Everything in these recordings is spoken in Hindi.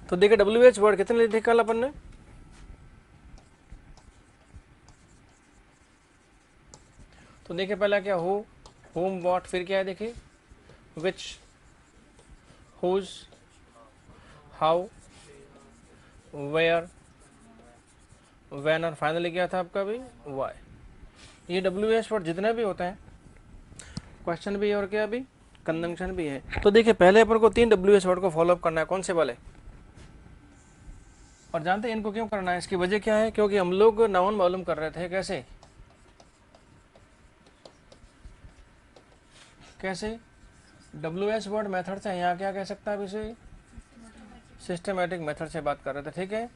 तो देखिए WH वर्ड कितने लिखे कल अपन ने, तो देखिए पहला क्या हो, होम, वॉट, फिर क्या है देखिए विच, हुज, हाउ, वेयर, व्हेन और फाइनली क्या था आपका भी वाई। ये WH वर्ड जितने भी होते हैं, क्वेश्चन भी है और क्या भी कंजंक्शन भी है। तो देखिए पहले अपन को 3 WH वर्ड को फॉलोअप करना है, कौन से वाले, और जानते हैं इनको क्यों करना है, इसकी वजह क्या है, क्योंकि हम लोग नाउन मालूम कर रहे थे कैसे कैसे WH वर्ड मेथड से, यहाँ क्या कह सकता है इसे, सिस्टमेटिक मेथड से बात कर रहे थे, ठीक है।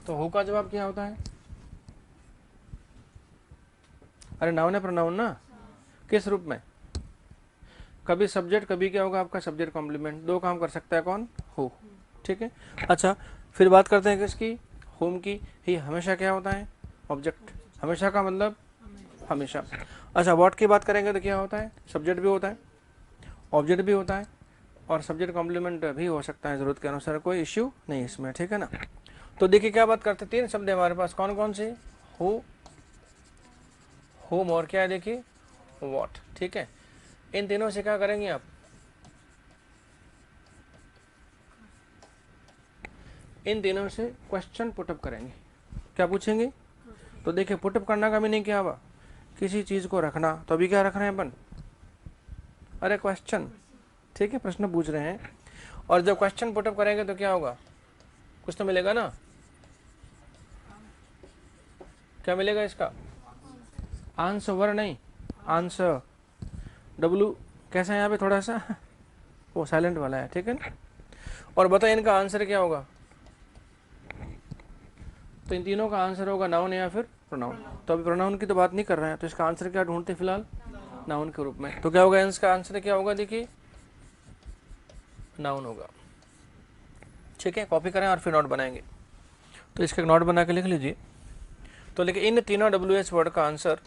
तो हु का जवाब क्या होता है, अरे नाउन है प्रोनाउन ना, किस रूप में, कभी सब्जेक्ट कभी क्या होगा आपका सब्जेक्ट कॉम्प्लीमेंट, दो काम कर सकता है कौन, हु, ठीक है। अच्छा फिर बात करते हैं किसकी, होम की, ही हमेशा क्या होता है ऑब्जेक्ट, हमेशा का मतलब हमेशा। अच्छा व्हाट की बात करेंगे तो क्या होता है, सब्जेक्ट भी होता है, ऑब्जेक्ट भी होता है, और सब्जेक्ट कॉम्प्लीमेंट भी हो सकता है जरूरत के अनुसार, कोई इश्यू नहीं इसमें, ठीक है ना। तो देखिए क्या बात करते हैं, 3 शब्द है हमारे पास, कौन कौन से, हु, होम और क्या है देखिए व्हाट, ठीक है। इन तीनों से क्या करेंगे आप, इन तीनों से क्वेश्चन पुटअप करेंगे, क्या पूछेंगे। तो देखिए पुटअप करना का मीनिंग क्या हुआ, किसी चीज को रखना, तो अभी क्या रख रहे हैं अपन, अरे क्वेश्चन, ठीक है, प्रश्न पूछ रहे हैं। और जब क्वेश्चन पुटअप करेंगे तो क्या होगा, कुछ तो मिलेगा ना, क्या मिलेगा इसका, आंसर नहीं, आंसर, W कैसा है यहाँ पे थोड़ा सा वो साइलेंट वाला है, ठीक है ना। और बताइए इनका आंसर क्या होगा, तो इन तीनों का आंसर होगा नाउन या फिर प्रोनाउन। तो अभी प्रोनाउन की तो बात नहीं कर रहे हैं, तो इसका आंसर क्या ढूंढते फिलहाल, नाउन के रूप में। तो क्या होगा, इसका आंसर क्या होगा देखिए नाउन होगा, ठीक है। कॉपी करें और फिर नोट बनाएंगे, तो इसका नोट बना के लिख लीजिए। तो लेकिन इन तीनों WH वर्ड का आंसर,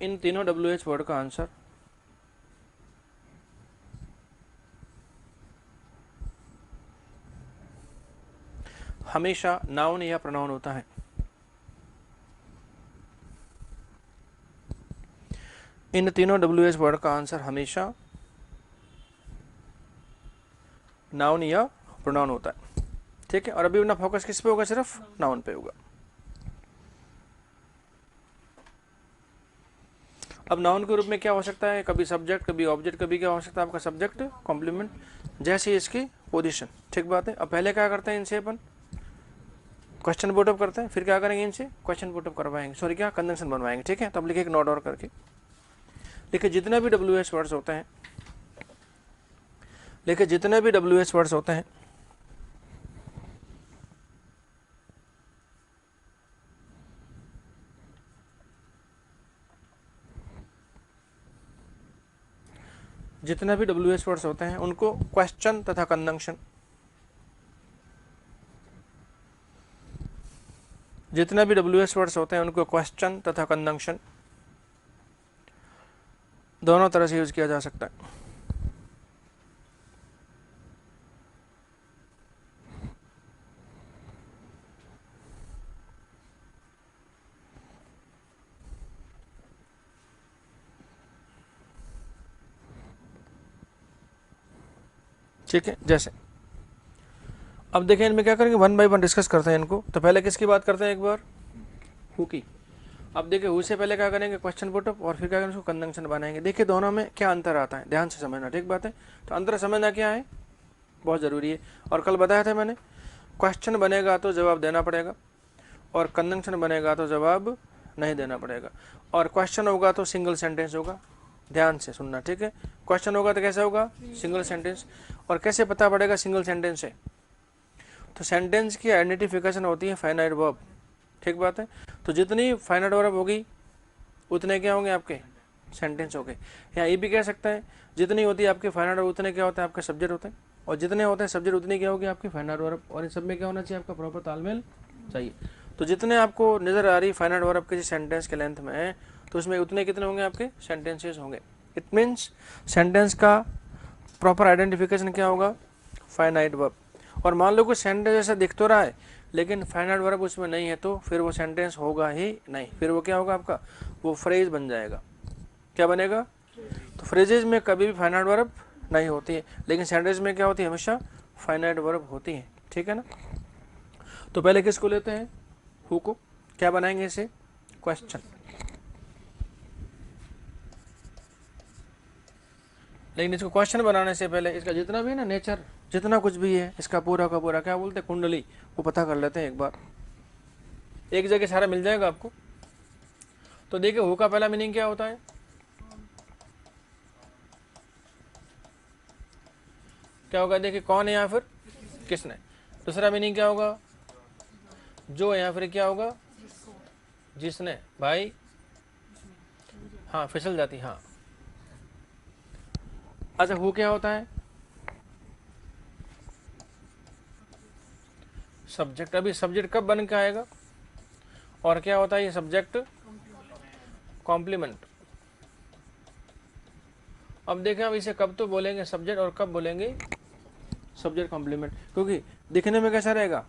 इन तीनों WH वर्ड का आंसर हमेशा नाउन या प्रोनाउन होता है। इन तीनों WH वर्ड का आंसर हमेशा नाउन या प्रोनाउन होता है, ठीक है। और अभी अपना फोकस किस पे होगा, सिर्फ नाउन पे होगा। अब नाउन के रूप में क्या हो सकता है, कभी सब्जेक्ट कभी ऑब्जेक्ट, कभी क्या हो सकता है आपका सब्जेक्ट कॉम्प्लीमेंट, जैसी इसकी पोजीशन, ठीक बात है। अब पहले क्या करते हैं, इनसे अपन क्वेश्चन पुटअप करते हैं, फिर क्या करेंगे, इनसे क्वेश्चन पुटअप करवाएंगे, सॉरी क्या कंजंक्शन बनवाएंगे, ठीक है। तो अब लिखिए एक नोट और करके, देखिए जितने भी WH वर्ड्स होते हैं, देखिए जितने भी WH वर्ड्स होते हैं, जितने भी WH वर्ड्स होते हैं उनको क्वेश्चन तथा कंजंक्शन, जितने भी WH वर्ड्स होते हैं उनको क्वेश्चन तथा कंजंक्शन दोनों तरह से यूज किया जा सकता है। ठीक है, जैसे अब देखें इनमें क्या करेंगे, वन बाय वन डिस्कस करते हैं इनको। तो पहले किसकी बात करते हैं, एक बार हु की। अब देखिए हु से पहले क्या करेंगे, क्वेश्चन पुटअप, और फिर क्या करेंगे, उसको कंजंक्शन बनाएंगे। देखिए दोनों में क्या अंतर आता है, ध्यान से समझना, ठीक बात है। तो अंतर समझना क्या है, बहुत ज़रूरी है। और कल बताया था मैंने, क्वेश्चन बनेगा तो जवाब देना पड़ेगा, और कंजंक्शन बनेगा तो जवाब नहीं देना पड़ेगा। और क्वेश्चन होगा तो सिंगल सेंटेंस होगा, ध्यान से सुनना, ठीक है। क्वेश्चन होगा तो कैसा होगा, सिंगल सेंटेंस। और कैसे पता पड़ेगा सिंगल सेंटेंस से, तो सेंटेंस की आइडेंटिफिकेशन होती है फाइनाइट वर्ब, ठीक बात है। तो जितनी फाइनाइट वर्ब होगी उतने क्या होंगे आपके सेंटेंस हो गए। यहाँ ये भी कह सकता है, जितनी होती है आपके फाइनाइट वर्ब उतने क्या होता है आपके सब्जेक्ट होते हैं, और जितने होते हैं सब्जेक्ट उतनी क्या होगी आपकी फाइनाइट वर्ब। और इन सब में क्या होना चाहिए, आपका प्रॉपर तालमेल चाहिए। तो जितने आपको नजर आ रही फाइनाइट वर्ब किसी सेंटेंस के लेंथ में है, तो उसमें उतने कितने होंगे आपके सेंटेंसेस होंगे। इट मीन्स सेंटेंस का प्रॉपर आइडेंटिफिकेशन क्या होगा, फाइनाइट वर्ब। और मान लो कि सेंटेंस ऐसा दिख तो रहा है लेकिन फाइनाइट वर्ब उसमें नहीं है तो फिर वो सेंटेंस होगा ही नहीं, फिर वो क्या होगा आपका, वो फ्रेज बन जाएगा। क्या बनेगा, तो फ्रेजेज में कभी भी फाइनाइट वर्ब नहीं होती है लेकिन सेंटेंस में क्या होती है, हमेशा फाइनाइट वर्ब होती है। ठीक है ना। तो पहले किसको लेते हैं, हु को। क्या बनाएंगे इसे, क्वेश्चन। लेकिन इसको क्वेश्चन बनाने से पहले इसका जितना भी है ना नेचर, जितना कुछ भी है इसका पूरा का पूरा क्या बोलते हैं, कुंडली, वो पता कर लेते हैं एक बार। एक जगह सारा मिल जाएगा आपको। तो देखिए हु का पहला मीनिंग क्या होता है, क्या होगा, देखिए कौन है या फिर किसने। दूसरा मीनिंग क्या होगा, जो या फिर क्या होगा, जिसने। भाई हाँ फिसल जाती, हाँ। अच्छा हु क्या होता है, सब्जेक्ट। अभी सब्जेक्ट कब बन के आएगा, और क्या होता है ये सब्जेक्ट, कॉम्प्लीमेंट। अब देखें हम इसे कब तो बोलेंगे सब्जेक्ट और कब बोलेंगे सब्जेक्ट कॉम्प्लीमेंट, क्योंकि दिखने में कैसा रहेगा,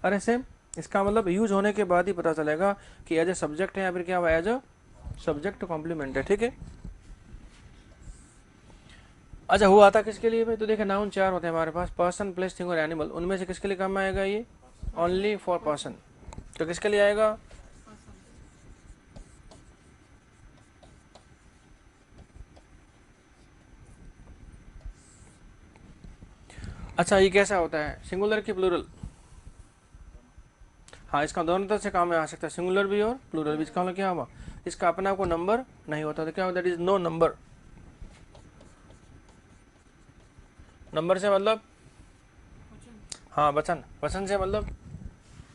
अरे सेम। इसका मतलब यूज होने के बाद ही पता चलेगा कि एज ए सब्जेक्ट है या फिर क्या हुआ, एज अ सब्जेक्ट कॉम्प्लीमेंट है। ठीक है। अच्छा हु आता किसके लिए भाई, तो देखिए नाउन 4 होते हैं हमारे पास, पर्सन, प्लेस, थिंग और एनिमल। उनमें से किसके लिए काम आएगा ये, ओनली फॉर पर्सन। तो किसके लिए आएगा, अच्छा ये कैसा होता है, सिंगुलर की प्लूरल। हाँ इसका दोनों तरह से काम में आ सकता है, सिंगुलर भी और प्लूरल भी। इसका मतलब क्या हुआ, इसका अपना को नंबर नहीं होता, तो क्या होता है, that is no number. Number से मतलब, हाँ वचन, वचन से मतलब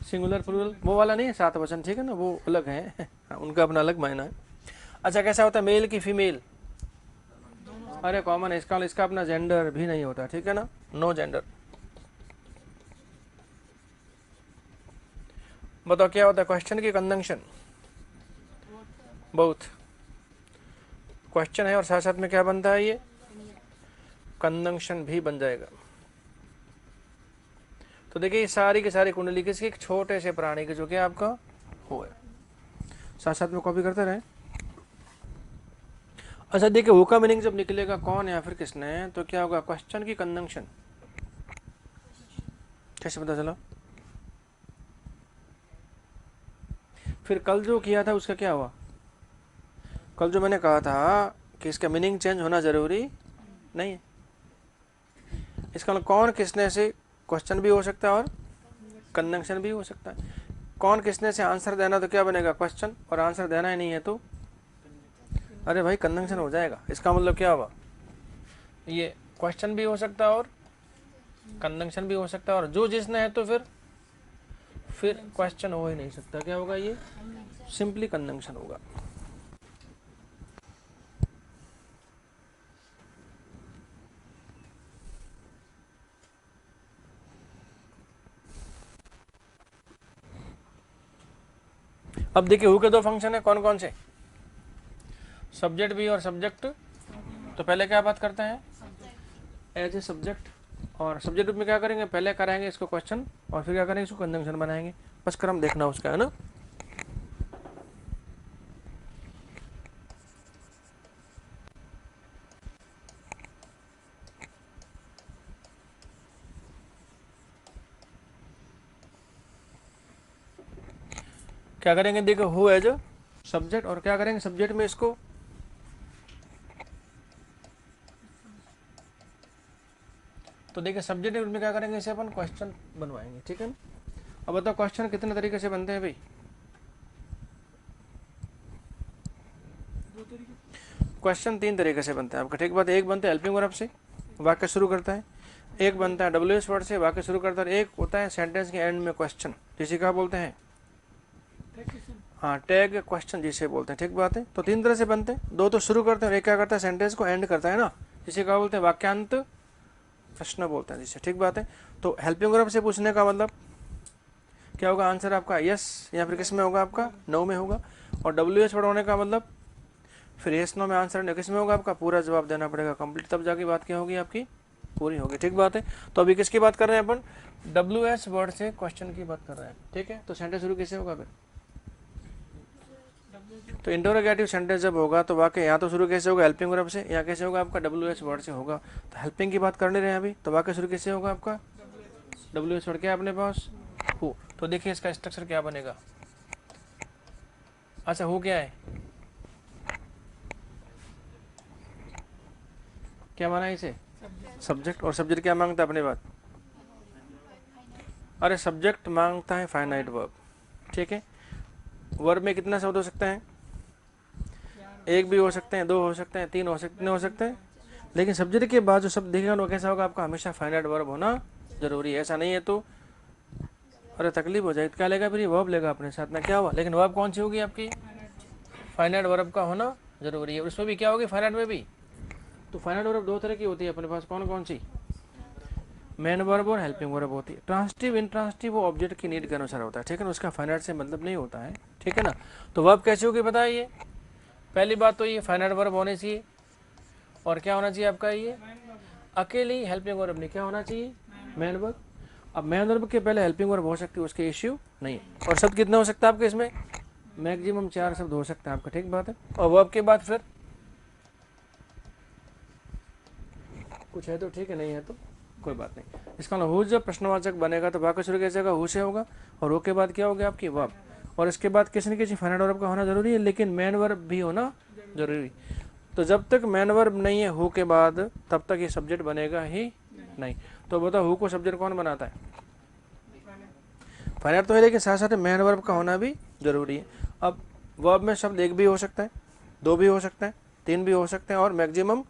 सिंगुलर प्लूरल वो वाला नहीं है, 7 वचन, ठीक है ना, वो अलग है। हाँ, उनका अपना अलग मायना है। अच्छा कैसा होता है, मेल की फीमेल, अरे कॉमन है। इसका अपना जेंडर भी नहीं होता, ठीक है ना, नो जेंडर। बताओ क्या होता है, क्वेश्चन की कंजंक्शन, बहुत। क्वेश्चन है और साथ साथ में क्या बनता है, ये कंजंक्शन भी बन जाएगा। तो देखिए सारी की सारी कुंडली किसकी, एक छोटे से प्राणी की, जो कि आपका हो है। साथ साथ में कॉपी करते रहे। अच्छा देखिए हु का मीनिंग जब निकलेगा कौन या फिर किसने, तो क्या होगा, क्वेश्चन की कंजंक्शन। कैसे पता चला, फिर कल जो किया था उसका क्या हुआ, कल जो मैंने कहा था कि इसका मीनिंग चेंज होना जरूरी नहीं है। इसका मतलब कौन किसने से क्वेश्चन भी हो सकता है और कंजंक्शन भी हो सकता है। कौन किसने से आंसर देना तो क्या बनेगा, क्वेश्चन, और आंसर देना ही नहीं है तो अरे भाई कंजंक्शन हो जाएगा। इसका मतलब क्या हुआ, ये क्वेश्चन भी हो सकता है और कंजंक्शन भी हो सकता है, और जो जिसने है तो फिर क्वेश्चन हो ही नहीं सकता। क्या होगा, ये सिंपली कंजंक्शन होगा। अब देखिए हु के 2 फंक्शन है, कौन कौन से, सब्जेक्ट भी और सब्जेक्ट। तो पहले क्या बात करते हैं, एज ए सब्जेक्ट, और सब्जेक्ट में क्या करेंगे, पहले कराएंगे इसको क्वेश्चन और फिर क्या करेंगे, इसको कंजंक्शन बनाएंगे। बस क्रम देखना उसका, है ना। क्या करेंगे, देखो हु एज अ सब्जेक्ट, और क्या करेंगे सब्जेक्ट में इसको, तो देखिए सब्जेक्ट में क्या करेंगे, इसे अपन क्वेश्चन बनवाएंगे। ठीक है ना। अब बताओ क्वेश्चन कितने तरीके से बनते हैं भाई, क्वेश्चन 3 तरीके से बनता है आपका। ठीक बात, एक बनता है हेल्पिंग वर्ब से, वाक्य शुरू करता है। एक बनता है WH वर्ड से, वाक्य शुरू करता है। एक होता है सेंटेंस के एंड में क्वेश्चन, जिसे क्या बोलते हैं, हाँ टैग क्वेश्चन जिसे बोलते हैं। ठीक बात है। तो 3 तरह से बनते हैं, 2 तो शुरू करते हैं और एक क्या करता है, सेंटेंस को एंड करता है ना, जिसे क्या बोलते हैं, वाक्यांत प्रश्न बोलते हैं जिसे। ठीक बात है। तो हेल्पिंग वर्ब से पूछने का मतलब क्या होगा, आंसर आपका यस या फिर किस में होगा, आपका नो में होगा। और WH वर्ड होने का मतलब फिर यस नो में आंसर नहीं, किस में होगा आपका पूरा जवाब देना पड़ेगा कंप्लीट, तब जाके बात क्या होगी आपकी पूरी होगी। ठीक बात है। तो अभी किसकी बात कर रहे हैं अपन, WH वर्ड से क्वेश्चन की बात कर रहे हैं। ठीक है, तो सेंटेंस शुरू कैसे होगा फिर, तो इंटरोगेटिव सेंटेंस जब होगा तो वाकई यहाँ तो शुरू कैसे होगा हेल्पिंग वर्ब से, यहाँ कैसे होगा आपका WH वर्ड से होगा। तो हेल्पिंग की बात करने रहे हैं अभी, तो वाकई शुरू कैसे होगा आपका WH वर्ड क्या है अपने पास हु। तो देखिए इसका स्ट्रक्चर क्या बनेगा। अच्छा हु क्या है, क्या माना है इसे, सब्जेक्ट। और सब्जेक्ट क्या मांगता है अपने बात, अरे सब्जेक्ट मांगता है फाइनाइट वर्ब। ठीक है, वर्ब में कितना शब्द हो सकते हैं, एक भी हो सकते हैं, दो हो सकते हैं, तीन हो सकते, कितने हो सकते हैं, लेकिन सब्जेक्ट के बाद जो शब्द दिखेगा वो कैसा होगा आपका, हमेशा फाइनाइट वर्ब होना जरूरी है। ऐसा नहीं है तो अरे तकलीफ हो जाए, क्या लेगा फिर, वर्ब लेगा अपने साथ में, क्या हुआ, लेकिन वर्ब कौन सी होगी आपकी, फाइनाइट वर्ब का होना जरूरी है। उसमें भी क्या होगी फाइनाइट में भी, तो फाइनाइट वर्ब दो तरह की होती है अपने पास, कौन कौन सी, मेन वर्ब और हेल्पिंग वर्ब होती है। ट्रांसिटिव इंट्रांसिटिव वो ऑब्जेक्ट की नीड के अनुसार होता है। ठीक है ना, उसका फाइनाइट से मतलब नहीं होता है। ठीक है ना, तो वर्ब कैसे होगी बताइए, पहली बात तो ये फाइनाइट वर्ब होने चाहिए, और क्या होना चाहिए आपका ये अकेली हेल्पिंग वर्ब नहीं, क्या होना चाहिए मेन वर्ब। अब मेन वर्ब के पहले हेल्पिंग वर्ब हो सकती है, उसके इश्यू नहीं है। और शब्द कितना हो सकता है आपके इसमें, मैक्सिमम 4 शब्द हो सकते हैं आपका। ठीक बात है। और वर्ब के बाद फिर कुछ है तो ठीक है, नहीं है तो कोई बात नहीं। इसका मतलब हु जब प्रश्नवाचक बनेगा तो वाक्य शुरू कैसे होगा, हु से होगा, और हु के बाद क्या होगा आपकी वर्ब, और इसके बाद किसी न किसी फाइनाइट वर्ब का होना जरूरी है, लेकिन मेन वर्ब भी होना जरूरी। तो जब तक मेन वर्ब नहीं है हु के बाद तब तक ये सब्जेक्ट बनेगा ही नहीं। तो बताओ हु को सब्जेक्ट कौन बनाता है, फाइनाइट तो है, लेकिन साथ साथ मेन वर्ब का होना भी जरूरी है। अब वर्ब में शब्द एक भी हो सकता है, दो भी हो सकते हैं, तीन भी हो सकते हैं, और मैक्सिमम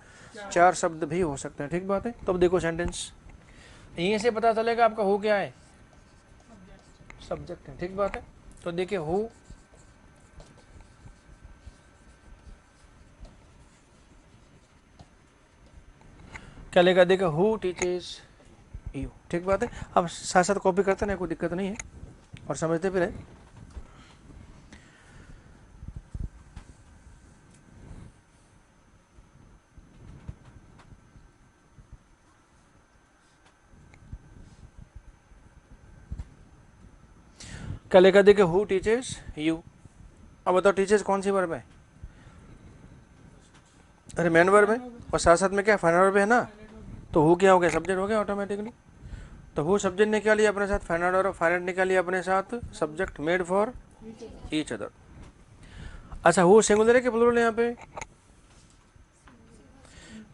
4 शब्द भी हो सकते हैं। ठीक बात है। तो अब देखो सेंटेंस, यहीं से पता चलेगा आपका हु क्या है, सब्जेक्ट है। ठीक बात है। तो देखिए हु क्या लेगा, देखा हु टीचेस यू। ठीक बात है। अब साथ साथ कॉपी करते ना, कोई दिक्कत नहीं है, और समझते भी रहे। क्या लेगा, देखिए हु टीचेस यू। अब बताओ टीचर्स कौन सी वर्ब है, अरे मेन वर्ब है, और साथ साथ में क्या फाइनल वर्ब है ना, तो हु क्या हो गया, सब्जेक्ट हो गया ऑटोमेटिकली। तो हु सब्जेक्ट निकालिए अपने साथ, फाइनल और फाइनल निकालिए अपने साथ, subject made for each other. अच्छा हु सिंगुलर है कि प्लूरल है यहाँ पे,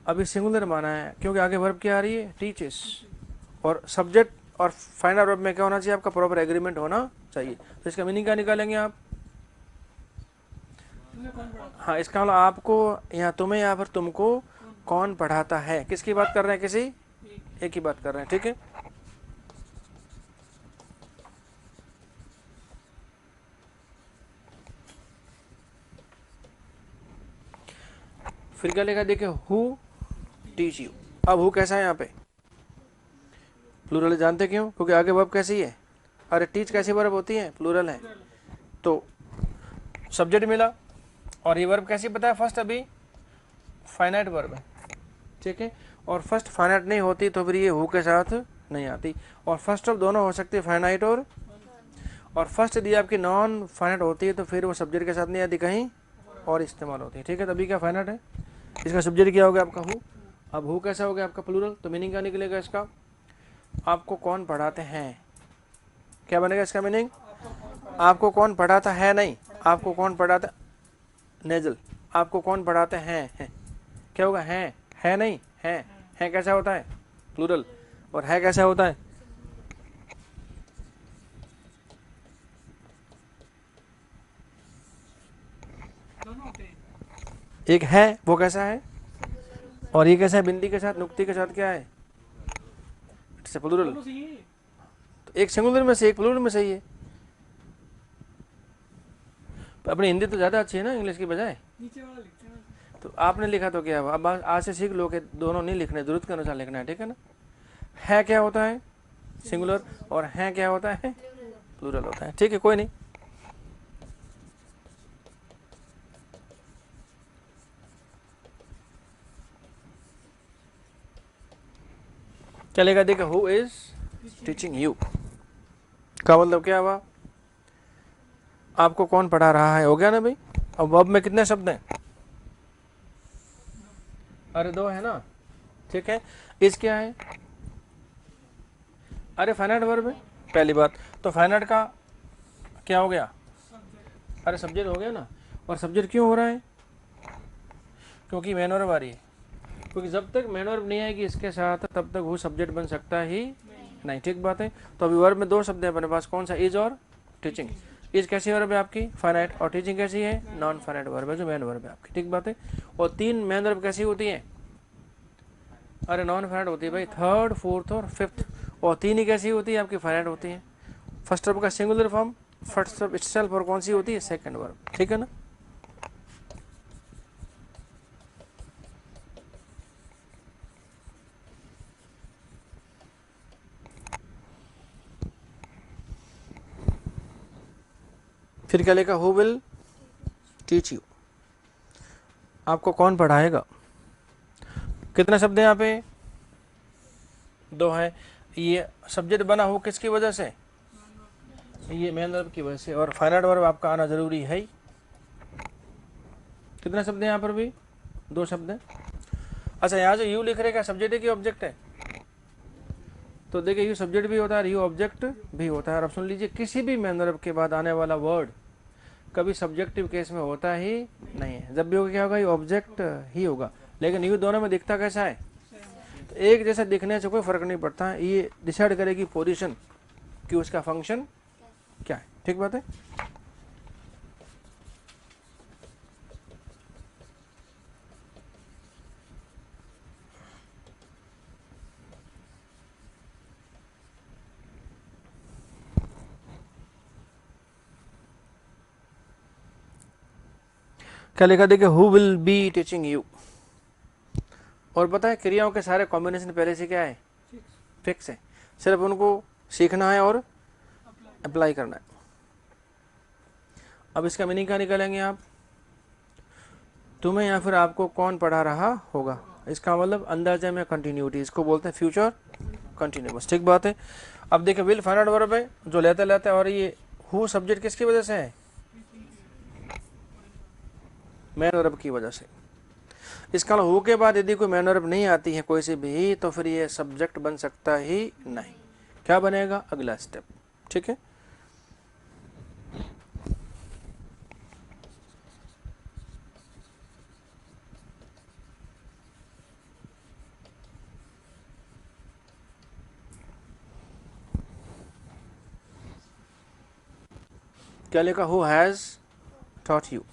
अभी सिंगुलर माना है क्योंकि आगे वर्ब क्या आ रही है, टीचर्स, और सब्जेक्ट और फाइनल वर्ब में क्या होना चाहिए आपका, प्रॉपर एग्रीमेंट होना चाहिए। तो इसका मीनिंग क्या निकालेंगे आप, हाँ इसका मतलब आपको यहाँ तुम्हें या फिर तुमको कौन पढ़ाता है, किसकी बात कर रहे हैं, किसी एक की बात कर रहे हैं। ठीक है, फिर क्या लिखा देखिए हु टीच यू। अब हु कैसा है यहाँ पे, प्लूरल, जानते क्यों, क्योंकि आगे वर्ब कैसी है, अरे टीच कैसी वर्ब होती है, प्लूरल है। तो सब्जेक्ट मिला, और ये वर्ब कैसी पता है, फर्स्ट अभी फाइनाइट वर्ब है। ठीक है, और फर्स्ट फाइनाइट नहीं होती तो फिर ये हु के साथ नहीं आती, और फर्स्ट ऑफ दोनों हो सकती है फाइनाइट और फर्स्ट यदि आपकी नॉन फाइनाइट होती है तो फिर वो सब्जेक्ट के साथ नहीं आती, कहीं और इस्तेमाल होती है। ठीक है, तभी क्या फाइनाइट है, इसका सब्जेक्ट क्या हो गया आपका हु। अब हु कैसा हो गया आपका प्लूरल, तो मीनिंग क्या निकलेगा इसका, आपको कौन पढ़ाते हैं, क्या बनेगा इसका मीनिंग, आपको कौन पढ़ाता है, नहीं आपको कौन पढ़ाता, नेजल, आपको कौन पढ़ाते हैं, क्या होगा, है नहीं, है कैसा होता है प्लूरल, और है कैसा होता है, एक है वो कैसा है, और ये कैसा है, बिंदी के साथ नुक्ति के साथ क्या है, इट्स प्लूरल। तो एक सिंगुलर में से एक प्लूरल में सही है। अपनी हिंदी तो ज़्यादा अच्छी है ना इंग्लिश की बजाय, तो आपने लिखा तो क्या, अब आज से सीख लो कि दोनों नहीं लिखने, जरूरत के अनुसार लिखना है। ठीक है ना, है क्या होता है सिंगुलर, और है क्या होता है प्लूरल होता है। ठीक है, कोई नहीं। क्या लिखा देखा, हु इज टीचिंग यू का मतलब क्या हुआ, आपको कौन पढ़ा रहा है, हो गया ना भाई। अब वर्ब में कितने शब्द हैं, अरे दो है ना, ठीक है। इस क्या है, अरे फाइनाइट वर्ब है पहली बात, तो फाइनाइट का क्या हो गया, अरे सब्जेक्ट हो गया ना। और सब्जेक्ट क्यों हो रहा है, क्योंकि मेन वर्ब आ रही है, क्योंकि जब तक मेन वर्ब नहीं आएगी इसके साथ तब तक वो सब्जेक्ट बन सकता ही नहीं, ठीक बात है। तो अभी वर्ब में दो शब्द है अपने पास, कौन सा, इज और टीचिंग। इज कैसी वर्ब है आपकी, फाइनाइट, और टीचिंग कैसी है, नॉन फाइनाइट वर्ब है जो मेन वर्ब है आपकी, ठीक बात है। और तीन मेन वर्ब कैसी होती है, अरे नॉन फाइनाइट होती है भाई, थर्ड फोर्थ और फिफ्थ। और तीन ही कैसी होती है आपकी, फाइनाइट होती है। फर्स्ट वर्ब का singular form, first verb itself, और कौन सी होती है, सेकंड वर्ब, ठीक है ना। फिर क्या लिखा, हु विल टीच यू, आपको कौन पढ़ाएगा। कितने शब्द हैं यहाँ पे, दो है। ये सब्जेक्ट बना हो किसकी वजह से, ये मेन वर्ब की वजह से, और फाइनाइट वर्ब आपका आना जरूरी है ही। कितने शब्द हैं यहाँ पर भी, दो शब्द हैं। अच्छा यहाँ जो यू लिख रहे क्या सब्जेक्ट है कि ऑब्जेक्ट है, तो देखिए यू सब्जेक्ट भी होता है, यू ऑब्जेक्ट भी होता है। और अब सुन लीजिए, किसी भी मेन वर्ब के बाद आने वाला वर्ड कभी सब्जेक्टिव केस में होता ही नहीं है, जब भी होगा क्या होगा, ये ऑब्जेक्ट ही होगा। लेकिन यू दोनों में दिखता कैसा है, तो एक जैसा दिखने से कोई फर्क नहीं पड़ता है, ये डिसाइड करेगी पोजीशन कि उसका फंक्शन क्या है, ठीक बात है। क्या लिखा देखिए, who will be teaching you. और पता है क्रियाओं के सारे कॉम्बिनेशन पहले से क्या है, फिक्स है, सिर्फ उनको सीखना है और अप्लाई करना है। अब इसका मीनिंग क्या निकालेंगे आप, तुम्हें या फिर आपको कौन पढ़ा रहा होगा, इसका मतलब अंदाजे में कंटिन्यूटी, इसको बोलते हैं फ्यूचर कंटिन्यूअस, ठीक बात है। अब देखिए विल फाइनाइट वर्ब है जो लेते लेते, और ये हु सब्जेक्ट किसकी वजह से है, मेन वर्ब की वजह से। इसका हु के बाद यदि कोई मेन वर्ब नहीं आती है कोई सी भी, तो फिर ये सब्जेक्ट बन सकता ही नहीं। क्या बनेगा, अगला स्टेप, ठीक है। क्या लिखा, हु हैज टॉट यू।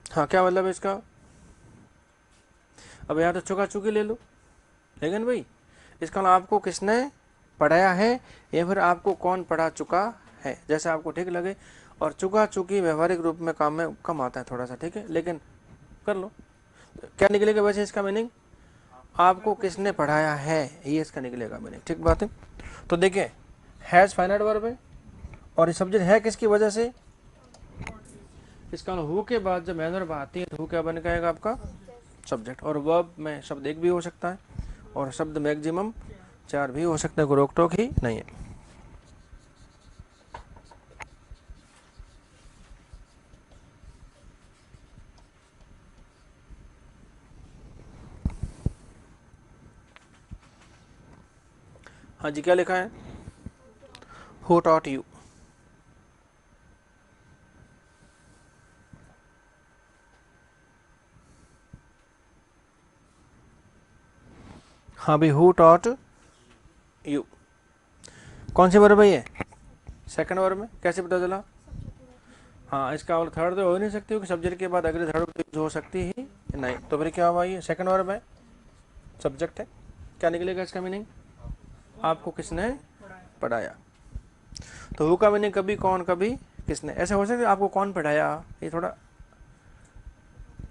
हाँ क्या मतलब है इसका, अब यहाँ तो चुका चुकी ले लो, लेकिन भाई इसका मतलब आपको किसने पढ़ाया है या फिर आपको कौन पढ़ा चुका है, जैसे आपको ठीक लगे। और चुका चुकी व्यवहारिक रूप में काम में कम आता है थोड़ा सा, ठीक है, लेकिन कर लो। क्या निकलेगा वैसे इसका मीनिंग, आपको किसने पढ़ाया है, ये इसका निकलेगा मीनिंग, ठीक बात है। तो देखिए हैज फाइनाइट वर्ब है और ये सब्जेक्ट है किसकी वजह से, इसका हु के बाद जब मेन वर्ब आती है तो हु क्या बन जाएगा आपका, सब्जेक्ट। और वर्ब में शब्द एक भी हो सकता है और शब्द मैक्सिमम चार भी हो सकते हैं, कोई रोक टोक ही नहीं है। हाँ जी क्या लिखा है, हु टॉट यू। हाँ भाई हु टॉट यू कौन सी वर्ब है ये, सेकंड वर्ब में, कैसे पता चला। हाँ इसका और थर्ड तो हो ही नहीं सकती हो कि सब्जेक्ट के बाद अगले थर्ड यूज हो सकती ही नहीं, तो फिर क्या हुआ, ये सेकंड वर्ब है, सब्जेक्ट है। क्या निकलेगा इसका मीनिंग, आपको किसने पढ़ाया। तो हु का मीनिंग कभी कौन कभी किसने, ऐसे हो सकता है आपको कौन पढ़ाया, ये थोड़ा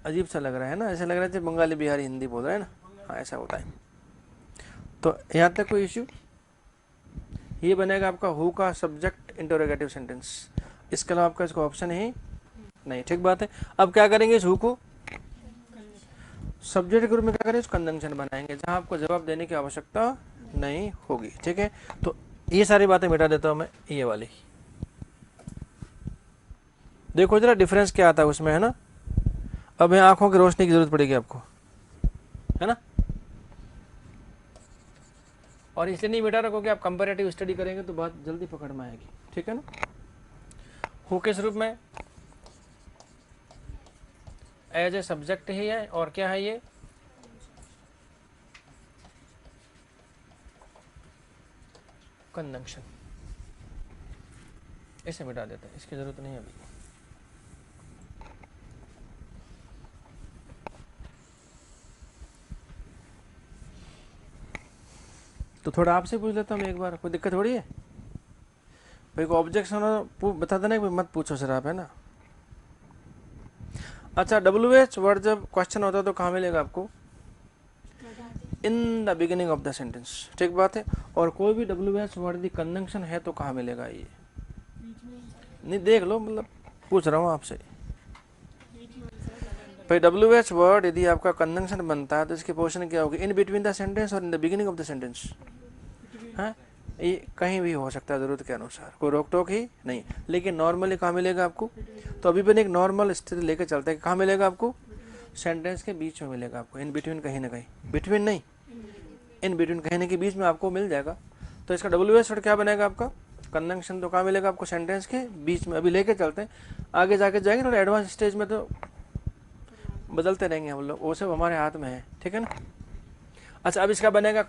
अजीब सा लग रहा है ना, ऐसा लग रहा है जैसे बंगाली बिहारी हिंदी बोल रहे हैं ना, हाँ ऐसा होता है। तो यहाँ तक कोई इश्यू, ये बनेगा आपका हु का सब्जेक्ट इंटरोगेटिव सेंटेंस, इसके अलावा आपका इसका ऑप्शन ही नहीं। ठीक बात है। अब क्या करेंगे, इस हु को सब्जेक्ट के रूप में क्या करें, कंजंक्शन बनाएंगे जहां आपको जवाब देने की आवश्यकता नहीं होगी। ठीक है, तो ये सारी बातें मिटा देता हूं मैं, ये वाली देखो जरा डिफरेंस क्या आता है उसमें, है ना। अब यहाँ आंखों की रोशनी की जरूरत पड़ेगी आपको, है ना। और इसलिए नहीं मिटा रखो कि आप कंपैरेटिव स्टडी करेंगे तो बात जल्दी पकड़ में आएगी। ठीक है ना। हु किस रूप में, एज ए सब्जेक्ट ही है, और क्या है ये, कंजंक्शन। इसे मिटा देते हैं, इसकी जरूरत नहीं है अभी। तो थोड़ा आपसे पूछ लेता हूँ एक बार, कोई दिक्कत थोड़ी है भाई, को ऑब्जेक्शन बता देना कि मत पूछो सर आप, है ना। अच्छा, WH वर्ड जब क्वेश्चन होता है तो कहाँ मिलेगा आपको, in the beginning of the sentence. ठीक बात है। और कोई भी WH वर्ड दी कंजंक्शन है तो कहाँ मिलेगा, ये नहीं देख लो, मतलब पूछ रहा हूँ आपसे भाई। WH वर्ड यदि आपका कंजंक्शन बनता है तो इसकी पोजीशन क्या होगी, इन बिटवीन द सेंटेंस और in the beginning of the sentence, है ये कहीं भी हो सकता है जरूरत के अनुसार, कोई रोक टोक ही नहीं। लेकिन नॉर्मली कहाँ मिलेगा आपको, तो अभी भी एक नॉर्मल स्थिति लेकर चलते हैं, कहाँ मिलेगा आपको, सेंटेंस के बीच में मिलेगा आपको, इन बिटवीन कहीं ना कहीं, बिटवीन नहीं इन बिटवीन कहीं ना कहीं बीच में आपको मिल जाएगा। तो इसका WH वर्ड क्या बनेगा आपका, कंजंक्शन तो कहाँ मिलेगा आपको, सेंटेंस के बीच में। अभी लेके चलते हैं, आगे जाके जाएंगे थोड़ा एडवांस स्टेज में तो बदलते रहेंगे हम लोग, वो सब हमारे हाथ में है। ठीक है ना। अच्छा, अब इसका बनेगा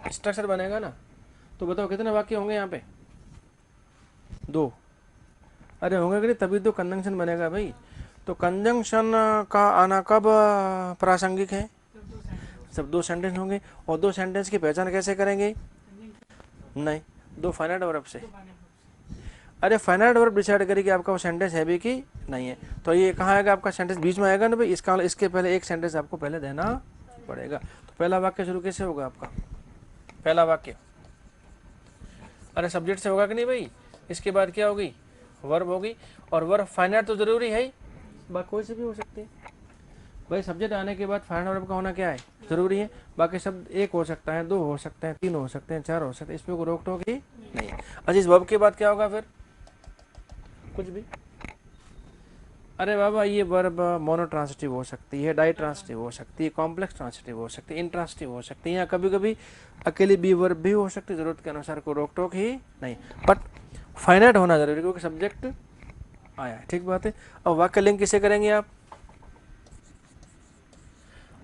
स्ट्रक्चर बनेगा ना, तो बताओ कितने वाक्य होंगे यहाँ पे, 2। अरे होंगे कि नहीं, तभी तो कंजंक्शन बनेगा भाई। तो कंजंक्शन का आना कब प्रासंगिक है, सब 2 सेंटेंस होंगे। और 2 सेंटेंस की पहचान कैसे करेंगे, नहीं 2 फाइनाइट वर्ब से। अरे फाइनाइट वर्ब डिसाइड करेगी आपका वो सेंटेंस है भी कि नहीं है। तो ये कहाँ आएगा आपका, सेंटेंस बीच में आएगा ना भाई, इसका इसके पहले एक सेंटेंस आपको पहले देना पड़ेगा। तो पहला वाक्य शुरू कैसे होगा आपका, पहला वाक्य, अरे सब्जेक्ट से होगा कि नहीं भाई। इसके बाद क्या होगी, वर्ब होगी। और वर्ब फाइनाइट तो जरूरी है ही, बाकी कोई से भी हो सकते हैं भाई। सब्जेक्ट आने के बाद फाइनाइट वर्ब का होना क्या है, जरूरी है। बाकी शब्द 1 हो सकता है, 2 हो सकते हैं, 3 हो सकते हैं, 4 हो सकते हैं, इसमें कोई रोक टोक ही नहीं है। अच्छा, इस वर्ब के बाद क्या होगा फिर, कुछ भी। अरे बाबा ये वर्ब मोनो ट्रांसिटिव हो सकती है, डाई ट्रांसिटिव हो सकती है, कॉम्प्लेक्स ट्रांसिटिव हो सकती है, इंट्रांसिटिव हो सकती है, या कभी कभी अकेली बी वर्ब भी हो सकती है, जरूरत के अनुसार कोई रोक टोक ही नहीं। बट फाइनाइट होना जरूरी क्योंकि सब्जेक्ट आया है। ठीक बात है। अब वाक्य लिंक किसे करेंगे आप,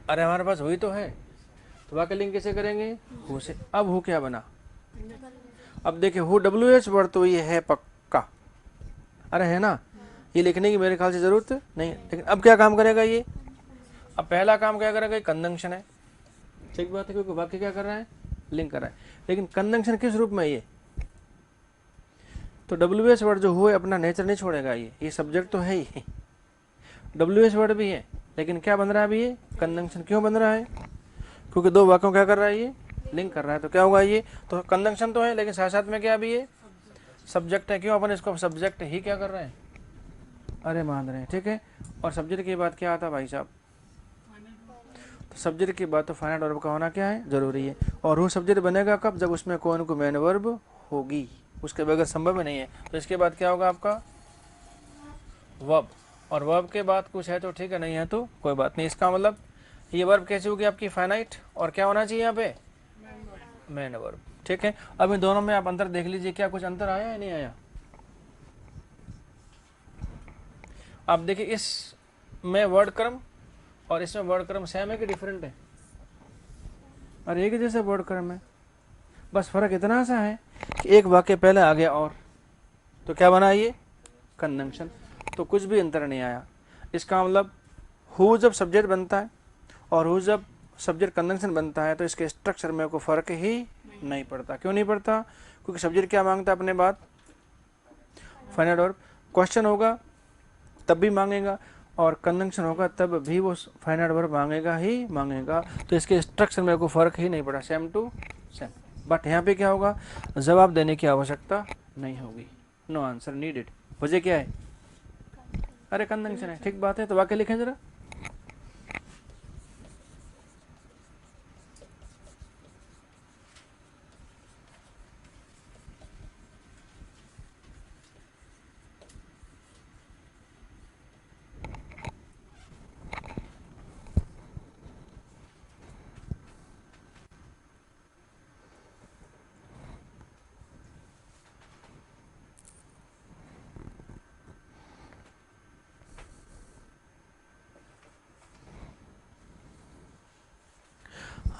अरे हमारे पास हुई तो है, तो वाक्य लिंक किसे करेंगे, हु से। अब हु क्या बना, अब देखिए हु WH वर्ड तो ये है पक्का, अरे है ना, ये लिखने की मेरे ख्याल से जरूरत नहीं है। लेकिन अब क्या काम करेगा ये, अब पहला काम क्या करेगा, कंजंक्शन है। ठीक बात है, क्योंकि वाक्य क्या कर रहा है, लिंक कर रहा है। लेकिन कंजंक्शन किस रूप में, ये तो WH वर्ड जो हुए अपना नेचर नहीं छोड़ेगा, ये सब्जेक्ट तो है ही, WH वर्ड भी है, लेकिन क्या बन रहा है अभी, ये कंजंक्शन क्यों बन रहा है, क्योंकि 2 वाक्यों क्या कर रहा है, ये लिंक कर रहा है। तो क्या होगा, ये तो कंजंक्शन तो है, लेकिन साथ साथ में क्या अभी ये सब्जेक्ट है। क्यों अपन इसको सब्जेक्ट ही क्या कर रहे हैं, अरे मान रहे हैं। ठीक है। और सब्जेक्ट के बाद क्या आता भाई साहब, तो सब्जेक्ट के बाद तो फाइनाइट वर्ब का होना क्या है, जरूरी है। और वो सब्जेक्ट बनेगा कब, जब उसमें कोई न कोई मेन वर्ब होगी, उसके बगैर संभव नहीं है। तो इसके बाद क्या होगा आपका वर्ब, और वर्ब के बाद कुछ है तो ठीक है, नहीं है तो कोई बात नहीं। इसका मतलब ये वर्ब कैसे होगी आपकी, फाइनाइट, और क्या होना चाहिए यहाँ पे, मेन वर्ब। ठीक है। अब इन दोनों में आप अंतर देख लीजिए, क्या कुछ अंतर आया या नहीं आया। आप देखिए इसमें वर्ड क्रम और इसमें वर्ड क्रम सेम है कि डिफरेंट है, और एक जैसे वर्ड क्रम है, बस फर्क इतना सा है कि एक वाक्य पहले आ गया, और तो क्या बना ये कंजंक्शन। तो कुछ भी अंतर नहीं आया। इसका मतलब हु जब सब्जेक्ट बनता है और हु जब सब्जेक्ट कंजंक्शन बनता है तो इसके स्ट्रक्चर में कोई फर्क ही नहीं पड़ता। क्यों नहीं पड़ता, क्योंकि सब्जेक्ट क्या मांगता है अपने बाद, फाइनाइट वर्ब। क्वेश्चन होगा तब भी मांगेगा, और कंजंक्शन होगा तब भी वो फाइनाइट वर्ब मांगेगा ही मांगेगा। तो इसके स्ट्रक्चर में कोई फर्क ही नहीं पड़ा, सेम टू सेम। बट यहाँ पे क्या होगा, जवाब देने की आवश्यकता नहीं होगी, नो आंसर नीडेड। वजह क्या है, अरे कंजंक्शन है, ठीक बात है। तो वाक्य लिखें जरा।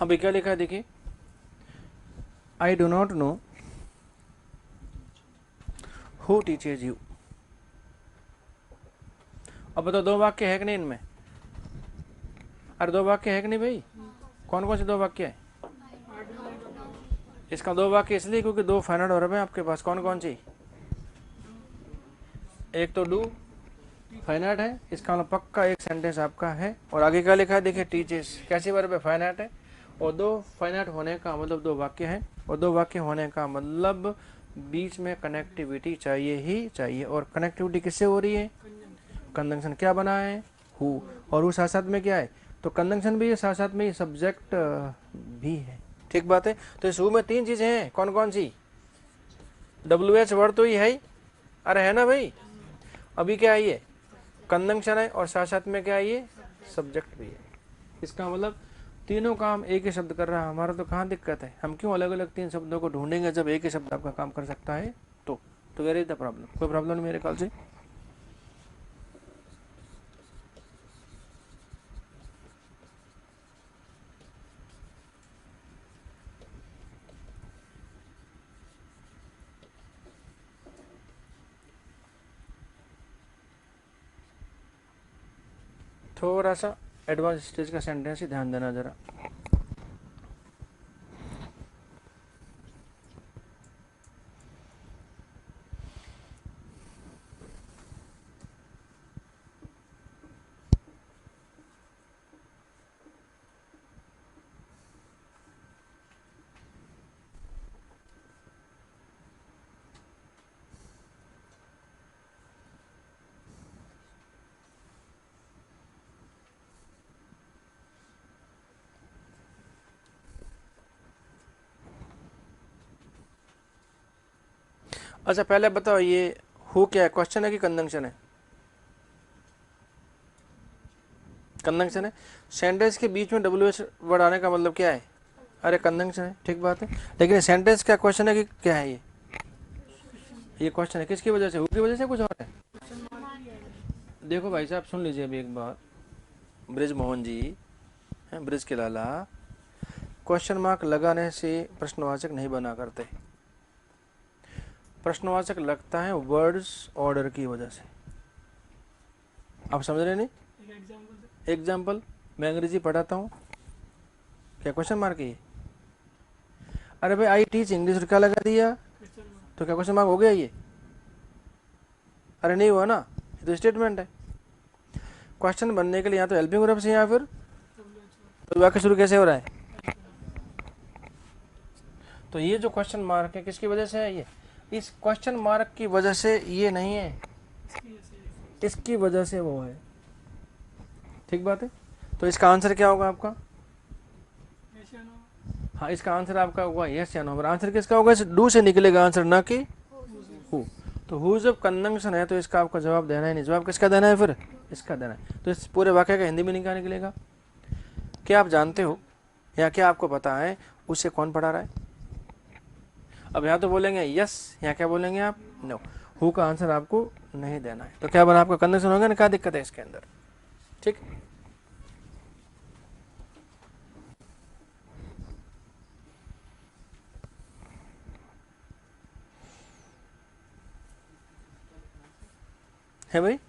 अभी क्या लिखा है देखिए, I do not know who teaches you. अब बताओ दो वाक्य है कि नहीं इनमें, अरे दो वाक्य है कि नहीं भाई, कौन कौन से दो वाक्य है, इसका दो वाक्य इसलिए क्योंकि दो फाइनाइट वर्ब है आपके पास, कौन कौन सी, एक तो डू फाइनाइट है, इसका मतलब पक्का एक सेंटेंस आपका है। और आगे क्या लिखा है देखिए, टीचेस कैसी वर्ब है, फाइनाइट है, और दो फाइनाइट होने का मतलब दो वाक्य है, और दो वाक्य होने का मतलब बीच में कनेक्टिविटी चाहिए ही चाहिए। और कनेक्टिविटी किससे हो रही है, कंजंक्शन क्या बना है, हु, और वो साथ साथ में क्या है, तो कंजंक्शन भी है, साथ साथ में ये सब्जेक्ट भी है, ठीक बात है। तो इस हु में तीन चीजें हैं, कौन कौन सी, WH वर्ड तो ही है ही, अरे है ना भाई, अभी क्या है ये कंजंक्शन है, और साथ साथ में क्या है ये सब्जेक्ट भी है। इसका मतलब तीनों काम एक ही शब्द कर रहा है, हमारा तो कहाँ दिक्कत है, हम क्यों अलग अलग तीन शब्दों को ढूंढेंगे जब एक ही शब्द आपका काम कर सकता है। तो वेयर इज द प्रॉब्लम, कोई प्रॉब्लम नहीं मेरे ख्याल से। थोड़ा सा एडवांस स्टेज का सेंटेंस ही ध्यान देना जरा। अच्छा पहले बताओ ये हु क्या है, क्वेश्चन है कि कंजंक्शन है, कंजंक्शन है। सेंटेंस के बीच में WH वर्ड आने का मतलब क्या है, अरे कंजंक्शन है, ठीक बात है। लेकिन सेंटेंस क्या क्वेश्चन है कि क्या है, ये क्वेश्चन है, किसकी वजह से, हु की वजह से कुछ और है। देखो भाई साहब सुन लीजिए अभी एक बार, ब्रिज मोहन जी हैं, ब्रिज के लाला, क्वेश्चन मार्क लगाने से प्रश्नवाचक नहीं बना करते, प्रश्नवाचक लगता है वर्ड्स ऑर्डर की वजह से। आप समझ रहे नहीं, एग्जाम्पल मैं अंग्रेजी पढ़ाता हूँ, क्या क्वेश्चन मार्क है, अरे भाई आई टीच इंग्लिश क्या लगा दिया, तो क्या क्वेश्चन मार्क हो गया ये, अरे नहीं हुआ ना, ये तो स्टेटमेंट है। क्वेश्चन बनने के लिए या तो हेल्पिंग वर्ब से या फिर तो वाक्य शुरू कैसे हो रहा है, तो ये जो क्वेश्चन मार्क है किसकी वजह से है, ये इस क्वेश्चन मार्क की वजह से ये नहीं है, इसकी वजह से वो है, ठीक बात है। तो इसका आंसर क्या होगा आपका, हाँ इसका आंसर आपका होगा यस या नो, आंसर किसका होगा, इस डू से निकलेगा आंसर, ना कि हु। तो हु जब कंजंक्शन है तो इसका आपका जवाब देना है नहीं, जवाब किसका देना है फिर, इसका देना है। तो इस पूरे वाक्य का हिंदी में क्या निकलेगा, क्या आप जानते हो या क्या आपको पता है उसे कौन पढ़ा रहा है। अब यहाँ तो बोलेंगे यस, यहाँ क्या बोलेंगे आप, नो, हु का आंसर आपको नहीं देना है। तो क्या बना आपका कंजंक्शन होगा ना, क्या दिक्कत है इसके अंदर, ठीक। है भाई,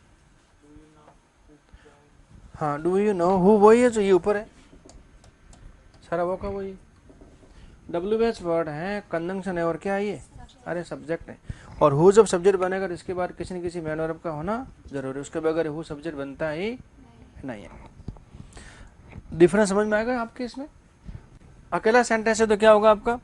हाँ डू यू नो हु वही है जो ये ऊपर है सारा वो का वही, WH वर्ड है, कंजंक्शन है, और क्या है ये, अरे सब्जेक्ट है। और हु जब सब्जेक्ट बनेगा तो इसके बाद किसी न किसी मैन वर्ब का होना जरूरी है, उसके बगैर हु सब्जेक्ट बनता ही नहीं है। डिफरेंस समझ में आएगा आपके इसमें। अकेला सेंटेंस है तो क्या होगा आपका,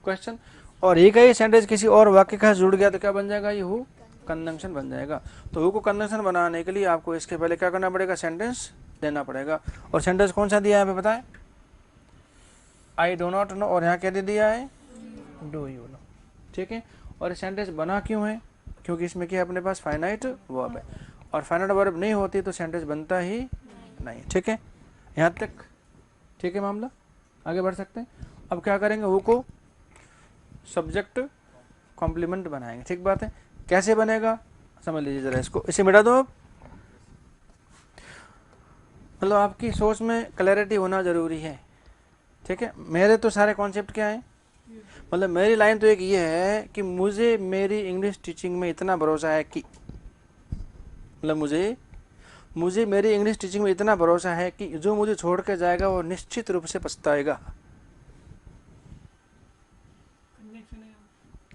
क्वेश्चन, और एक ही सेंटेंस किसी और वाक्य के साथ जुड़ गया तो क्या बन जाएगा, ये हु कंजंक्शन बन जाएगा। तो हु को कंजंक्शन बनाने के लिए आपको इसके पहले क्या करना पड़ेगा, सेंटेंस देना पड़ेगा। और सेंटेंस कौन सा दिया है हमें बताएं, आई डो नॉट नो, और यहाँ क्या दे दिया है, डू यू नो। ठीक है, और सेंटेंस बना क्यों है, क्योंकि इसमें क्या अपने पास फाइनाइट वर्ब है, और फाइनाइट वर्ब नहीं होती तो सेंटेंस बनता ही नहीं। ठीक है, यहाँ तक ठीक है मामला, आगे बढ़ सकते हैं। अब क्या करेंगे, हु को सब्जेक्ट कॉम्प्लीमेंट बनाएंगे। ठीक बात है, कैसे बनेगा समझ लीजिए जरा इसको, इसे मिटा दो आप। मतलब आपकी सोच में क्लैरिटी होना जरूरी है। ठीक है, मेरे तो सारे कॉन्सेप्ट क्या हैं, मतलब मेरी लाइन तो एक ये है कि मुझे मेरी इंग्लिश टीचिंग में इतना भरोसा है कि, मतलब मुझे मेरी इंग्लिश टीचिंग में इतना भरोसा है कि जो मुझे छोड़ के जाएगा वो निश्चित रूप से पछताएगा।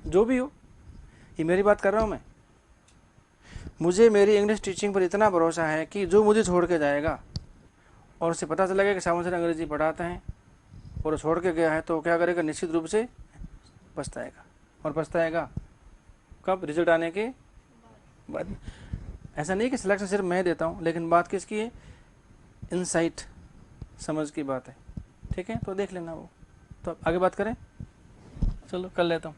जो भी हो, ये मेरी बात कर रहा हूँ मैं। मुझे मेरी इंग्लिश टीचिंग पर इतना भरोसा है कि जो मुझे छोड़ के जाएगा और उसे पता चलेगा कि सामने से अंग्रेजी पढ़ाते हैं और छोड़ के गया है तो क्या करेगा, निश्चित रूप से पछताएगा। और पछताएगा कब, रिजल्ट आने के बाद। ऐसा नहीं कि सिलेक्शन सिर्फ मैं देता हूँ, लेकिन बात किसकी है, इनसाइट, समझ की बात है। ठीक है, तो देख लेना वो। तो आगे बात करें, चलो कर लेता हूँ।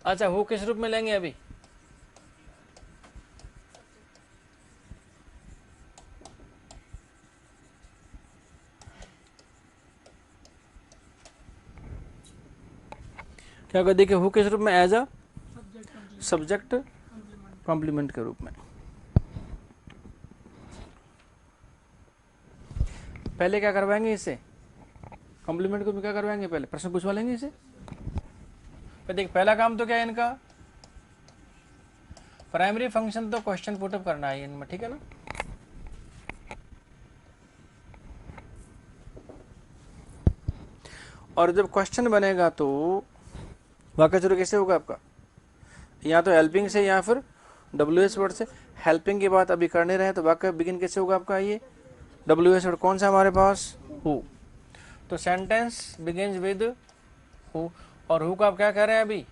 अच्छा, वो किस रूप में लेंगे अभी, क्या कर देखिए, हु किस रूप में, एज अ सब्जेक्ट कॉम्प्लीमेंट के रूप में। पहले क्या करवाएंगे इससे, कॉम्प्लीमेंट को भी क्या करवाएंगे, पहले प्रश्न पूछवा लेंगे इसे। देख पहला काम तो क्या है इनका, प्राइमरी फंक्शन तो क्वेश्चन पुटअप करना है इनमें। ठीक है ना, और जब क्वेश्चन बनेगा तो वाक्य शुरू कैसे होगा आपका, या तो हेल्पिंग से या फिर WH वर्ड से। हेल्पिंग की बात अभी करने रहे तो वाक्य बिगिन कैसे होगा आपका, ये WH वर्ड कौन सा हमारे पास, हु। तो सेंटेंस बिगिंस विद हु, और हु का आप क्या कह रहे हैं अभी,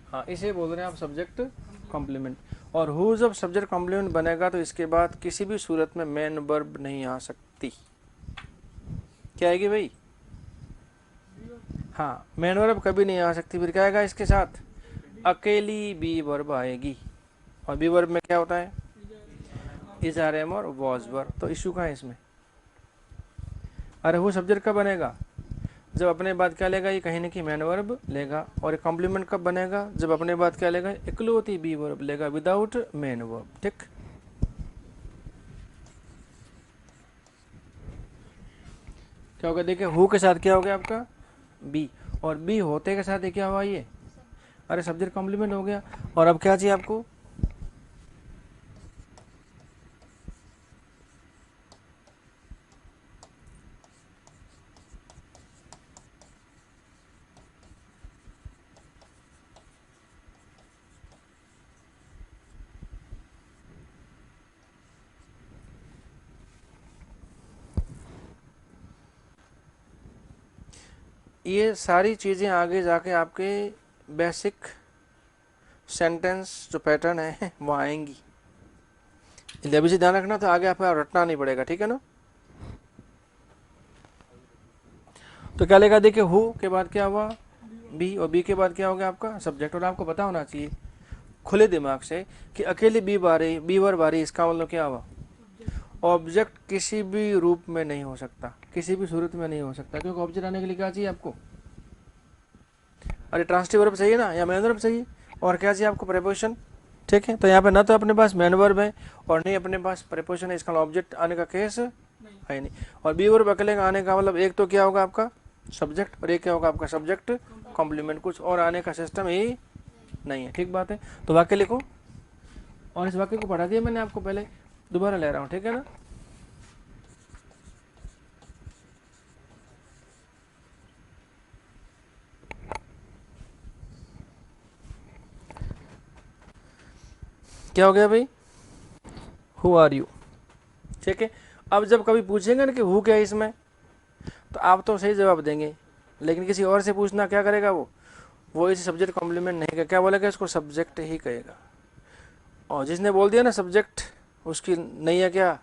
हाँ इसे बोल रहे हैं आप सब्जेक्ट कॉम्प्लीमेंट। और हु जब सब्जेक्ट कॉम्प्लीमेंट बनेगा तो इसके बाद किसी भी सूरत में मेन वर्ब नहीं आ सकती। क्या आएगी भाई, हाँ मेन वर्ब कभी नहीं आ सकती। फिर क्या आएगा इसके साथ, अकेली बी वर्ब आएगी। और बी वर्ब में क्या होता है, इज आर एम और वॉज वर्ब। तो इशू कहाँ है इसमें, अरे वो सब्जेक्ट कब बनेगा, जब अपने बाद क्या लेगा, ये कहीं ना कहीं मेन वर्ब लेगा। और कॉम्प्लीमेंट कब बनेगा, जब अपने बाद क्या लेगा, इकलौती बी वर्ब लेगा विदाउट मेन वर्ब। ठीक, क्या होगा देखिए, हु के साथ क्या हो गया आपका, बी, और बी होते के साथ क्या हुआ ये, अरे सब्जेक्ट कॉम्प्लीमेंट हो गया। और अब क्या चाहिए आपको, ये सारी चीज़ें आगे जाके आपके बेसिक सेंटेंस जो पैटर्न है वो आएंगी, इसलिए अभी से ध्यान रखना, तो आगे आपको रटना नहीं पड़ेगा। ठीक है ना, तो क्या लेगा देखिए, हु के बाद क्या हुआ, बी, और बी के बाद क्या हो गया आपका सब्जेक्ट। और आपको पता होना चाहिए खुले दिमाग से कि अकेली बी बारी, बी वर बारी, इसका मतलब क्या हुआ, ऑब्जेक्ट किसी भी रूप में नहीं हो सकता, किसी भी सूरत में नहीं हो सकता, क्योंकि ऑब्जेक्ट आने के लिए क्या चाहिए आपको, अरे ट्रांसिटिव वर्ब चाहिए ना, या मेन वर्ब चाहिए, और क्या चाहिए आपको, प्रेपोजिशन। ठीक है, तो यहाँ पे ना तो अपने पास मेन वर्ब है और नहीं अपने पास प्रेपोजिशन है, इसका ऑब्जेक्ट आने का केस है नहीं। और बी वर्ब अकेले का आने का मतलब एक तो क्या होगा आपका सब्जेक्ट, और एक क्या होगा आपका सब्जेक्ट कॉम्प्लीमेंट, कुछ और आने का सिस्टम ही नहीं है। ठीक बात है, तो वाक्य लिखो, और इस वाक्य को पढ़ा दिया मैंने आपको पहले, दोबारा ले रहा हूँ। ठीक है ना, क्या हो गया भाई, हु आर यू। ठीक है, अब जब कभी पूछेंगे ना कि हु क्या है इसमें, तो आप तो सही जवाब देंगे, लेकिन किसी और से पूछना क्या करेगा वो इसे सब्जेक्ट कॉम्प्लीमेंट नहीं करेगा, क्या बोलेगा, इसको सब्जेक्ट ही कहेगा। और जिसने बोल दिया ना सब्जेक्ट, उसकी नैया क्या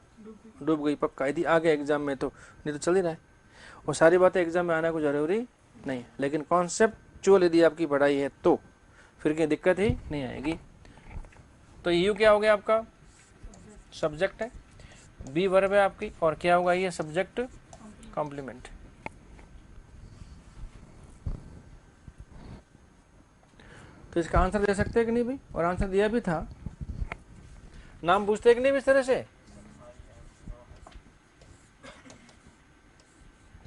डूब गई पक्का, यदि आ गया एग्जाम में तो, नहीं तो चल ही रहा है। और सारी बातें एग्जाम में आना कोई ज़रूरी नहीं, लेकिन कॉन्सेप्चुअल यदि आपकी पढ़ाई है तो फिर कोई दिक्कत ही नहीं आएगी। तो यू क्या हो गया आपका, सब्जेक्ट है, बी वर्ब है आपकी, और क्या होगा ये सब्जेक्ट कॉम्प्लीमेंट। तो इसका आंसर दे सकते हैं कि नहीं भाई, और आंसर दिया भी था, नाम पूछते कि नहीं इस तरह से,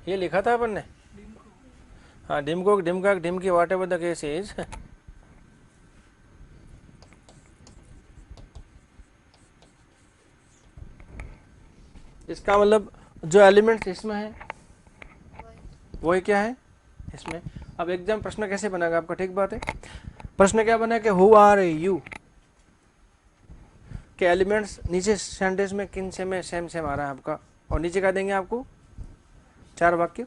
ये लिखा था अपन ने, हाँ डिमको डिमका डिम की वाट एवर द केस इज। इसका मतलब जो एलिमेंट्स इसमें है वही क्या है इसमें। अब एग्जाम प्रश्न कैसे बनेगा आपका, ठीक बात है, प्रश्न क्या बना कि हु आर यू के एलिमेंट्स नीचे सेंटेंस में किन से में सेम सेम आ रहा है आपका, और नीचे क्या देंगे आपको 4 वाक्य,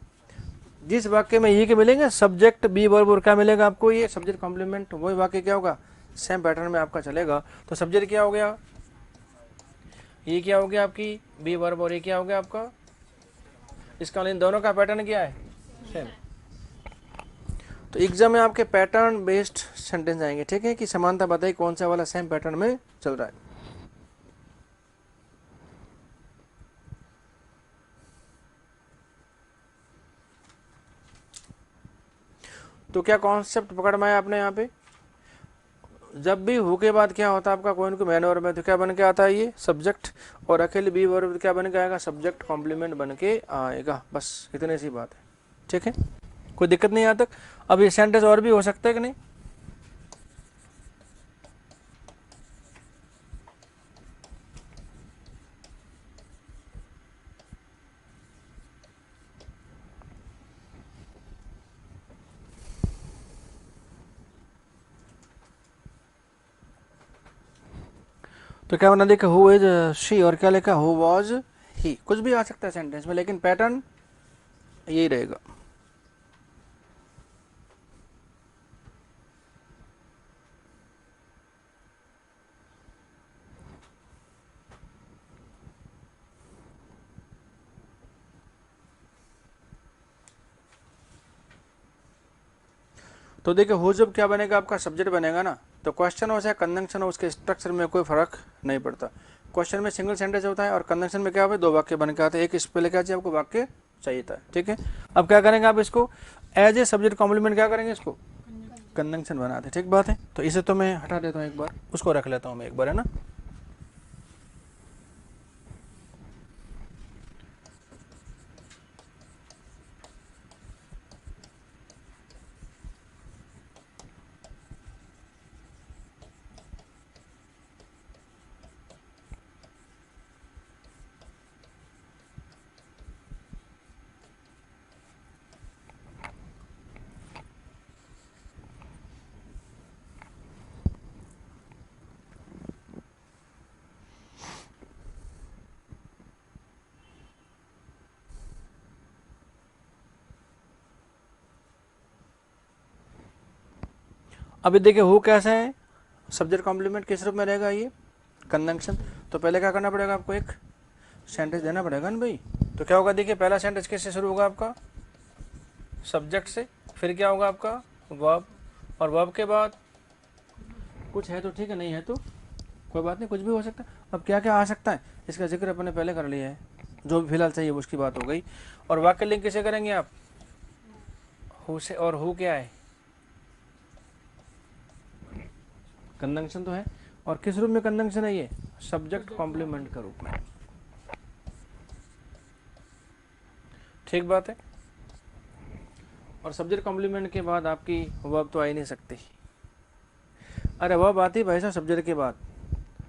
जिस वाक्य में ये के मिलेंगे सब्जेक्ट बी वर्ब और क्या मिलेगा आपको, ये सब्जेक्ट कॉम्प्लीमेंट, वही वाक्य क्या होगा सेम पैटर्न में आपका चलेगा। तो सब्जेक्ट क्या हो गया, ये क्या हो गया आपकी बी वर्ब, और ये क्या हो गया आपका, इसका इन दोनों का पैटर्न क्या है सेम। तो एग्जाम में आपके पैटर्न बेस्ड सेंटेंस आएंगे, ठीक है, कि समानता बताइए कौन सा वाला सेम पैटर्न में चल रहा है। तो क्या कॉन्सेप्ट पकड़ में आया आपने यहाँ पे, जब भी हु के बाद क्या होता है आपका कोई को मैन वर्ब में, तो क्या बन के आता है ये सब्जेक्ट, और अकेले बी वर्ब क्या बन के आएगा सब्जेक्ट कॉम्प्लीमेंट बन के आएगा, बस इतनी सी बात है, ठीक है, कोई दिक्कत नहीं यहाँ तक। अब ये सेंटेंस और भी हो सकता है कि नहीं, तो क्या बना देखा हु इज शी, और क्या लिखा हु वॉज ही, कुछ भी आ सकता है सेंटेंस में, लेकिन पैटर्न यही रहेगा। तो देखिए हु जब क्या बनेगा आपका सब्जेक्ट बनेगा ना, तो क्वेश्चन हो चाहे कंजंक्शन हो, उसके स्ट्रक्चर में कोई फर्क नहीं पड़ता। क्वेश्चन में सिंगल सेंटेंस होता है, और कंजंक्शन में क्या होता है 2 वाक्य बन के आते हैं, एक इस पे लेके चाहिए आपको वाक्य चाहिए था, ठीक है। अब क्या करेंगे आप इसको एज ए सब्जेक्ट कॉम्प्लीमेंट क्या करेंगे, इसको कंजंक्शन बनाते, ठीक बात है। तो इसे तो मैं हटा देता हूँ एक बार, उसको रख लेता हूँ मैं एक बार, है ना। अभी देखिए हु कैसा है, सब्जेक्ट कॉम्प्लीमेंट किस रूप में रहेगा, ये कंजंक्शन। तो पहले क्या करना पड़ेगा आपको, एक सेंटेंस देना पड़ेगा ना भाई। तो क्या होगा देखिए, पहला सेंटेंस किससे शुरू होगा आपका, सब्जेक्ट से, फिर क्या होगा आपका वर्ब, और वर्ब के बाद कुछ है तो ठीक है, नहीं है तो कोई बात नहीं, कुछ भी हो सकता है। अब क्या क्या आ सकता है इसका जिक्र अपने पहले कर लिया है, जो भी फिलहाल चाहिए उसकी बात हो गई। और वाक्य लिंक किसे करेंगे आप, हु से, और हु क्या है कंजंक्शन तो है, और किस रूप में कंजंक्शन है ये, सब्जेक्ट कॉम्प्लीमेंट के रूप में, ठीक बात है। और सब्जेक्ट कॉम्प्लीमेंट के बाद आपकी वर्ब तो आ ही नहीं सकती, अरे वर्ब आती भाई साहब सब्जेक्ट के बाद।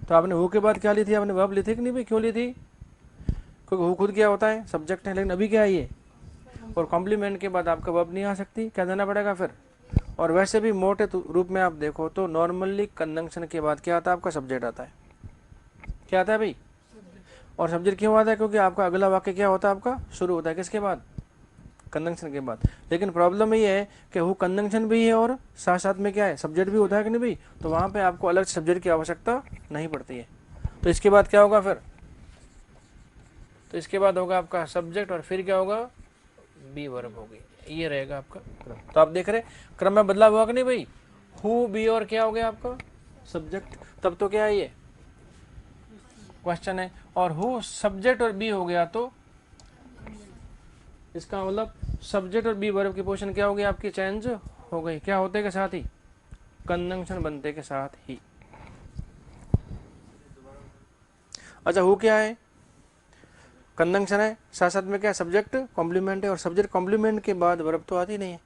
तो आपने हु के बाद क्या ली थी, आपने वर्ब ली थी कि नहीं भाई, क्यों ली थी, क्योंकि हु खुद क्या होता है सब्जेक्ट है, लेकिन अभी क्या है ये, और कॉम्प्लीमेंट के बाद आपका वर्ब नहीं आ सकती, क्या देना पड़ेगा फिर। और वैसे भी मोटे रूप में आप देखो तो नॉर्मली कंजंक्शन के बाद क्या आता है आपका सब्जेक्ट आता है, क्या आता है भाई, और सब्जेक्ट क्यों आता है, क्योंकि आपका अगला वाक्य क्या होता है आपका शुरू होता है किसके बाद, कंजंक्शन के बाद। लेकिन प्रॉब्लम ये है कि हु कंजंक्शन भी है और साथ साथ में क्या है, सब्जेक्ट भी होता है कि नहीं भाई, तो वहाँ पे आपको अलग सब्जेक्ट की आवश्यकता नहीं पड़ती है। तो इसके बाद क्या होगा फिर, तो इसके बाद होगा आपका सब्जेक्ट और फिर क्या होगा, बी वर्ब होगी, ये रहेगा आपका क्रम। तो आप देख रहे क्रम में बदलाव हुआ कि नहीं भाई, हु बी और क्या हो गया आपका सब्जेक्ट, तब तो क्या है ये क्वेश्चन है, और हु सब्जेक्ट और बी हो गया तो इसका मतलब सब्जेक्ट और बी वर्ब की पोजीशन क्या हो गई आपकी, चेंज हो गई, क्या होते के साथ ही, कंजंक्शन बनते के साथ ही। अच्छा हु क्या है, कंजंक्शन है, साथ साथ में क्या सब्जेक्ट कॉम्प्लीमेंट है, और सब्जेक्ट कॉम्प्लीमेंट के बाद वर्ब तो आती नहीं है।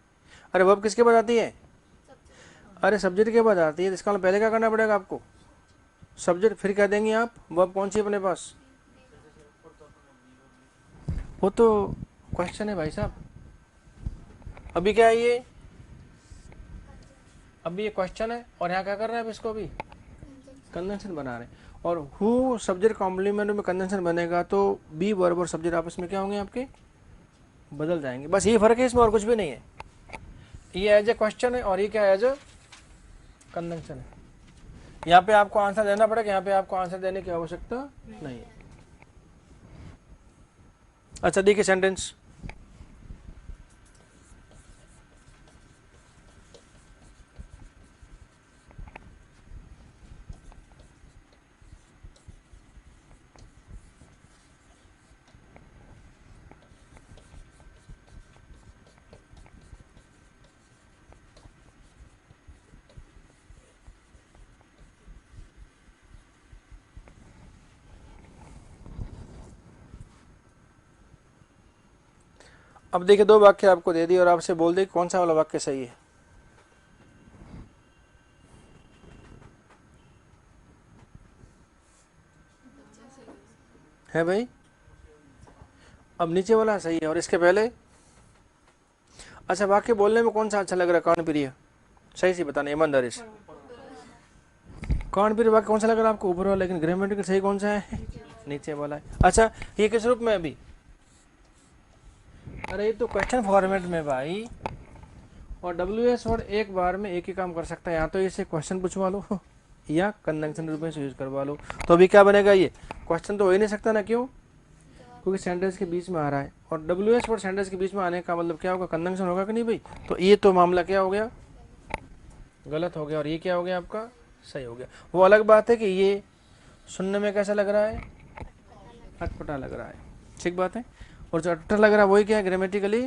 अरे वर्ब किसके बाद आती है, अरे सब्जेक्ट के बाद आती है, इसका मतलब पहले क्या करना पड़ेगा आपको, सब्जेक्ट, फिर कह देंगे आप वर्ब कौन सी है अपने पास, वो तो क्वेश्चन है भाई साहब। अभी क्या है ये, अभी ये क्वेश्चन है और यहाँ क्या कर रहे हैं, अब इसको भी कंजंक्शन बना रहे हैं, और हु सब्जेक्ट कॉम्प्लीमेंट में कंजंक्शन बनेगा तो बी वर्ब और सब्जेक्ट आपस में क्या होंगे आपके, बदल जाएंगे, बस ये फर्क है इसमें, और कुछ भी नहीं है। ये एज ए क्वेश्चन है और ये क्या एज ए कंजंक्शन है। यहाँ पे आपको आंसर देना पड़ेगा, यहाँ पे आपको आंसर देने की आवश्यकता नहीं है। अच्छा देखिए सेंटेंस, अब देखिए दो वाक्य आपको दे दिए और आपसे बोल दे कौन सा वाला वाक्य सही है भाई, अब नीचे वाला सही है और इसके पहले, अच्छा वाक्य बोलने में कौन सा अच्छा लग रहा है, कौन प्रिय, सही से बताना ईमानदारी से, कौन प्रिय वाक्य कौन सा लग रहा है आपको, ऊपर वाला, लेकिन ग्रामेटिकल सही कौन सा है, नीचे वाला है। अच्छा ये किस रूप में अभी, अरे ये तो क्वेश्चन फॉर्मेट में भाई, और WS वर्ड एक बार में एक ही काम कर सकता है, यहाँ तो इसे क्वेश्चन पूछवा लो या कंजंक्शन रूप में यूज करवा लो, तो अभी क्या बनेगा, ये क्वेश्चन तो हो ही नहीं सकता ना, क्यों, क्योंकि सेंटेंस के बीच में आ रहा है, और WS वर्ड सेंटेंस के बीच में आने का मतलब क्या होगा, कंजंक्शन होगा कि नहीं भाई, तो ये तो मामला क्या हो गया, गलत हो गया, और ये क्या हो गया आपका सही हो गया। वो अलग बात है कि ये सुनने में कैसा लग रहा है, अटपटा लग रहा है, ठीक बात है, और जो अटपटा लग रहा है वही क्या है, ग्रामेटिकली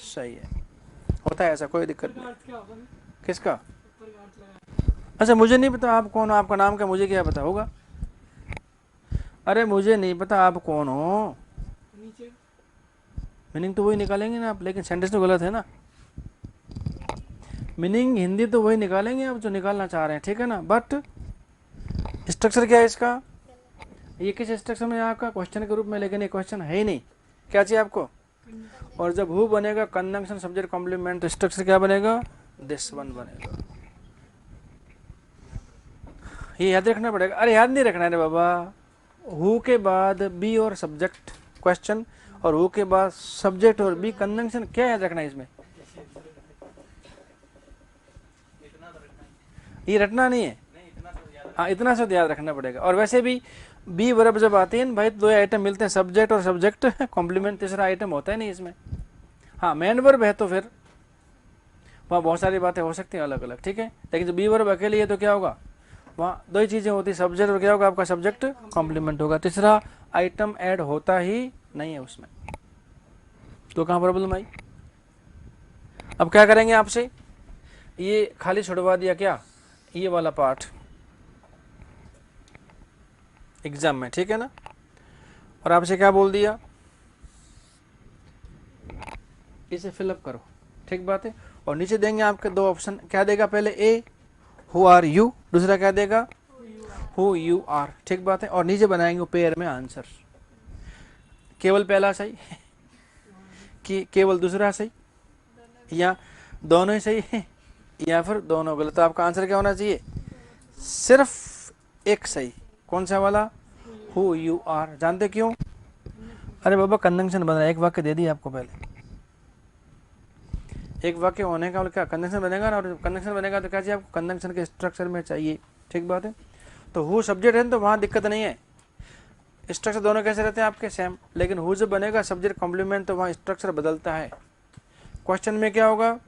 सही है, होता है ऐसा, कोई दिक्कत नहीं। किसका, अच्छा मुझे नहीं पता आप कौन हो, आपका नाम क्या, मुझे क्या पता होगा, अरे मुझे नहीं पता आप कौन हो, मीनिंग तो वही निकालेंगे ना आप, लेकिन सेंटेंस तो गलत है ना, मीनिंग हिंदी तो वही निकालेंगे आप जो निकालना चाह रहे हैं, ठीक है ना, बट स्ट्रक्चर क्या है इसका, ये किस स्ट्रक्चर में आपका क्वेश्चन के रूप में, लेकिन ये क्वेश्चन है ही नहीं, क्या चाहिए आपको, और जब हु बनेगा कंजंक्शन सब्जेक्ट कॉम्प्लीमेंट, तो स्ट्रक्चर क्या बनेगा, दिस वन बनेगा, ये याद रखना पड़ेगा। अरे याद नहीं रखना है बाबा, हु के बाद बी और सब्जेक्ट क्वेश्चन, और हु के बाद सब्जेक्ट और बी कंजंक्शन, क्या याद रखना है इसमें, ये रटना नहीं है, हाँ इतना सा याद रखना पड़ेगा। और वैसे भी बी वर्ब जब आते हैं भाई, दो आइटम मिलते हैं, सब्जेक्ट और सब्जेक्ट कॉम्प्लीमेंट, तीसरा आइटम होता है नहीं इसमें, हाँ मेन वर्ब है तो फिर वहाँ बहुत सारी बातें हो सकती हैं अलग अलग, ठीक है, लेकिन जब बी वर्ब अकेले है तो क्या होगा, वहाँ दो ही चीज़ें होती, सब्जेक्ट और क्या होगा आपका सब्जेक्ट कॉम्प्लीमेंट होगा, तीसरा आइटम ऐड होता ही नहीं है उसमें, तो कहाँ प्रॉब्लम आई। अब क्या करेंगे आपसे, ये खाली छुड़वा दिया क्या, ये वाला पार्ट एग्जाम में, ठीक है ना, और आपसे क्या बोल दिया, इसे फिलअप करो, ठीक बात है, और नीचे देंगे आपके दो ऑप्शन, क्या देगा पहले ए हु आर यू, दूसरा क्या देगा हु यू आर, ठीक बात है, और नीचे बनाएंगे पेयर में आंसर, केवल पहला सही कि केवल दूसरा सही, या दोनों ही सही है, या फिर दोनों गलत, तो आपका आंसर क्या होना चाहिए, सिर्फ एक सही, कौन सा वाला, हु यू आर, जानते क्यों, अरे बाबा कंजंक्शन बन रहा है, एक वाक्य दे दिया आपको पहले, एक वाक्य होने का क्या कंजंक्शन बनेगा ना, और कंजंक्शन बनेगा तो क्या चाहिए आपको, कंजंक्शन के स्ट्रक्चर में चाहिए। ठीक बात है। तो हु सब्जेक्ट है तो वहाँ दिक्कत नहीं है, स्ट्रक्चर दोनों कैसे रहते हैं आपके सेम, लेकिन हु जब बनेगा सब्जेक्ट कॉम्प्लीमेंट तो वहाँ स्ट्रक्चर बदलता है। क्वेश्चन में क्या होगा,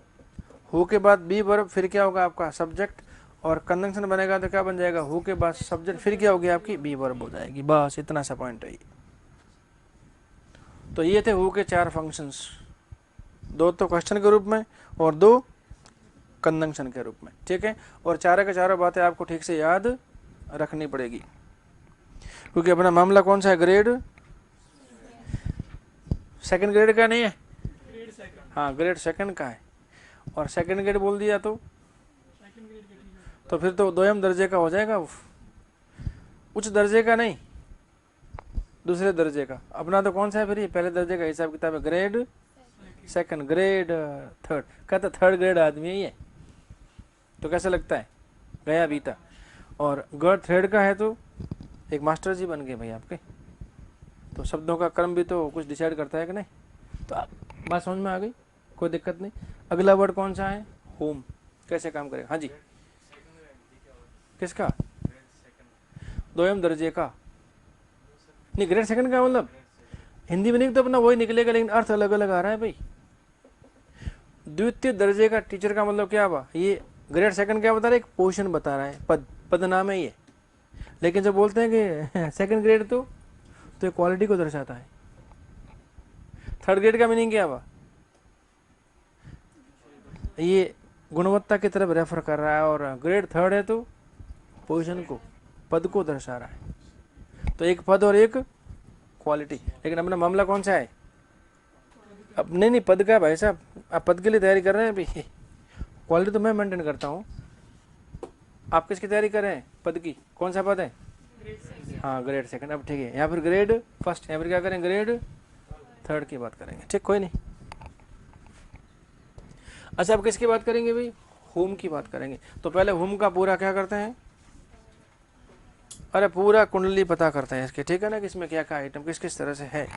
हु के बाद बी वर्ब, फिर क्या होगा आपका सब्जेक्ट, और कंजंक्शन बनेगा तो क्या बन जाएगा, हु के बाद सब्जेक्ट, फिर क्या होगी आपकी बी वर्ब हो जाएगी। बस इतना सा पॉइंट है। तो ये थे हु के 4 फंक्शंस, 2 तो क्वेश्चन के रूप में और 2 कंजंक्शन के रूप में। ठीक है, और चारों के चारों बातें आपको ठीक से याद रखनी पड़ेगी, क्योंकि अपना मामला कौन सा है, ग्रेड सेकंड ग्रेड का नहीं है, हाँ ग्रेड सेकंड का है। और सेकंड ग्रेड बोल दिया तो फिर तो दोयम दर्जे का हो जाएगा, उच्च दर्जे का नहीं, दूसरे दर्जे का। अपना तो कौन सा है फिर, ये पहले दर्जे का हिसाब किताब है, ग्रेड सेकंड, ग्रेड थर्ड। कहता थर्ड ग्रेड आदमी है ये, तो कैसा लगता है, गया बीता। और ग्रेड थर्ड का है तो एक मास्टर जी बन गए भाई आपके। तो शब्दों का क्रम भी तो कुछ डिसाइड करता है कि नहीं। तो बात समझ में आ गई, कोई दिक्कत नहीं। अगला वर्ड कौन सा है, होम, कैसे काम करेगा। हाँ जी, किसका, दोयम दर्जे का नहीं, ग्रेड सेकंड का मतलब हिंदी में नहीं तो अपना वही निकलेगा, लेकिन अर्थ अलग अलग आ रहा है भाई। द्वितीय दर्जे का टीचर का मतलब क्या हुआ, ये ग्रेड सेकंड क्या बता रहा है, एक पोजीशन बता रहा है, पद नाम है ये। लेकिन जब बोलते हैं कि सेकंड ग्रेड तो ये क्वालिटी को दर्शाता है। थर्ड ग्रेड का मीनिंग क्या हुआ, ये गुणवत्ता की तरफ रेफर कर रहा है, और ग्रेड थर्ड है तो पोजीशन को, पद को दर्शा रहा है। तो एक पद और एक क्वालिटी। लेकिन अपना मामला कौन सा है, अब नहीं पद का है भाई साहब, आप पद के लिए तैयारी कर रहे हैं अभी, क्वालिटी तो मैं मेंटेन करता हूँ। आप किसकी तैयारी कर रहे हैं, पद की, कौन सा पद है, हाँ ग्रेड सेकंड। अब ठीक है, यहाँ फिर ग्रेड फर्स्ट, यहाँ फिर क्या करें, ग्रेड थर्ड की बात करेंगे। ठीक, कोई नहीं। अच्छा, अब किसकी बात करेंगे भाई, होम की बात करेंगे। तो पहले होम का पूरा क्या करते हैं, अरे पूरा कुंडली पता करते हैं इसके, ठीक है ना, कि इसमें क्या क्या आइटम किस किस तरह से है।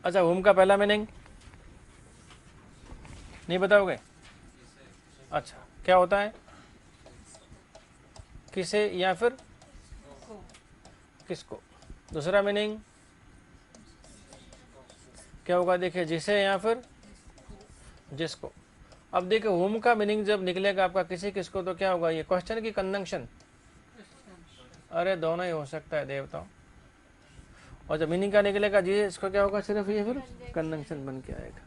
अच्छा, होम का पहला मीनिंग नहीं बताओगे, अच्छा क्या होता है, किसे या फिर किसको। दूसरा मीनिंग क्या होगा, देखिए जिसे या फिर जिसको। अब देखिए होम का मीनिंग जब निकलेगा आपका किसी किसको, तो क्या होगा, ये क्वेश्चन की कंजंक्शन, अरे दोनों ही हो सकता है देवताओं। और जब मीनिंग का निकलेगा जी इसको, क्या होगा, सिर्फ ये फिर कंजंक्शन बन के आएगा।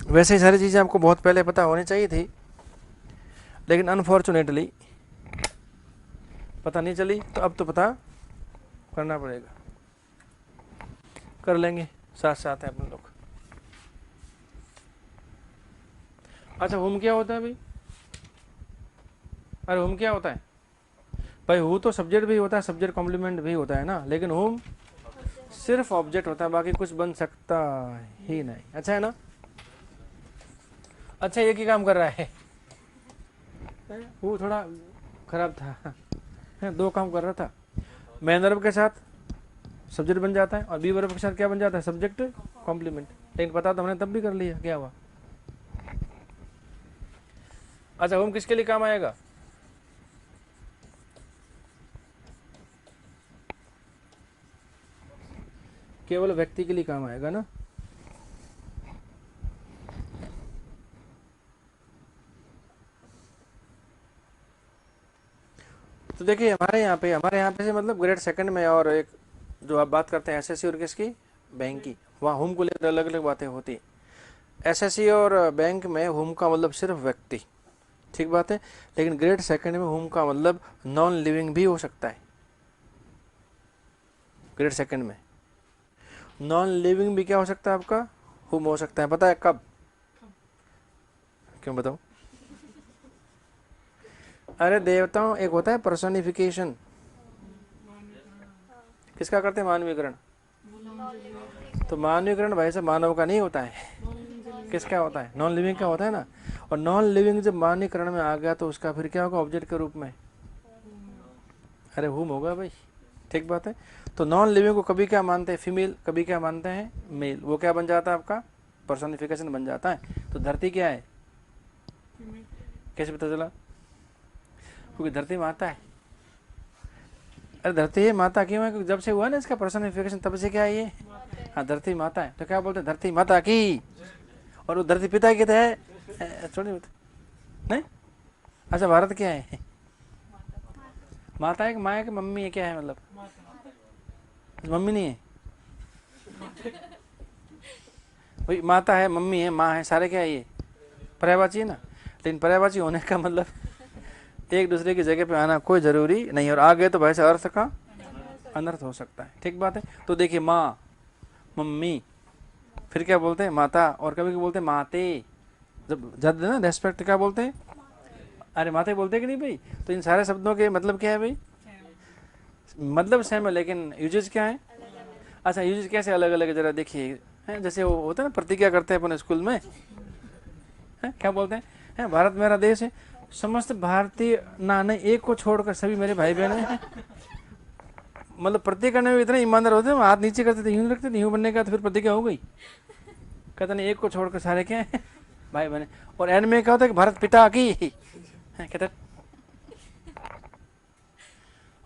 वैसे ही सारी चीजें आपको बहुत पहले पता होनी चाहिए थी, लेकिन अनफॉर्चुनेटली पता नहीं चली, तो अब तो पता करना पड़ेगा, कर लेंगे साथ साथ है अपन लोग। अच्छा, होम क्या होता है भाई, अरे होम क्या होता है भाई, हु तो सब्जेक्ट भी होता है, सब्जेक्ट कॉम्प्लीमेंट भी होता है ना, लेकिन होम सिर्फ ऑब्जेक्ट होता है, बाकी कुछ बन सकता ही नहीं। अच्छा है ना। अच्छा, एक ही काम कर रहा है, वो थोड़ा खराब था, 2 काम कर रहा था। मेन वर्ब के साथ सब्जेक्ट बन जाता है, और बी वर्ब के साथ क्या बन जाता है, सब्जेक्ट कॉम्प्लीमेंट। लेकिन पता तो हमने तब भी कर लिया, क्या हुआ। अच्छा, होम किसके लिए काम आएगा, केवल व्यक्ति के लिए काम आएगा ना। तो देखिए हमारे यहाँ पे से मतलब ग्रेड सेकंड में, और एक जो आप बात करते हैं एसएससी और किसकी, बैंक की, वहाँ होम को लेकर अलग अलग बातें होती है। एसएससी और बैंक में होम का मतलब सिर्फ व्यक्ति, ठीक बात है। लेकिन ग्रेड सेकंड में होम का मतलब नॉन लिविंग भी हो सकता है। ग्रेड सेकंड में नॉन लिविंग भी क्या हो सकता है आपका, होम हो सकता है। पता है कब, क्यों बताओ, अरे देवताओं, एक होता है पर्सोनिफिकेशन, किसका करते हैं, मानवीकरण। तो मानवीकरण भाई साहब मानव का नहीं होता है, किसका होता है, नॉन लिविंग का होता है ना। और नॉन लिविंग जब मानवीकरण में आ गया तो उसका फिर क्या होगा, ऑब्जेक्ट के रूप में अरे हुम होगा भाई, ठीक बात है। तो नॉन लिविंग को कभी क्या मानते हैं, फीमेल, कभी क्या मानते हैं, मेल। वो क्या बन जाता है आपका, पर्सोनिफिकेशन बन जाता है। तो धरती क्या है, कैसे पता चला, क्योंकि धरती माता है। अरे धरती है माता क्यों है, क्योंकि जब से हुआ ना इसका पर्सोनिफिकेशन तब से क्या है ये, हाँ धरती माता है। तो क्या बोलते हैं, धरती माता की। और वो धरती पिता की तो है, छोड़िए नहीं। अच्छा भारत क्या है, माता है कि माँ है कि मम्मी है, क्या है मतलब, मम्मी नहीं है भाई, माता है, मम्मी है, माँ है, सारे क्या है ये पर्यायवाची है ना। लेकिन पर्यायवाची होने का मतलब एक दूसरे की जगह पे आना कोई जरूरी नहीं, और आ गए तो वैसे अर्थ का अनर्थ हो सकता है, ठीक बात है। तो देखिए माँ, मम्मी, फिर क्या बोलते हैं माता, और कभी कभी बोलते हैं माते, जब ज्यादा ना रेस्पेक्ट क्या बोलते हैं, अरे माते बोलते हैं कि नहीं भाई। तो इन सारे शब्दों के मतलब क्या है भाई, मतलब सेम है लेकिन यूजेज क्या है। अच्छा यूजेज कैसे अलग अलग है जरा देखिए, हैं जैसे वो होता है ना प्रतिज्ञा करते हैं अपन स्कूल में, हैं क्या बोलते हैं, भारत मेरा देश है, समस्त भारतीय ना नहीं, एक को छोड़कर सभी मेरे भाई बहन हैं। मतलब प्रतिज्ञा करने में इतने ईमानदार होते हैं, हाथ नीचे करते थे, यूं रखते थे, यूं बनने का तो फिर प्रतिज्ञा हो गई। कहते नहीं एक को छोड़कर सारे क्या है भाई बहन। और एंड में क्या होता है कि भारत पिता की, कहते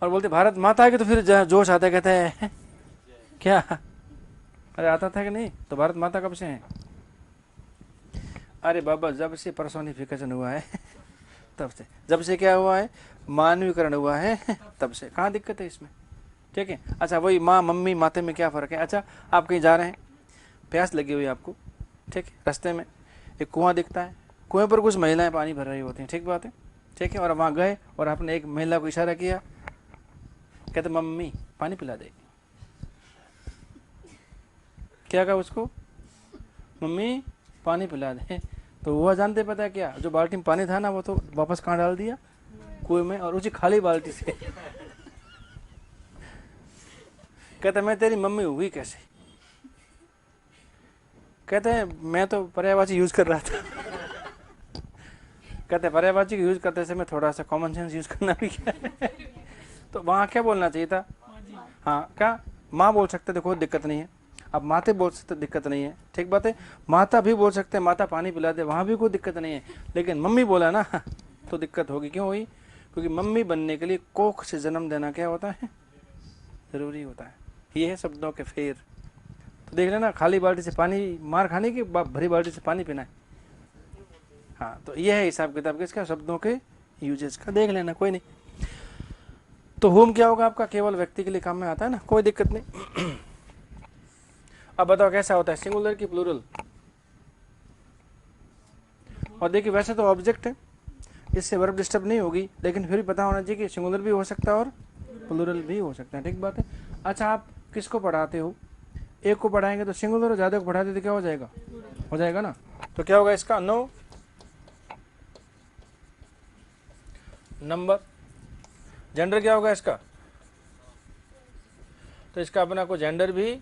और बोलते भारत माता की, तो फिर जोश आता है, कहते हैं क्या, अरे आता था कि नहीं। तो भारत माता कब से है, अरे बाबा जब से पर्सोनिफिकेशन हुआ है तब से, जब से क्या हुआ है, मानवीकरण हुआ है तब से, कहाँ दिक्कत है इसमें, ठीक है। अच्छा वही माँ मम्मी माते में क्या फ़र्क है। अच्छा आप कहीं जा रहे हैं, प्यास लगी हुई है आपको, ठीक है, रास्ते में एक कुआं दिखता है, कुएं पर कुछ महिलाएं पानी भर रही होती हैं, ठीक बात है, ठीक है। और वहाँ गए और आपने एक महिला को इशारा किया, कहते मम्मी पानी पिला दे, क्या कहा उसको, मम्मी पानी पिला दे। तो वह जानते पता क्या, जो बाल्टी में पानी था ना वो तो वापस कहाँ डाल दिया, कुएं में, और उसी खाली बाल्टी से कहते मैं तेरी मम्मी हुई कैसे, कहते हैं मैं तो पर्यायवाची यूज कर रहा था कहते हैं पर्यायवाची यूज करते समय थोड़ा सा कॉमन सेंस यूज करना भी क्या है तो वहाँ क्या बोलना चाहिए था, हाँ क्या माँ बोल सकते थे, कोई दिक्कत नहीं है। अब माते बोल सकते, दिक्कत नहीं है, ठीक बात है। माता भी बोल सकते हैं, माता पानी पिला दे, वहाँ भी कोई दिक्कत नहीं है। लेकिन मम्मी बोला ना तो दिक्कत होगी, क्यों हुई, क्योंकि मम्मी बनने के लिए कोख से जन्म देना क्या होता है, जरूरी होता है। ये है शब्दों के फेर। तो देख लेना, खाली बाल्टी से पानी मार खाने की, भरी बाल्टी से पानी पीना है। हाँ तो ये है हिसाब किताब किसका, शब्दों के यूजेस का, देख लेना कोई नहीं। तो होम क्या होगा आपका, केवल व्यक्ति के लिए काम में आता है ना, कोई दिक्कत नहीं। अब बताओ कैसा होता है, सिंगुलर की प्लूरल। और देखिए वैसे तो ऑब्जेक्ट है, इससे वर्ब डिस्टर्ब नहीं होगी, लेकिन फिर भी पता होना चाहिए कि सिंगुलर भी हो सकता है और प्लूरल भी हो सकता है, ठीक बात है। अच्छा आप किसको पढ़ाते हो, एक को पढ़ाएंगे तो सिंगुलर, और ज्यादा को पढ़ाते तो क्या हो जाएगा ना। तो क्या होगा इसका, नो नंबर। जेंडर क्या होगा इसका, तो इसका अपना कोई जेंडर भी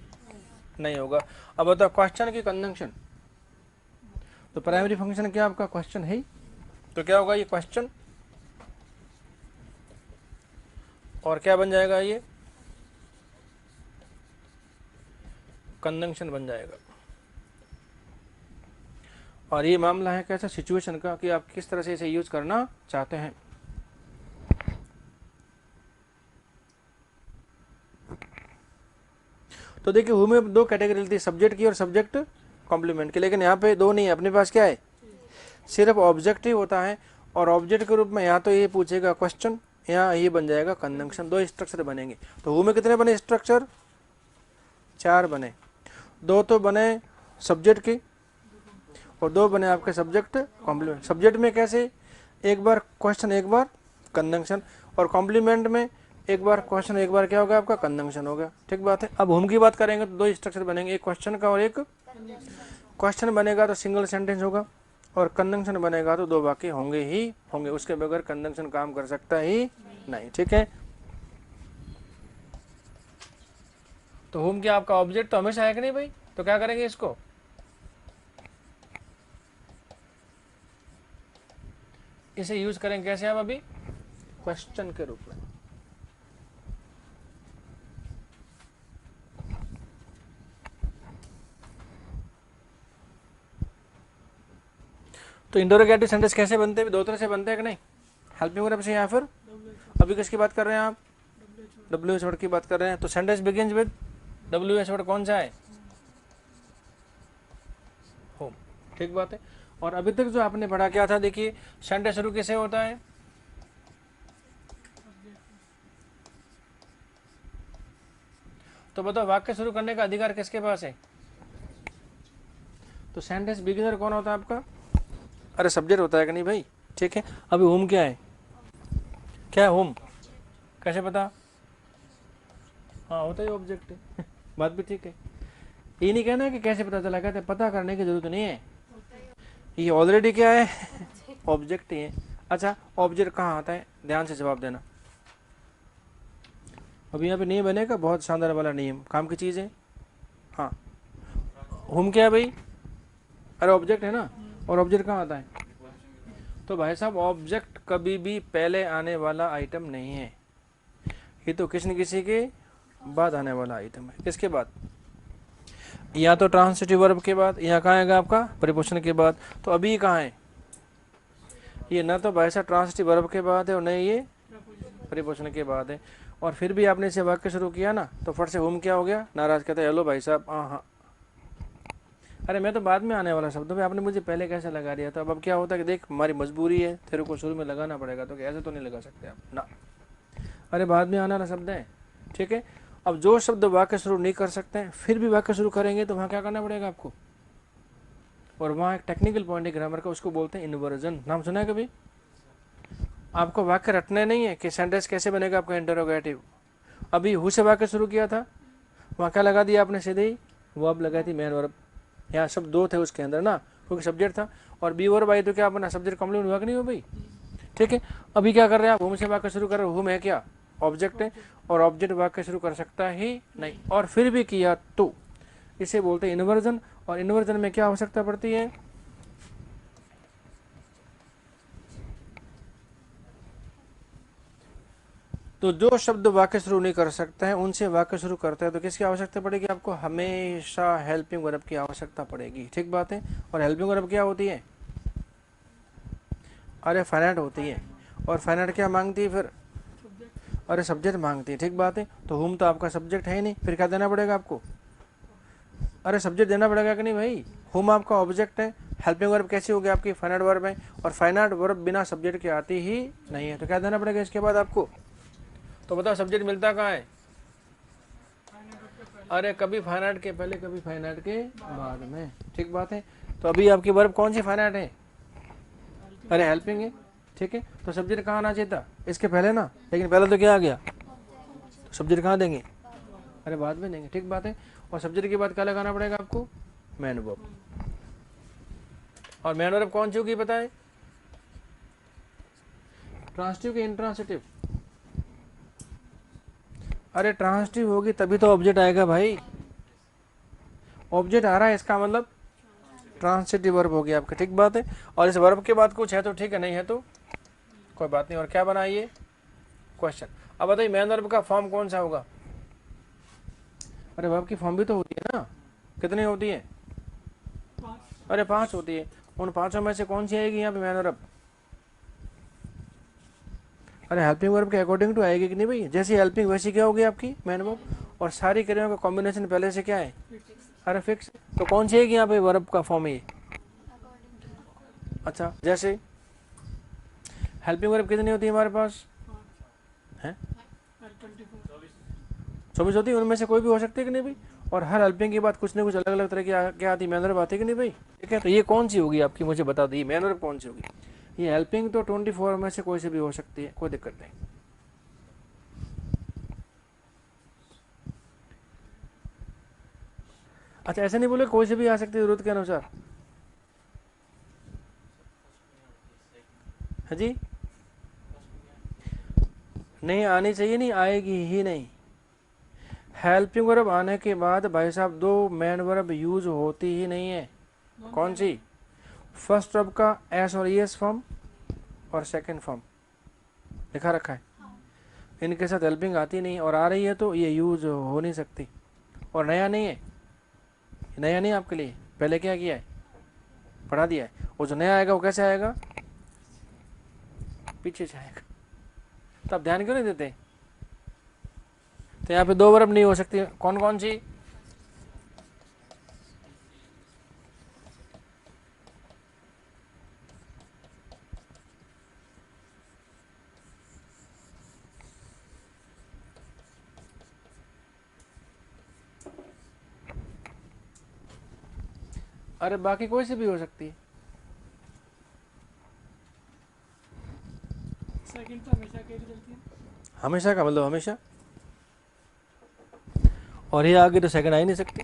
नहीं होगा। अब बताओ क्वेश्चन की कंजंक्शन, तो प्राइमरी फंक्शन क्या आपका क्वेश्चन है, तो क्या होगा ये क्वेश्चन, और क्या बन जाएगा ये कंजंक्शन बन जाएगा। और ये मामला है कैसा, सिचुएशन का, कि आप किस तरह से इसे यूज करना चाहते हैं। तो देखिए हु में दो कैटेगरी थी, सब्जेक्ट की और सब्जेक्ट कॉम्प्लीमेंट की, लेकिन यहाँ पे दो नहीं है, अपने पास क्या है, सिर्फ ऑब्जेक्ट ही होता है। और ऑब्जेक्ट के रूप में या तो ये पूछेगा क्वेश्चन, या ये बन जाएगा कंजंक्शन, दो स्ट्रक्चर बनेंगे। तो हु में कितने बने स्ट्रक्चर, 4 बने, 2 तो बने सब्जेक्ट के, और 2 बने आपके सब्जेक्ट कॉम्प्लीमेंट। सब्जेक्ट में कैसे, एक बार क्वेश्चन एक बार कंजंक्शन, और कॉम्प्लीमेंट में एक बार क्वेश्चन एक बार क्या होगा आपका कंजंक्शन होगा, ठीक बात है। अब होम की बात करेंगे तो 2 स्ट्रक्चर बनेंगे, एक क्वेश्चन का और एक, क्वेश्चन बनेगा तो सिंगल सेंटेंस होगा, और कंजंक्शन बनेगा तो 2 वाक्य होंगे ही होंगे, उसके बगैर कंजंक्शन काम कर सकता ही नहीं, ठीक है। तो होम क्या आपका ऑब्जेक्ट तो हमेशा है कि नहीं भाई, तो क्या करेंगे इसको, इसे यूज करेंगे कैसे, आप अभी क्वेश्चन के रूप में, तो इंटरोगेटिव सेंटेंस कैसे बनते हैं? दो तरह से बनते हैं कि नहीं? हेल्पिंग वर्ब से या फिर अभी किसकी बात कर रहे हैं आप? WH वर्ड की बात कर रहे हैं। तो sentence begins with WH word कौन सा है? होम। ठीक बात है। और अभी तक जो आपने पढ़ा क्या था? देखिए सेंटेंस शुरू कैसे होता है? तो बताओ वाक्य शुरू करने का अधिकार किसके पास है? तो सेंटेंस बिगिनर कौन होता है आपका? अरे सब्जेक्ट होता है कि नहीं भाई? ठीक है। अभी होम क्या है? क्या है होम? कैसे पता? हाँ होता ही ऑब्जेक्ट है बात भी ठीक है। ये नहीं कहना कि कैसे पता चला, कहते पता करने की जरूरत नहीं है, ये ऑलरेडी क्या है? ऑब्जेक्ट ही है। अच्छा ऑब्जेक्ट कहाँ आता है? ध्यान से जवाब देना। अभी यहाँ पे नियम बनेगा, बहुत शानदार वाला नियम, काम की चीज़ है। हाँ होम क्या है भाई? अरे ऑब्जेक्ट है ना। और ऑब्जेक्ट कहाँ आता है? तो भाई साहब ऑब्जेक्ट कभी भी पहले आने वाला आइटम नहीं है, ये तो किसी न किसी के बाद आने वाला आइटम है। किसके बाद? या तो ट्रांसिटिव वर्ब के बाद, या कहाँ आएगा आपका? प्रीपोजिशन के बाद। तो अभी कहाँ है? ये ना तो भाई साहब ट्रांसिटिव वर्ब के बाद है और न ये प्रीपोजिशन के बाद है। और फिर भी आपने इसे वाक्य शुरू किया ना, तो फट से होम क्या हो गया? नाराज कहते हेलो भाई साहब। हाँ हाँ अरे मैं तो बाद में आने वाला शब्द है, आपने मुझे पहले कैसे लगा दिया था? अब क्या होता है कि देख हमारी मजबूरी है, तेरे को शुरू में लगाना पड़ेगा, तो ऐसे तो नहीं लगा सकते आप ना। अरे बाद में आने वाला शब्द है, ठीक है। अब जो शब्द वाक्य शुरू नहीं कर सकते हैं फिर भी वाक्य शुरू करेंगे तो वहाँ क्या करना पड़ेगा आपको? और वहाँ एक टेक्निकल पॉइंट है ग्रामर का, उसको बोलते हैं इन्वर्जन। नाम सुना है कभी? आपको वाक्य रटने नहीं है कि सेंटेंस कैसे बनेगा आपका इंटरोगेटिव। अभी हु से वाक्य शुरू किया था, वहाँ क्या लगा दिया आपने? सीधे ही वर्ब लगाई थी, मेन वर्ब। यहाँ शब्द दो थे उसके अंदर ना, क्योंकि सब्जेक्ट था। और बी वर्ब आई तो क्या बना? सब्जेक्ट कॉम्प्लीमेंट हुआ कि नहीं हो भाई? ठीक है। अभी क्या कर रहे हैं आप? होम से वाक्य शुरू कर रहे हो। होम है क्या? ऑब्जेक्ट है। और ऑब्जेक्ट वाक्य शुरू कर सकता ही नहीं, और फिर भी किया तो इसे बोलते हैं इन्वर्जन। और इन्वर्जन में क्या आवश्यकता पड़ती है? तो जो शब्द वाक्य शुरू नहीं कर सकते हैं उनसे वाक्य शुरू करते हैं तो किसकी आवश्यकता पड़ेगी आपको? हमेशा हेल्पिंग वर्ब की आवश्यकता पड़ेगी। ठीक बात है। और हेल्पिंग वर्ब क्या होती है? अरे फाइनाइट होती है। और फाइनाइट क्या मांगती है फिर? अरे सब्जेक्ट मांगती है। ठीक बात है। तो होम तो आपका सब्जेक्ट है ही नहीं, फिर क्या देना पड़ेगा आपको? अरे सब्जेक्ट देना पड़ेगा कि नहीं भाई? होम आपका ऑब्जेक्ट है। हेल्पिंग वर्ब कैसी होगी आपकी? फाइनाइट वर्ब है। और फाइनाइट वर्ब बिना सब्जेक्ट के आती ही नहीं है, तो क्या देना पड़ेगा इसके बाद आपको? तो बताओ सब्जेक्ट मिलता कहाँ है? अरे कभी फाइनाइट के पहले, कभी फाइनाइट के बाद में। ठीक बात है। तो अभी आपकी वर्ब कौन सी फाइनाइट है? अरे हेल्पिंग है। ठीक है। तो सब्जेक्ट कहाँ आना चाहिए था? इसके पहले ना, लेकिन पहले तो क्या आ गया? तो सब्जेक्ट कहाँ देंगे? अरे बाद में देंगे। ठीक बात है। और सब्जेक्ट के बाद क्या लगाना पड़ेगा आपको? Man verb. और मैन वर्ब कौन सी होगी पता है? ट्रांसिटिव के इंट्रांसिटिव? अरे ट्रांसिटिव होगी तभी तो ऑब्जेक्ट आएगा भाई। ऑब्जेक्ट आ रहा है इसका मतलब ट्रांसिटिव वर्ब हो गया आपका। ठीक बात है। और इस वर्ब के बाद कुछ है तो ठीक है, नहीं है तो कोई बात नहीं। और क्या बनाइए? क्वेश्चन। अब बताइए मैन वर्ब का फॉर्म कौन सा होगा? अरे वर्ब की फॉर्म भी तो होती है ना, कितनी होती है? अरे 5 होती है। उन 5 में से कौन सी आएगी यहाँ पे मैन वर्ब? अरे हेल्पिंग वर्ब के अकॉर्डिंग टू आएगी कि नहीं भाई? जैसी हेल्पिंग वैसी क्या होगी आपकी? Man verb. और सारी क्रियाओं का कॉम्बिनेशन पहले से क्या है? अरे फिक्स। तो कौन सी आएगी यहाँ पे वर्ब का फॉर्म है? अच्छा जैसे हेल्पिंग वर्ब कितनी होती है हमारे पास? है 24 होती है। उनमें से कोई भी हो सकती है कि नहीं भाई? और हर हेल्पिंग के बाद कुछ ना कुछ अलग अलग तरह की क्या आती है? मैन वर्ब आती है कि नहीं भाई? ठीक है। तो ये कौन सी होगी आपकी? मुझे बता दी मैन वर्ब कौन सी होगी? ये हेल्पिंग तो 24 में से कोई से भी हो सकती है, कोई दिक्कत नहीं। अच्छा ऐसा नहीं बोले कोई से भी आ सकती है जरूरत के अनुसार? है जी? नहीं आनी चाहिए, नहीं आएगी ही नहीं। हेल्पिंग वर्ब आने के बाद भाई साहब दो मैन वर्ब यूज होती ही नहीं है। कौन सी? फर्स्ट वर्ब का एस और ईएस फॉर्म, और सेकंड फॉर्म लिखा रखा है, इनके साथ हेल्पिंग आती नहीं, और आ रही है तो ये यूज हो नहीं सकती। और नया नहीं है, नया नहीं आपके लिए, पहले क्या किया है? पढ़ा दिया है। वो जो नया आएगा वो कैसे आएगा, पीछे से आएगा। तो आप ध्यान क्यों नहीं देते? तो यहाँ पे दो वर्ब नहीं हो सकती, कौन कौन सी? अरे बाकी कोई सी भी हो सकती है। सेकंड तो हमेशा कैरी चलती है। हमेशा का मतलब हमेशा, और ये आगे तो सेकंड आ ही नहीं सकती।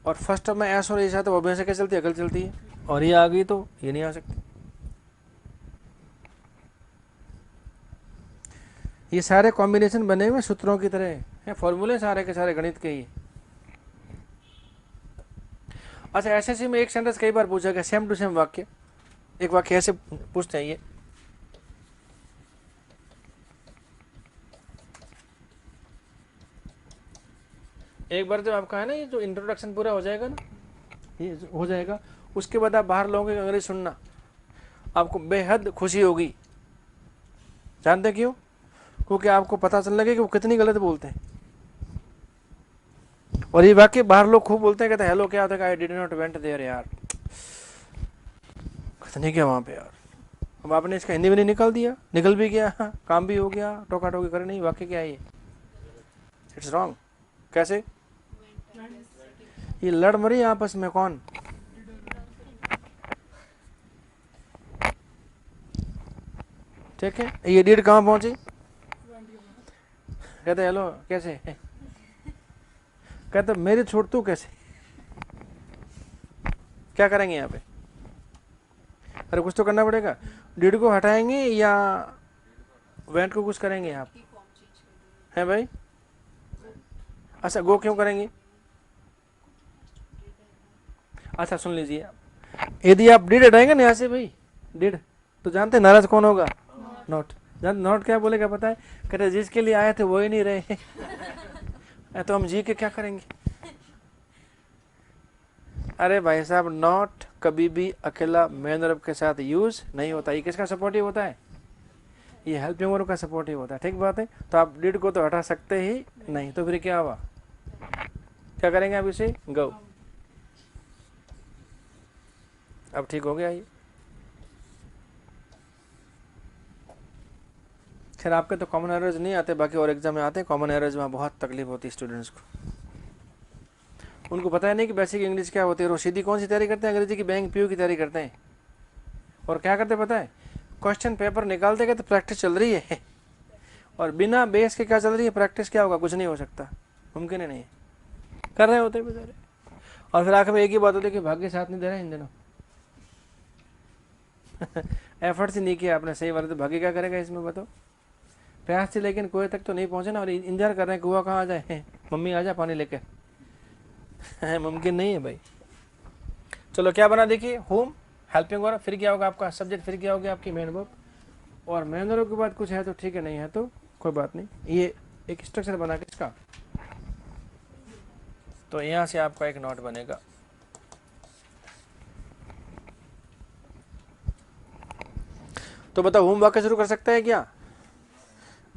और फर्स्ट में एस और एस आता है, वो हमेशा क्या चलती है, अकल चलती है। और ये आ गई तो ये नहीं आ सकती। ये सारे कॉम्बिनेशन बने हुए सूत्रों की तरह हैं, फॉर्मूले सारे के सारे गणित के ही। अच्छा, एसएससी में एक सेंटेंस कई बार पूछा गया, सेम टू सेम वाक्य। एक वाक्य ऐसे पूछते हैं, ये एक बार जब आपका है ना, ये जो इंट्रोडक्शन पूरा हो जाएगा ना, ये हो जाएगा, उसके बाद आप बाहर लोगों की अंग्रेजी सुनना, आपको बेहद खुशी होगी। जानते क्यों? क्योंकि आपको पता चलने लगे कि वो कितनी गलत बोलते हैं। और ये वाक्य बाहर लोग खूब बोलते हैं, कहते हैं हेलो क्या होता है, I did not went there यार, कितनी क्या वहां पे यार। अब आपने इसका हिंदी में नहीं निकाल दिया, निकल भी गया, काम भी हो गया, टोका टोकी करे नहीं, वाक्य क्या है ये? It's wrong. कैसे? ये लड़ मरी आपस में, कौन? ठीक है, ये डीड कहाँ पहुंची? कहते हेलो कैसे, कहते मेरी छोड़ तू कैसे। क्या करेंगे यहाँ पे? अरे कुछ तो करना पड़ेगा। डीड को हटाएंगे या वेंट को कुछ करेंगे आप? है भाई? अच्छा, गो क्यों करेंगे? अच्छा सुन लीजिए, यदि आप डिड हटाएंगे ना यहाँ से भाई, डिड, तो जानते हैं नाराज कौन होगा? नॉट। नॉट क्या बोलेगा पता है? कहते जिसके लिए आए थे वो ही नहीं रहे, तो हम जी के क्या करेंगे? अरे भाई साहब, नॉट कभी भी अकेला मेन वर्ब के साथ यूज नहीं होता। ये किसका सपोर्टिव होता है? ये हेल्पिंग वर्ब का सपोर्टिव होता है। ठीक बात है। तो आप डिड को तो हटा सकते ही नहीं, तो फिर क्या हुआ? क्या करेंगे आप इसे? गो। अब ठीक हो गया ये। खैर आपके तो कॉमन एरर्स नहीं आते, बाकी और एग्जाम में आते हैं कॉमन एरर्स, में बहुत तकलीफ होती है स्टूडेंट्स को। उनको पता है नहीं कि बेसिक इंग्लिश क्या होती है। वो सीधी कौन सी तैयारी करते हैं? अंग्रेजी की, बैंक पीयू की तैयारी करते हैं। और क्या करते पता है? क्वेश्चन पेपर निकालते गए तो प्रैक्टिस चल रही है, और बिना बेस के क्या चल रही है प्रैक्टिस? क्या होगा? कुछ नहीं हो सकता, मुमकिन ही नहीं है। कर रहे होते बेचारे, और फिर आखिर में एक ही बात होती है कि भाग्य साथ नहीं दे रहा है इन दिनों। एफर्ट्स ही नहीं किया आपने सही वाले, तो भाग्य क्या करेगा इसमें बताओ? प्रयास से, लेकिन कुएं तक तो नहीं पहुंचे ना, और इंतजार कर रहे हैं कुआ कहाँ आ जाए, मम्मी आ जा पानी लेके। मुमकिन नहीं है भाई। चलो क्या बना देखिए, होम हेल्पिंग वर्ब, फिर क्या होगा आपका सब्जेक्ट, फिर क्या होगा आपकी मेन वर्ब, और मेन वर्ब के बाद कुछ है तो ठीक है, नहीं है तो कोई बात नहीं। ये एक स्ट्रक्चर बना के इसका, तो यहाँ से आपका एक नोट बनेगा। तो बताओ, होम वाक्य शुरू कर सकता है क्या?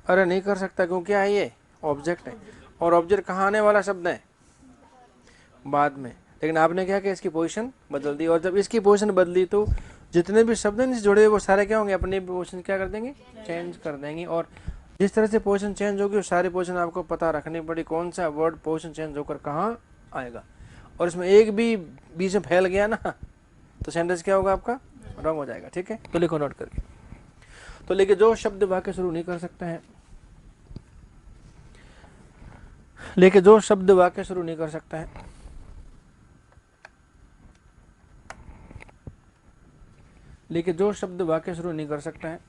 अरे नहीं कर सकता, क्योंकि क्या है? ये ऑब्जेक्ट है, और ऑब्जेक्ट कहाँ आने वाला शब्द है? बाद में। लेकिन आपने क्या किया, इसकी पोजीशन बदल दी, और जब इसकी पोजीशन बदली तो जितने भी शब्द हैं जुड़े वो सारे क्या होंगे? अपनी पोजीशन क्या कर देंगे? चेंज कर देंगे। और जिस तरह से पोजीशन चेंज होगी, वो सारी पोजीशन आपको पता रखनी पड़ी, कौन सा वर्ड पोजीशन चेंज होकर कहाँ आएगा। और इसमें एक भी बीच में फैल गया ना, तो सेंटेंस क्या होगा आपका? रॉन्ग हो जाएगा। ठीक है, तो लिखो नोट करके। तो लेकिन जो शब्द वाक्य शुरू नहीं कर सकता है, लेकिन जो शब्द वाक्य शुरू नहीं कर सकता है, लेकिन जो शब्द वाक्य शुरू नहीं कर सकता है,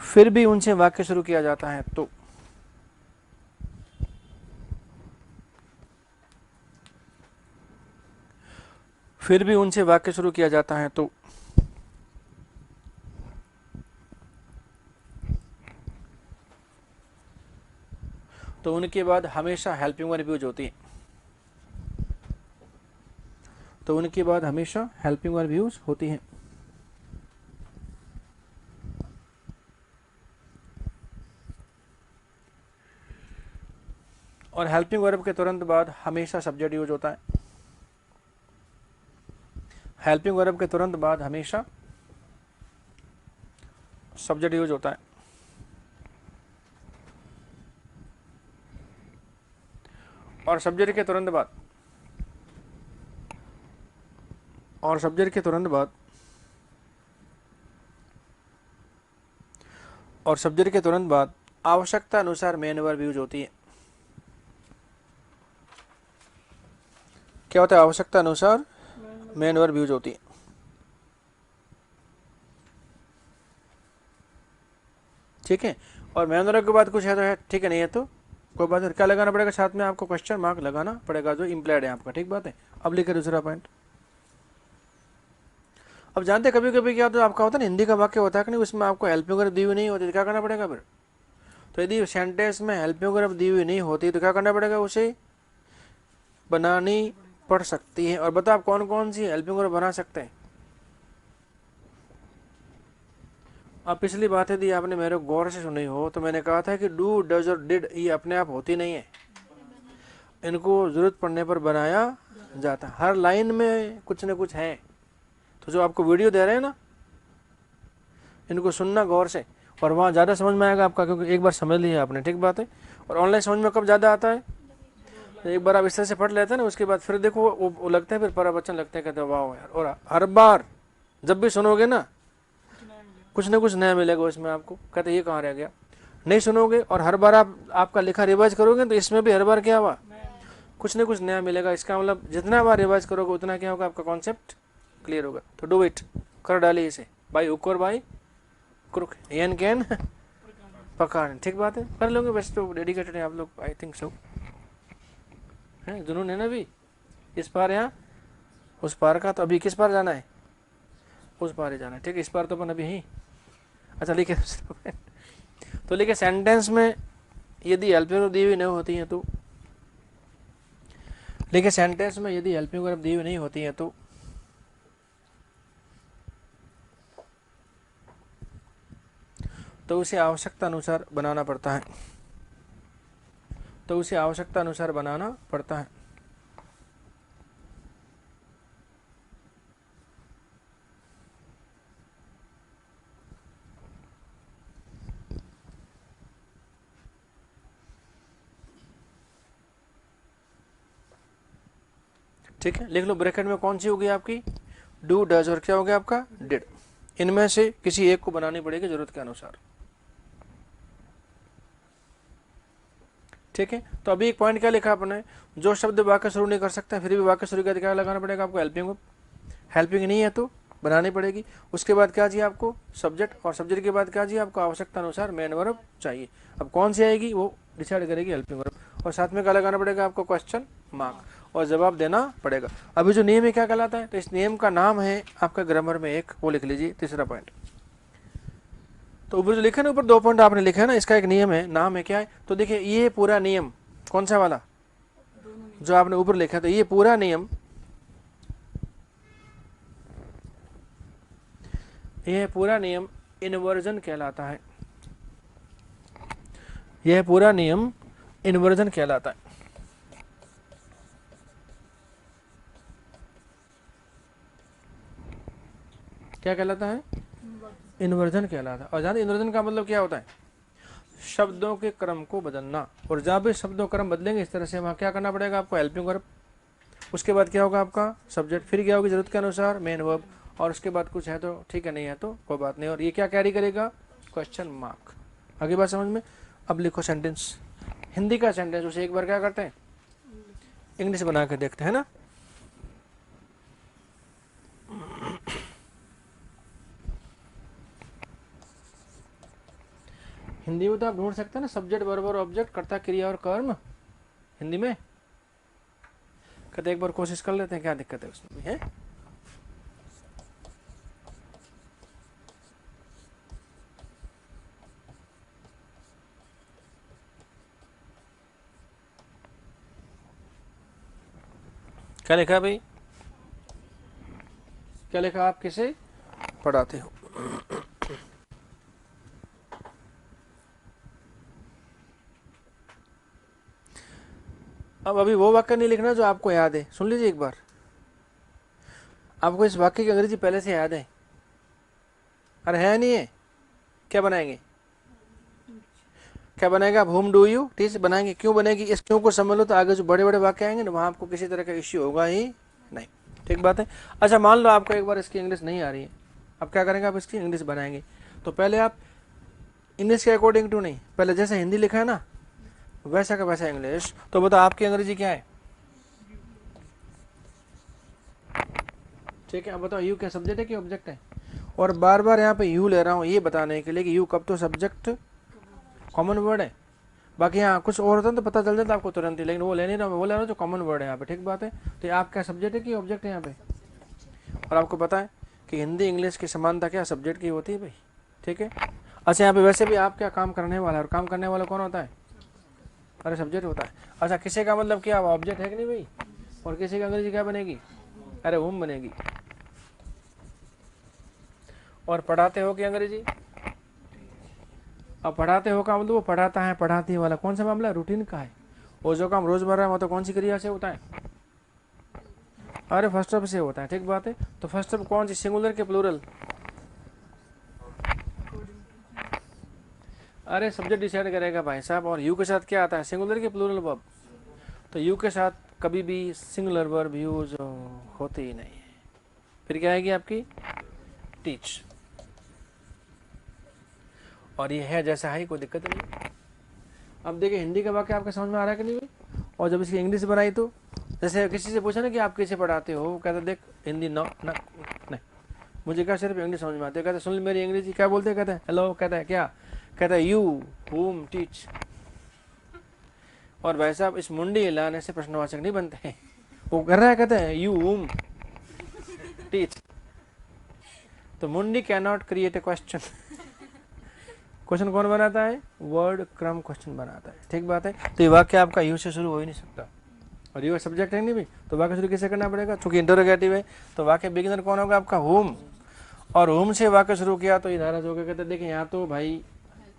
फिर भी उनसे वाक्य शुरू किया जाता है, तो फिर भी उनसे वाक्य शुरू किया जाता है तो उनके बाद हमेशा हेल्पिंग वर्ब यूज होती है। तो उनके बाद हमेशा हेल्पिंग वर्ब यूज होती है। और हेल्पिंग वर्ब के तुरंत बाद हमेशा सब्जेक्ट यूज होता है। हेल्पिंग वर्ब के तुरंत बाद हमेशा सब्जेक्ट यूज होता है। और सब्जेक्ट के तुरंत बाद और सब्जेक्ट के तुरंत बाद और सब्जेक्ट के तुरंत बाद आवश्यकता अनुसार मेन वर्ब यूज होती है। क्या होता है? आवश्यकता अनुसार मेन वर्ब यूज होती है। ठीक है। और मेन वर्ब के बाद कुछ है तो है, ठीक है, नहीं है तो कोई बात नहीं। क्या लगाना पड़ेगा साथ में? आपको क्वेश्चन मार्क लगाना पड़ेगा जो इम्प्लाइड है आपका। ठीक बात है। अब लिखे दूसरा पॉइंट। अब जानते कभी कभी क्या तो आपका होता है ना, हिंदी का वाक्य होता है कि नहीं, उसमें आपको हेल्पिंग वर्ब दी हुई नहीं होती तो क्या करना पड़ेगा फिर? तो यदि सेंटेंस में हेल्पिंग वर्ब दी हुई नहीं होती तो क्या करना पड़ेगा? उसे बनानी पड़ सकती है। और बताओ आप कौन कौन सी हेल्पिंग वर्ब बना सकते हैं? अब पिछली बात यदि आपने मेरे गौर से सुनी हो तो मैंने कहा था कि डू, डज और डिड ये अपने आप होती नहीं है, इनको जरूरत पड़ने पर बनाया जाता है। हर लाइन में कुछ न कुछ है। तो जो आपको वीडियो दे रहे हैं ना, इनको सुनना गौर से, और वहाँ ज़्यादा समझ में आएगा आपका, क्योंकि एक बार समझ लिया आपने। ठीक बात है। और ऑनलाइन समझ में कब ज़्यादा आता है? तो एक बार आप इस तरह से पढ़ लेते हैं ना, उसके बाद फिर देखो वो लगते हैं, फिर प्रवचन लगते हैं, कहते हैं वाह यार। और हर बार जब भी सुनोगे ना, कुछ ना कुछ नया मिलेगा उसमें आपको। कहते ये कहाँ रह गया, नहीं सुनोगे और हर बार आपका लिखा रिवाइज करोगे तो इसमें भी हर बार क्या हुआ, कुछ ना कुछ नया मिलेगा। इसका मतलब जितना बार रिवाइज करोगे उतना क्या होगा, आपका कॉन्सेप्ट क्लियर होगा। तो डू इट, कर डालिए इसे, बाई हुक और बाई क्रुक, एन कैन पकड़। ठीक बात है, कर लोगे। वैसे तो डेडिकेटेड है आप लोग, आई थिंक सो है, जुनून है ना। अभी इस पार यहाँ उस पार का, तो अभी किस पार जाना है? उस पार ही जाना है। ठीक है, इस पार तो अपन अभी ही। अच्छा लिखे तो लिखे सेंटेंस में यदि हेल्पिंग वर्ब दी हुई नहीं होती है तो, लिखे सेंटेंस में यदि हेल्पिंग वर्ब दी हुई नहीं होती है तो उसे आवश्यकता अनुसार बनाना पड़ता है। तो उसे आवश्यकता अनुसार बनाना पड़ता है। ठीक है, लिख लो ब्रैकेट में कौन सी होगी आपकी, डू, डज और क्या हो गया आपका, डिड। इनमें से किसी एक को बनानी पड़ेगी जरूरत के अनुसार। ठीक है। तो अभी एक पॉइंट क्या लिखा आपने, जो शब्द वाक्य शुरू नहीं कर सकता फिर भी वाक्य शुरू कर क्या लगाना पड़ेगा आपको, हेल्पिंग वर्ब। हेल्पिंग नहीं है तो बनानी पड़ेगी। उसके बाद क्या चाहिए आपको, सब्जेक्ट। और सब्जेक्ट के बाद क्या चाहिए आपको, आवश्यकता अनुसार मेन वर्ब चाहिए। अब कौन सी आएगी वो डिसाइड करेगी हेल्पिंग वर्ब। और साथ में क्या लगाना पड़ेगा आपको, क्वेश्चन मार्क, और जवाब देना पड़ेगा। अभी जो नियम है क्या कहलाता है, तो इस नियम का नाम है आपका ग्रामर में एक, वो लिख लीजिए तीसरा पॉइंट। तो ऊपर जो लिखा ना, ऊपर 2 पॉइंट आपने लिखा है ना, इसका एक नियम है, नाम है क्या है, तो देखिए ये पूरा नियम कौन सा वाला जो आपने ऊपर लिखा, तो ये पूरा नियम, यह पूरा नियम इन्वर्जन कहलाता है। यह पूरा नियम इन्वर्जन कहलाता है। क्या कहलाता है, इन्वर्जन कहलाता है। और जानते इन्वर्जन का मतलब क्या होता है, शब्दों के क्रम को बदलना। और जहां भी शब्दों क्रम बदलेंगे इस तरह से, वहां क्या करना पड़ेगा आपको, हेल्पिंग वर्ब। उसके बाद क्या होगा आपका सब्जेक्ट, फिर क्या होगी जरूरत के अनुसार मेन वर्ब, और उसके बाद कुछ है तो ठीक है, नहीं है तो कोई बात नहीं। और ये क्या कैरी करेगा, क्वेश्चन मार्क। आगे बात समझ में। अब लिखो सेंटेंस, हिंदी का सेंटेंस, उसे एक बार क्या करते हैं, इंग्लिश बना के देखते हैं ना। हिंदी में तो आप ढूंढ सकते हैं ना, सब्जेक्ट वर्ब और ऑब्जेक्ट, कर्ता क्रिया और कर्म हिंदी में। कहते एक बार कोशिश कर लेते हैं, क्या दिक्कत है उसमें भी है। क्या लिखा भाई, क्या लिखा, आप किसे पढ़ाते हो। अब अभी वो वाक्य नहीं लिखना जो आपको याद है, सुन लीजिए एक बार। आपको इस वाक्य की अंग्रेजी पहले से याद है? अरे है नहीं है, क्या बनाएंगे, क्या बनाएगा आप, होम डू यू टीच बनाएंगे। क्यों बनेगी, इस क्यों को समझ लो तो आगे जो बड़े बड़े वाक्य आएंगे ना, वहां आपको किसी तरह का इश्यू होगा ही नहीं। ठीक बात है। अच्छा मान लो आपको एक बार इसकी इंग्लिश नहीं आ रही है, अब क्या करेंगे, आप इसकी इंग्लिश बनाएंगे। तो पहले आप इंग्लिश के अकॉर्डिंग टू नहीं, पहले जैसे हिंदी लिखा है ना वैसा का वैसा इंग्लिश। तो बताओ आपकी अंग्रेजी क्या है। ठीक है, अब बताओ यू क्या सब्जेक्ट है कि ऑब्जेक्ट है। और बार बार यहाँ पे यू ले रहा हूँ ये बताने के लिए कि यू कब तो सब्जेक्ट कॉमन वर्ड है। बाकी यहाँ कुछ और होता है तो पता चल जाता आपको तुरंत ही, लेकिन वो ले नहीं रहा, मैं वो ले रहा हूँ जो कॉमन वर्ड है यहाँ पे। ठीक बात है। तो ये आपका सब्जेक्ट है कि ऑब्जेक्ट है यहाँ पे। और आपको पता है कि हिंदी इंग्लिश की समानता क्या सब्जेक्ट की होती है भाई। ठीक है। अच्छा यहाँ पे वैसे भी आप क्या काम करने वाला है, और काम करने वाला कौन होता है, अरे सब्जेक्ट होता है। अच्छा किसी का मतलब क्या ऑब्जेक्ट है कि नहीं भाई, और किसी की अंग्रेजी क्या बनेगी, अरे होम बनेगी। और पढ़ाते हो कि अंग्रेजी, अब पढ़ाते हो का मतलब वो पढ़ाता है पढ़ाती है वाला कौन सा मामला है, रूटीन का है। वो जो काम रोजमर्रा में तो कौन सी क्रिया से होता है, अरे फर्स्ट ऑफ से होता है। ठीक बात है। तो फर्स्ट ऑफ कौन सी, सिंगुलर के प्लूरल, अरे सब्जेक्ट डिसाइड करेगा भाई साहब। और यू के साथ क्या आता है, सिंगुलर के प्लूरल वर्ब। तो यू के साथ कभी भी सिंगुलर वर्ब यूज होते ही नहीं है। फिर क्या आएगी आपकी, टीच। और ये है जैसा है, कोई दिक्कत नहीं। अब देखिए हिंदी का वाक्य आपके समझ में आ रहा है कि नहीं भाई। और जब इसकी इंग्लिश बनाई तो जैसे किसी से पूछा ना कि आप कैसे पढ़ाते हो, वो कहता देख हिंदी नो ना नहीं, मुझे क्या सिर्फ इंग्लिश समझ में आती है। कहते सुन मेरी अंग्रेजी, क्या बोलते हैं, कहते हैं हेलो, कहता है क्या, कहता है यू होम टीच। और भाई साहब इस मुंडी हिलाने से प्रश्नवाचक नहीं बनते हैं। वो कर रहा है, कहते हैं यू होम टीच। तो मुंडी can not create a question. Question कौन बनाता है, वर्ड क्रम क्वेश्चन बनाता है। ठीक बात है। तो ये वाक्य आपका यू से शुरू हो ही नहीं सकता, और यू सब्जेक्ट है नहीं भी, तो वाक्य शुरू किससे करना पड़ेगा, चूंकि इंटरोगेटिव है। तो वाक्य बिगिनर कौन होगा आपका, होम। और होम से वाक्य शुरू किया तो ये नाराज हो गया, कहते देखिए यहाँ तो भाई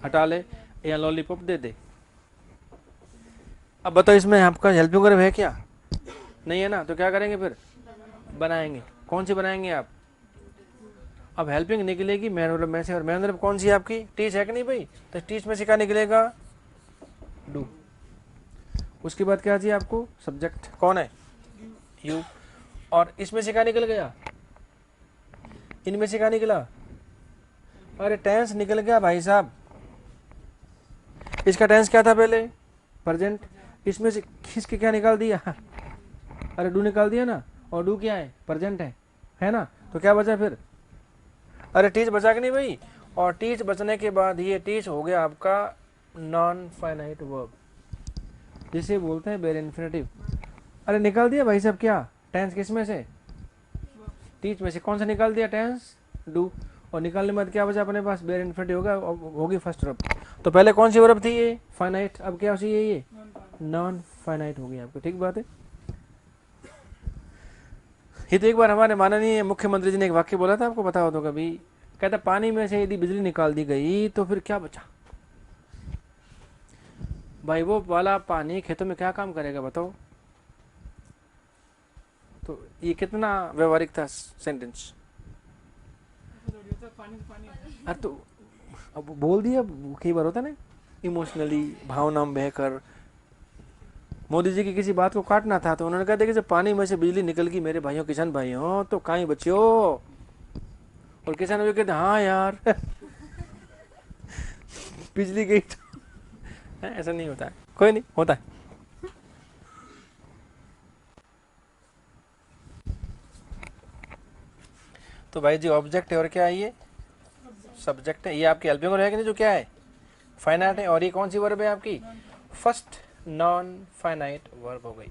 हटा ले, यहाँ लॉलीपॉप दे दे। अब बताओ इसमें आपका हेल्पिंग वर्ब है क्या, नहीं है ना, तो क्या करेंगे फिर, बनाएंगे। कौन सी बनाएंगे आप, अब हेल्पिंग निकलेगी मैन वर्ब में से, और मैन वर्ब कौन सी है आपकी, टीच है कि नहीं भाई। तो टीच में से क्या निकलेगा, डू। उसके बाद क्या चाहिए आपको, सब्जेक्ट कौन है, यू। और इसमें से क्या निकल गया, इनमें से क्या निकला, अरे टेंस निकल गया भाई साहब। इसका टेंस क्या था पहले, प्रेजेंट। इसमें से खींच के क्या निकाल दिया, अरे डू निकाल दिया ना। और डू क्या है, प्रेजेंट है ना। तो क्या बचा फिर, अरे टीच बचा कि नहीं भाई। और टीच बचने के बाद ये टीच हो गया आपका नॉन फाइनाइट वर्ब, जिसे बोलते हैं बेर इन्फिनेटिव। अरे निकाल दिया भाई साहब क्या, टेंस किस में से, टीच में से। कौन सा निकाल दिया, टेंस, डू। और निकालने के बाद क्या बचा अपने पास, बेर इन्फिनेटिव होगा, होगी फर्स्ट वर्ब। तो पहले कौन सी वर्ब थी, ये फाइनाइट, अब क्या सी है ये नॉन फाइनाइट होगी आपको। ठीक बात है। ये तो एक बार हमारे माननीय मुख्यमंत्री जी ने एक वाक्य बोला था, आपको पता हो तो कभी, कहता पानी में से यदि बिजली निकाल दी गई तो फिर क्या बचा। भाई वो वाला पानी खेतों में क्या काम करेगा बताओ। तो ये कितना व्यवहारिक था सेंटेंस। अरे तो अब बोल दिया, कई बार होता ना इमोशनली, भावना में बहकर। मोदी जी की किसी बात को काटना था तो उन्होंने कहा था कि जब पानी में से बिजली निकल गई मेरे भाइयों किसान भाइयों तो कहीं बच्चों। और किसान भाई कहते हाँ यार बिजली गई तो ऐसा नहीं होता है, कोई नहीं होता है। तो भाई जी ऑब्जेक्ट है और क्या है ये, सब्जेक्ट है। ये आपकी हेल्पिंग वर्ब है कि नहीं, जो क्या है फाइनाइट है। और ये कौन सी वर्ब है आपकी, फर्स्ट नॉन फाइनाइट वर्ब हो गई।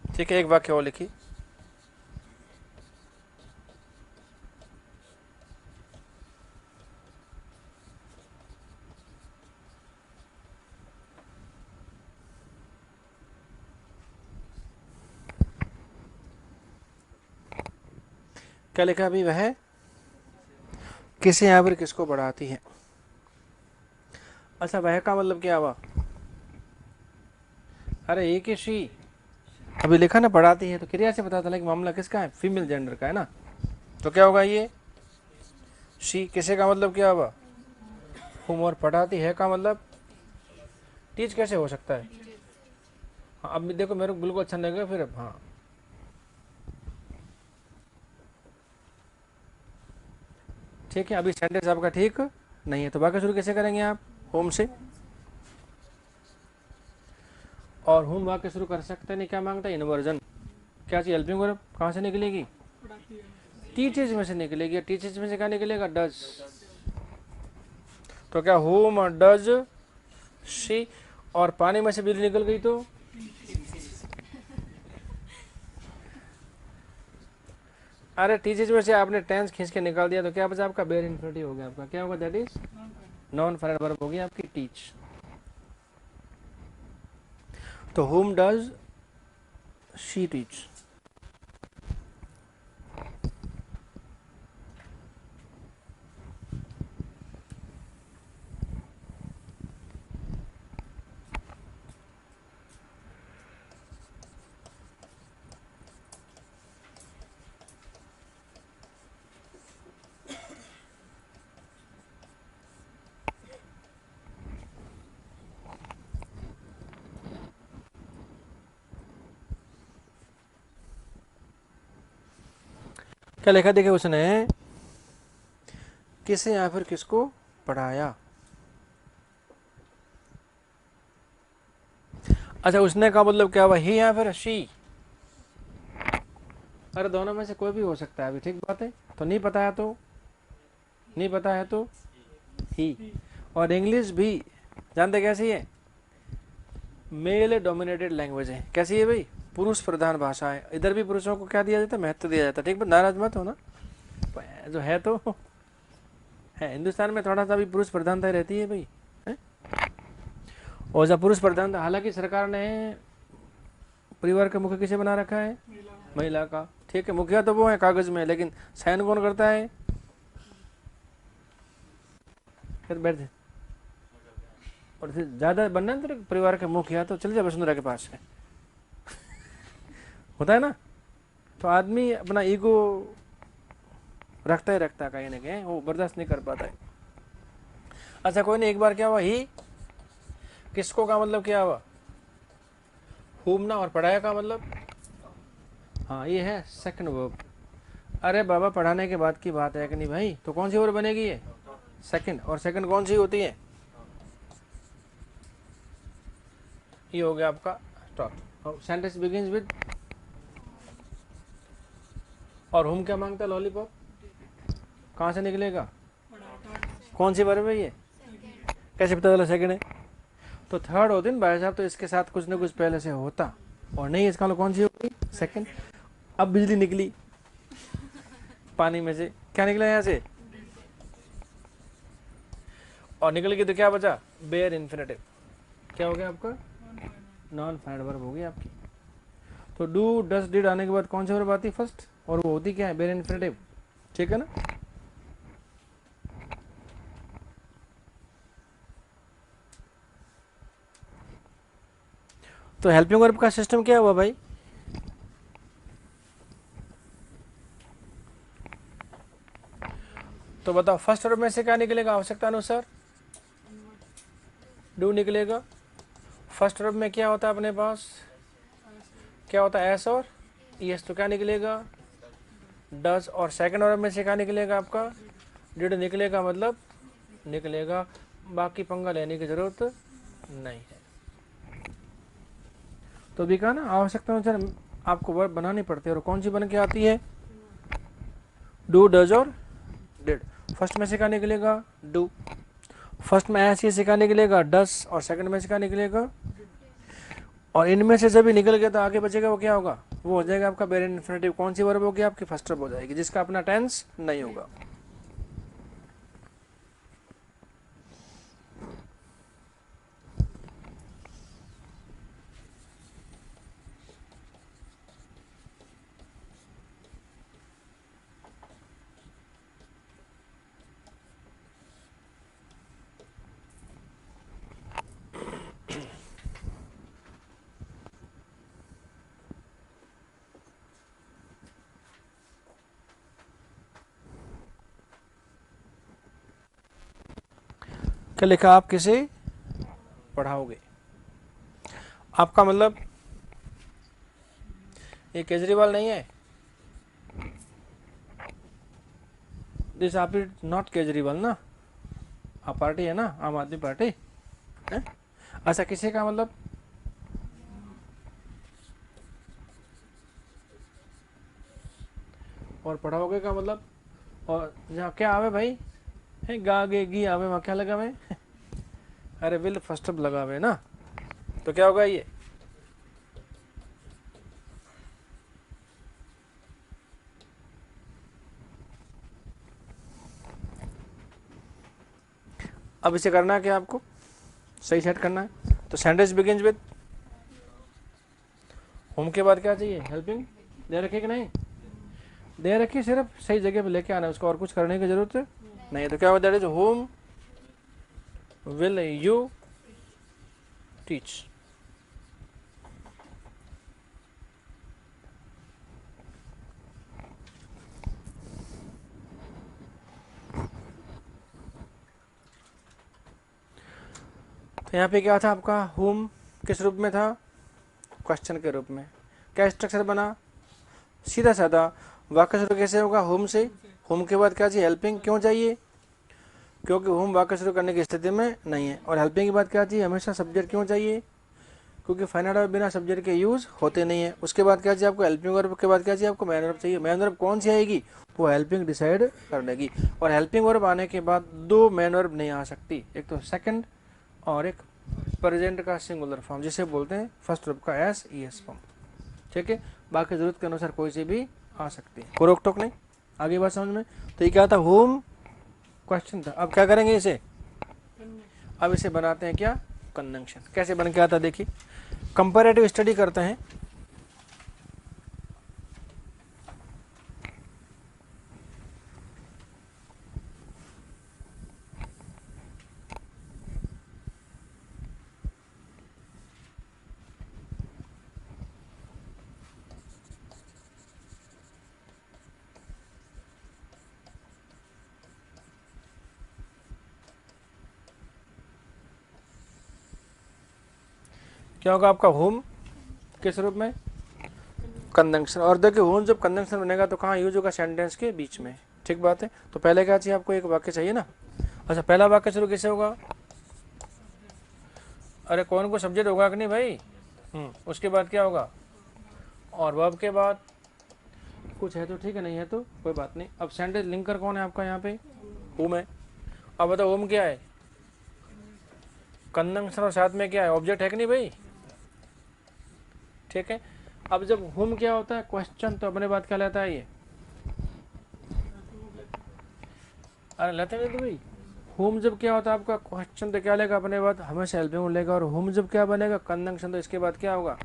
ठीक है, एक वाक्य और लिखिए। क्या लिखा अभी? वह किसे या फिर किसको पढ़ाती है। अच्छा, वह का मतलब क्या हुआ? अरे एक ही शी, अभी लिखा ना पढ़ाती है, तो क्रिया से पता चला कि मामला किसका है, फीमेल जेंडर का है ना। तो क्या होगा ये शी, किसे का मतलब क्या हुआ? हुम, और पढ़ाती है का मतलब टीच कैसे हो सकता है? हाँ, अब देखो मेरे को बिल्कुल अच्छा नहीं लगा फिर। अब हाँ, ठीक है, अभी सेंटेंस आपका ठीक नहीं है, तो बाकी शुरू कैसे करेंगे आप? होम से। और होम वाक्य शुरू कर सकते नहीं, क्या मांगता है? इन्वर्जन। क्या चीज हेल्पिंग वर्ब कहाँ से निकलेगी? पढ़ाती है। टीचर्स में से निकलेगी। टीचर्स में से क्या निकलेगा? डज। तो क्या होम और डज शी, और पानी में से बिजली निकल गई तो अरे टीचर्स में से आपने टेंस खींच के निकाल दिया, तो क्या बचा आपका? बेयर इन्फिनिटिव हो गया आपका। क्या होगा? That is non final. Non final verb होगी आपकी टीच। तो होम डज शी टीच। क्या लिखा देखे उसने? किसे या फिर किसको पढ़ाया। अच्छा, उसने का मतलब क्या हुआ? ही या फिर शी? अरे दोनों में से कोई भी हो सकता है, अभी ठीक बात है। तो नहीं पता है तो नहीं पता है तो ही। और इंग्लिश भी जानते कैसी है? मेल डोमिनेटेड लैंग्वेज है। कैसी है भाई? पुरुष प्रधान भाषा है। इधर भी पुरुषों को क्या दिया जाता है? महत्व दिया जाता है। ठीक, नाराज मत हो ना, जो है तो है। हिंदुस्तान में थोड़ा सा भी पुरुष प्रधानता रहती है भाई, है? और जब पुरुष प्रधानता, हालांकि सरकार ने परिवार का मुख्य किसे बना रखा है? महिला। महिला का। ठीक है, मुखिया तो वो है कागज में, लेकिन साइन कौन करता है? फिर बैठ जा। और ज्यादा बनना है तेरे परिवार के मुखिया तो चल जा वसुंधरा के पास है। होता है ना। तो आदमी अपना ईगो रखता ही रखता है, कहीं ना कहीं वो बर्दाश्त नहीं कर पाता है। अच्छा कोई नहीं, एक बार क्या हुआ? ही किसको का मतलब क्या हुआ? हुम ना, और पढ़ाया का मतलब हाँ ये है सेकंड वर्ब। अरे बाबा, पढ़ाने के बाद की बात है कि नहीं भाई? तो कौन सी वर्ब बनेगी ये? सेकंड। और सेकंड कौन सी होती है? ये हो गया आपका स्टॉप। सेंटेंस बिगिंस विद, और हुम क्या मांगता है? लॉलीपॉप। कहाँ से निकलेगा? कौन सी वर्ब है ये? कैसे पता चला सेकंड है? तो थर्ड होती ना भाई साहब, तो इसके साथ कुछ ना कुछ पहले से होता, और नहीं इसका मतलब कौन सी होगी? सेकंड। अब बिजली निकली पानी में से, क्या निकला यहाँ से? और निकल गई तो क्या बचा? Bare infinitive. क्या हो गया आपका? नॉन फाइनल वर्ब होगी आपकी। तो डू डस डिड आने के बाद कौन सी वर्ब आती है फर्स्ट? और वो होती क्या है? Bare infinitive. ठीक है ना। तो हेल्पिंग वर्ब का सिस्टम क्या हुआ भाई? तो बताओ, फर्स्ट वर्ब में से क्या निकलेगा आवश्यकता अनुसार? डू निकलेगा। फर्स्ट वर्ब में क्या होता है अपने पास? क्या होता है? एस और यस। तो क्या निकलेगा? डज। और सेकंड वर्ब में से क्या निकलेगा आपका? डिड निकलेगा, मतलब निकलेगा। बाकी पंगा लेने की जरूरत नहीं है। तो भी कहा ना, आवश्यकता अनुसार आपको वर्ब बनानी पड़ती है। और कौन सी बन के आती है? डू, डज और डिड। फर्स्ट में से क्या निकलेगा? डू। फर्स्ट में ऐसे से क्या निकलेगा? डस। और सेकंड में से क्या निकलेगा? और इनमें से जब भी निकल गया तो आगे बचेगा वो क्या होगा? वो हो जाएगा आपका बेयर इन्फिनेटिव। कौन सी वर्ब होगी आपकी? फर्स्ट वर्ब हो जाएगी, जिसका अपना टेंस नहीं होगा। क्या लिखा, आप किसे पढ़ाओगे। आपका मतलब ये केजरीवाल नहीं है, दिस आप इट नॉट केजरीवाल ना, आप पार्टी है ना, आम आदमी पार्टी है। अच्छा, किसी का मतलब और पढ़ाओगे का मतलब, और जहाँ क्या आवे भाई है, गा गे गी आवे, वहाँ क्या लगा हुए अरे विल फर्स्ट अब लगा हुए ना, तो क्या होगा ये, अब इसे करना है क्या आपको, सही सेट करना है। तो सेंटेंस बिगिंस विद होम के बाद क्या चाहिए, हेल्पिंग दे रखी कि नहीं, दे रखी, सिर्फ सही जगह पे लेके आना है उसको, और कुछ करने की जरूरत नहीं है। तो क्या होता है, होम विल यू टीच। तो यहाँ पे क्या था आपका, होम किस रूप में था, क्वेश्चन के रूप में। क्या स्ट्रक्चर बना, सीधा साधा वाक्य शुरू कैसे होगा, होम से। होम के बाद क्या चाहिए, हेल्पिंग। क्यों चाहिए, क्योंकि होम वाक्य शुरू करने की स्थिति में नहीं है। और हेल्पिंग के बाद क्या चाहिए, हमेशा सब्जेक्ट। क्यों चाहिए, क्योंकि फाइनल वर्ब बिना सब्जेक्ट के यूज होते नहीं है। उसके बाद क्या चाहिए आपको, हेल्पिंग वर्ब के बाद क्या चाहिए आपको, मैन वर्ब चाहिए। मैन वर्ब कौन सी आएगी, वो हेल्पिंग डिसाइड कर लेगी। और हेल्पिंग वर्ब आने के बाद दो मैन वर्ब नहीं आ सकती, एक तो सेकंड और एक प्रेजेंट का सिंगुलर फॉर्म, जिसे बोलते हैं फर्स्ट वर्ब का एस ई एस फॉर्म। ठीक है, बाकी जरूरत के अनुसार कोई सी भी आ सकती है, कोई रोक टोक नहीं। आगे बात समझ में। तो ये क्या था, होम क्वेश्चन था। अब क्या करेंगे इसे, अब इसे बनाते हैं क्या, कंजंक्शन। कैसे बन के आता देखिए, कंपैरेटिव स्टडी करते हैं। क्या होगा आपका, होम किस रूप में, कंजंक्शन। और देखिए होम जब कंजंक्शन बनेगा तो कहाँ यूज होगा, सेंटेंस के बीच में। ठीक बात है। तो पहले क्या चाहिए आपको, एक वाक्य चाहिए ना। अच्छा, पहला वाक्य शुरू कैसे होगा, अरे कौन को सब्जेक्ट होगा कि नहीं भाई। उसके बाद क्या होगा, और वर्ब के बाद कुछ है तो ठीक है, नहीं है तो कोई बात नहीं। अब सेंटेंस लिंकर कौन है आपका यहाँ पे, होम है। अब बताओ होम क्या है, कंजंक्शन और साथ में क्या है, ऑब्जेक्ट है कि नहीं भाई। ठीक है। अब जब होम क्या होता है, क्वेश्चन, तो अपने बात क्या लेता है ये, अरे लेते नहीं तो भाई। होम जब क्या होता है आपका, क्वेश्चन तो क्या लेगा अपने बाद, हमेशा हेल्पिंग लेगा। और होम जब क्या बनेगा, कंजंक्शन, तो इसके बाद क्या होगा,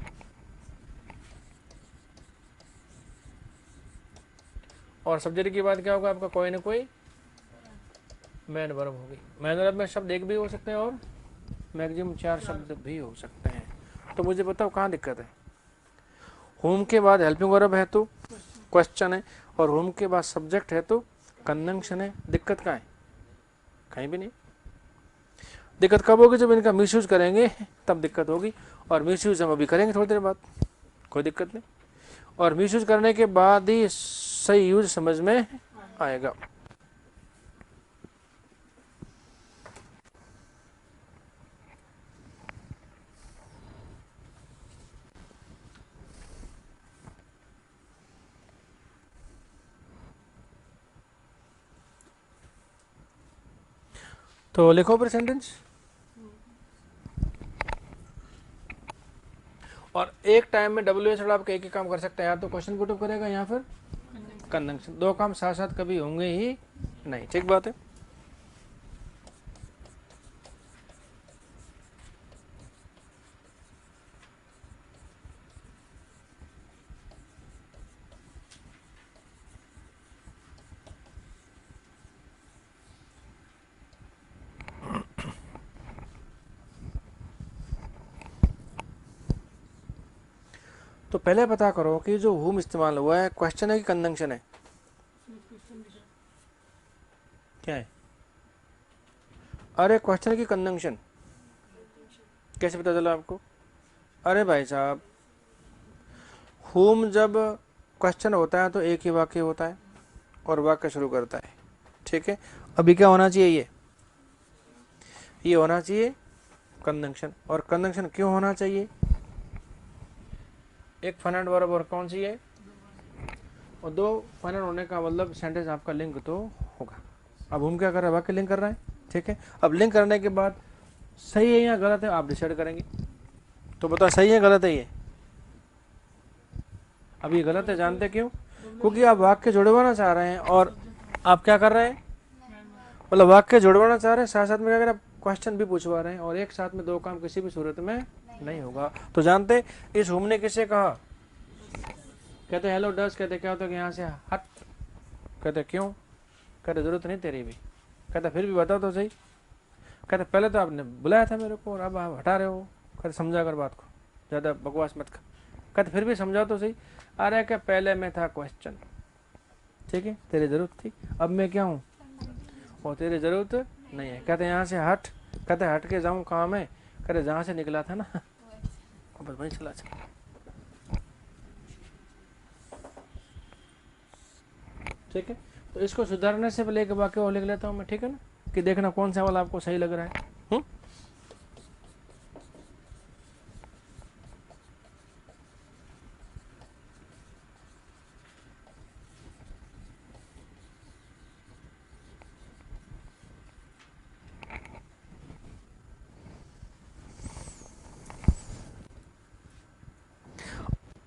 और सब्जेक्ट की बात क्या होगा आपका, कोई ना कोई मैन वर्ब होगी। मैन वर्ब में शब्द एक भी हो सकते हैं और मैक्सिमम 4 शब्द भी हो सकते हैं। तो मुझे बताओ कहाँ दिक्कत है, होम के बाद हेल्पिंग वर्ब है तो क्वेश्चन है, और होम के बाद सब्जेक्ट है तो कंजंक्शन है। दिक्कत कहाँ है, कहीं भी नहीं। दिक्कत कब होगी, जब इनका मिसयूज करेंगे तब दिक्कत होगी। और मिसयूज हम अभी करेंगे थोड़ी देर बाद, कोई दिक्कत नहीं। और मिसयूज करने के बाद ही सही यूज समझ में आएगा। तो लिखो फिर सेंटेंस, और एक टाइम में डब्ल्यू एस आप एक ही काम कर सकते हैं, या तो क्वेश्चन पुट अप करेगा या फिर कंजंक्शन। दो काम साथ साथ कभी होंगे ही नहीं। ठीक बात है। तो पहले पता करो कि जो होम इस्तेमाल हुआ है, क्वेश्चन है कि कंजंक्शन है, क्या है। अरे क्वेश्चन की कंजंक्शन कैसे पता चला आपको? अरे भाई साहब, हुम जब क्वेश्चन होता है तो एक ही वाक्य होता है और वाक्य शुरू करता है, ठीक है। अभी क्या होना चाहिए? ये होना चाहिए कंजंक्शन। और कंजंक्शन क्यों होना चाहिए? एक फाइनाइट वर्ब और कौन सी है? और दो फाइनाइट होने का मतलब सेंटेंस आपका लिंक तो होगा। अब हम क्या कर रहे हैं? वाक्य लिंक कर रहे हैं, ठीक है। अब लिंक करने के बाद सही है या गलत है आप डिसाइड करेंगे। तो बताओ सही है गलत है ये? अब ये गलत है, जानते क्यों? क्योंकि आप वाक्य जुड़वाना चाह रहे हैं और आप क्या कर रहे हैं? मतलब वाक्य जुड़वाना चाह रहे हैं, साथ साथ में अगर आप क्वेश्चन भी पूछवा रहे हैं, और एक साथ में दो काम किसी भी सूरत में नहीं होगा। तो जानते इस हुम ने किसे कहा? कहते हेलो डस, कहते क्या होता है कि यहाँ से हट। कहते क्यों? कहते जरूरत नहीं तेरी भी। कहते फिर भी बताओ तो सही। कहते पहले तो आपने बुलाया था मेरे को और अब आप हटा रहे हो। कहते समझा कर बात को, ज़्यादा बकवास मत कर। कहते फिर भी समझाओ तो सही। अरे क्या पहले में था क्वेश्चन, ठीक है, तेरी जरूरत थी, अब मैं क्या हूँ? और तेरी जरूरत नहीं है। कहते यहाँ से हट। कहते हट के जाऊँ कहाँ में? कहते जहाँ से निकला था ना बस वहीं चला जा। ठीक है, तो इसको सुधारने से पहले एक वाक्य और लिख लेता हूँ मैं, ठीक है ना, कि देखना कौन सा वाला आपको सही लग रहा है।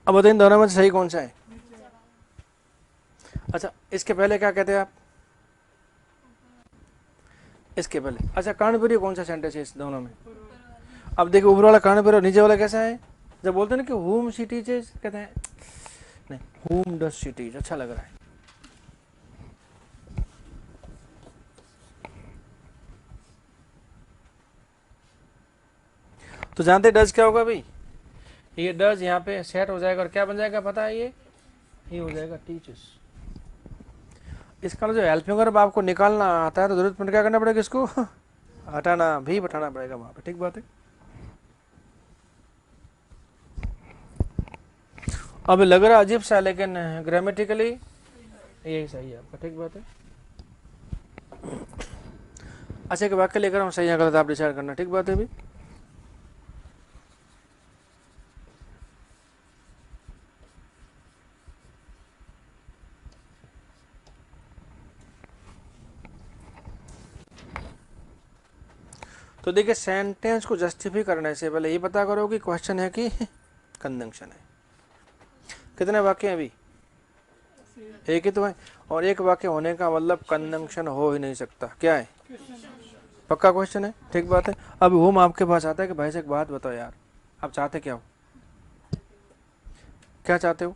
अब बताइए इन दोनों में से सही कौन सा है? अच्छा, इसके पहले क्या कहते हैं आप? इसके पहले अच्छा, कर्णप्रिय कौन सा सेंटेंस है इस दोनों में? अब देखिए ऊपर वाला कर्णप्रिय और नीचे वाला कैसा है? जब बोलते हैं ना कि होम शी टीचेस, कहते हैं नहीं, होम डज शी टीच। अच्छा लग रहा है। तो जानते डज क्या होगा भाई? ये डज यहाँ पे सेट हो जाएगा और क्या बन जाएगा पता है? ये हो जाएगा टीचर्स। इसका जो हेल्पिंग वर्ब आपको निकालना आता है तो जरूरत पड़ क्या करना पड़ेगा? इसको हटाना भी बैठाना पड़ेगा वहां पे, ठीक बात है। अब लग रहा अजीब सा, लेकिन ग्रामेटिकली यही सही है आपका, ठीक बात है। अच्छा, एक वाक्य लेकर हम सही है गलत आप डिसाइड करना, ठीक बात है अभी। तो देखिए सेंटेंस को जस्टिफाई करने से पहले ये पता करो कि क्वेश्चन है कि कंजंक्शन है। कितने वाक्य हैं अभी? एक ही तो है, और एक वाक्य होने का मतलब कंजंक्शन हो ही नहीं सकता। क्या है? पक्का क्वेश्चन है, ठीक बात है। अब होम आपके पास आता है कि भाई से एक बात बताओ यार, आप चाहते क्या हो? क्या चाहते हो?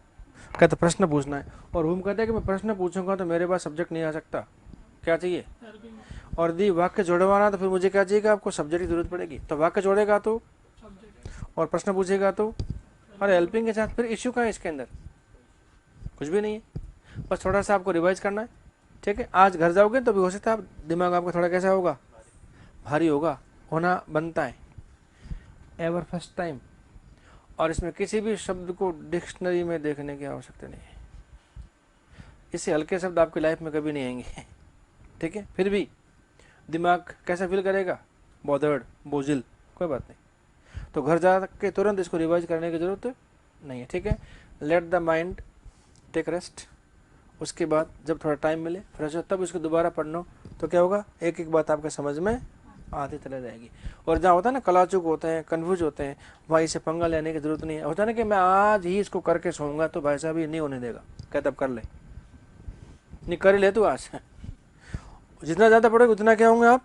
कहते प्रश्न पूछना है। और होम कहता है कि मैं प्रश्न पूछूंगा तो मेरे पास सब्जेक्ट नहीं आ सकता। क्या चाहिए? और दी वाक्य जोड़वाना तो फिर मुझे क्या चाहिए? आपको सब्जेक्ट की जरूरत पड़ेगी। तो वाक्य जोड़ेगा तो, और प्रश्न पूछेगा तो, और हेल्पिंग के साथ फिर इश्यू का है इसके अंदर? कुछ भी नहीं है। बस थोड़ा सा आपको रिवाइज करना है, ठीक है। आज घर जाओगे तो भी हो सकता है दिमाग आपका थोड़ा कैसा होगा? भारी होगा, होना बनता है एवर फर्स्ट टाइम। और इसमें किसी भी शब्द को डिक्शनरी में देखने की आवश्यकता नहीं है। इससे हल्के शब्द आपकी लाइफ में कभी नहीं आएंगे, ठीक है। फिर भी दिमाग कैसा फील करेगा? बॉदर्ड, बोझिल, कोई बात नहीं। तो घर जा के तुरंत इसको रिवाइज करने की जरूरत नहीं है, ठीक है। Let the mind take rest. उसके बाद जब थोड़ा टाइम मिले फ्रेश हो तब इसको दोबारा पढ़ना, तो क्या होगा? एक एक बात आपके समझ में आती चले जाएगी। और जहाँ होता है ना कलाचुक होते हैं, कन्फ्यूज होते हैं, वहाँ इसे पंगा लेने की जरूरत नहीं है। होता है ना कि मैं आज ही इसको करके सोऊंगा, तो भाई साहब ये नहीं होने देगा। क्या तब कर ले, नहीं कर ही ले तू आज। जितना ज़्यादा पढ़ोगे उतना क्या होंगे आप?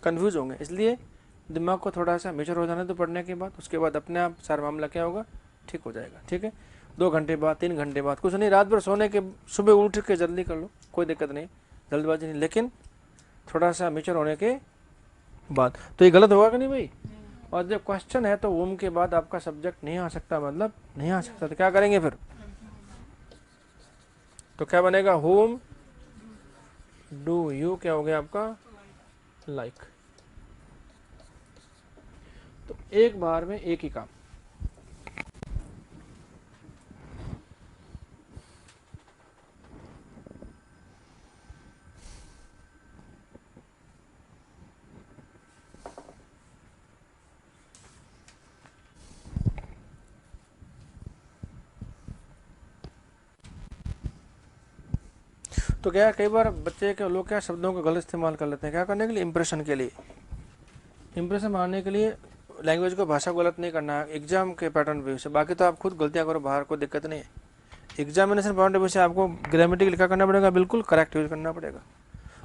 कन्फ्यूज होंगे। इसलिए दिमाग को थोड़ा सा मेचर हो जाने दो पढ़ने के बाद, उसके बाद अपने आप सारा मामला क्या होगा? ठीक हो जाएगा, ठीक है। 2 घंटे बाद, 3 घंटे बाद, कुछ नहीं, रात भर सोने के सुबह उठ के जल्दी कर लो, कोई दिक्कत नहीं, जल्दबाजी नहीं, लेकिन थोड़ा सा मेचर होने के बाद। तो ये गलत होगा कि नहीं भाई? और जब क्वेश्चन है तो होम के बाद आपका सब्जेक्ट नहीं आ सकता, मतलब नहीं आ सकता, तो क्या करेंगे फिर? तो क्या बनेगा? होम डू यू, क्या हो गया आपका? लाइक। तो एक बार में एक ही काम। तो क्या कई बार बच्चे के लोग क्या शब्दों का गलत इस्तेमाल कर लेते हैं, क्या करने के लिए, इंप्रेशन के लिए, इंप्रेशन मारने के लिए। लैंग्वेज को, भाषा को गलत नहीं करना है एग्जाम के पैटर्न व्यू से, बाकी तो आप खुद गलतियां करो बाहर, कोई दिक्कत नहीं है। एग्जामिनेशन पॉइंट ऑफ व्यू से आपको ग्रामेटिकल लिखा करना पड़ेगा, बिल्कुल करेक्ट यूज करना पड़ेगा।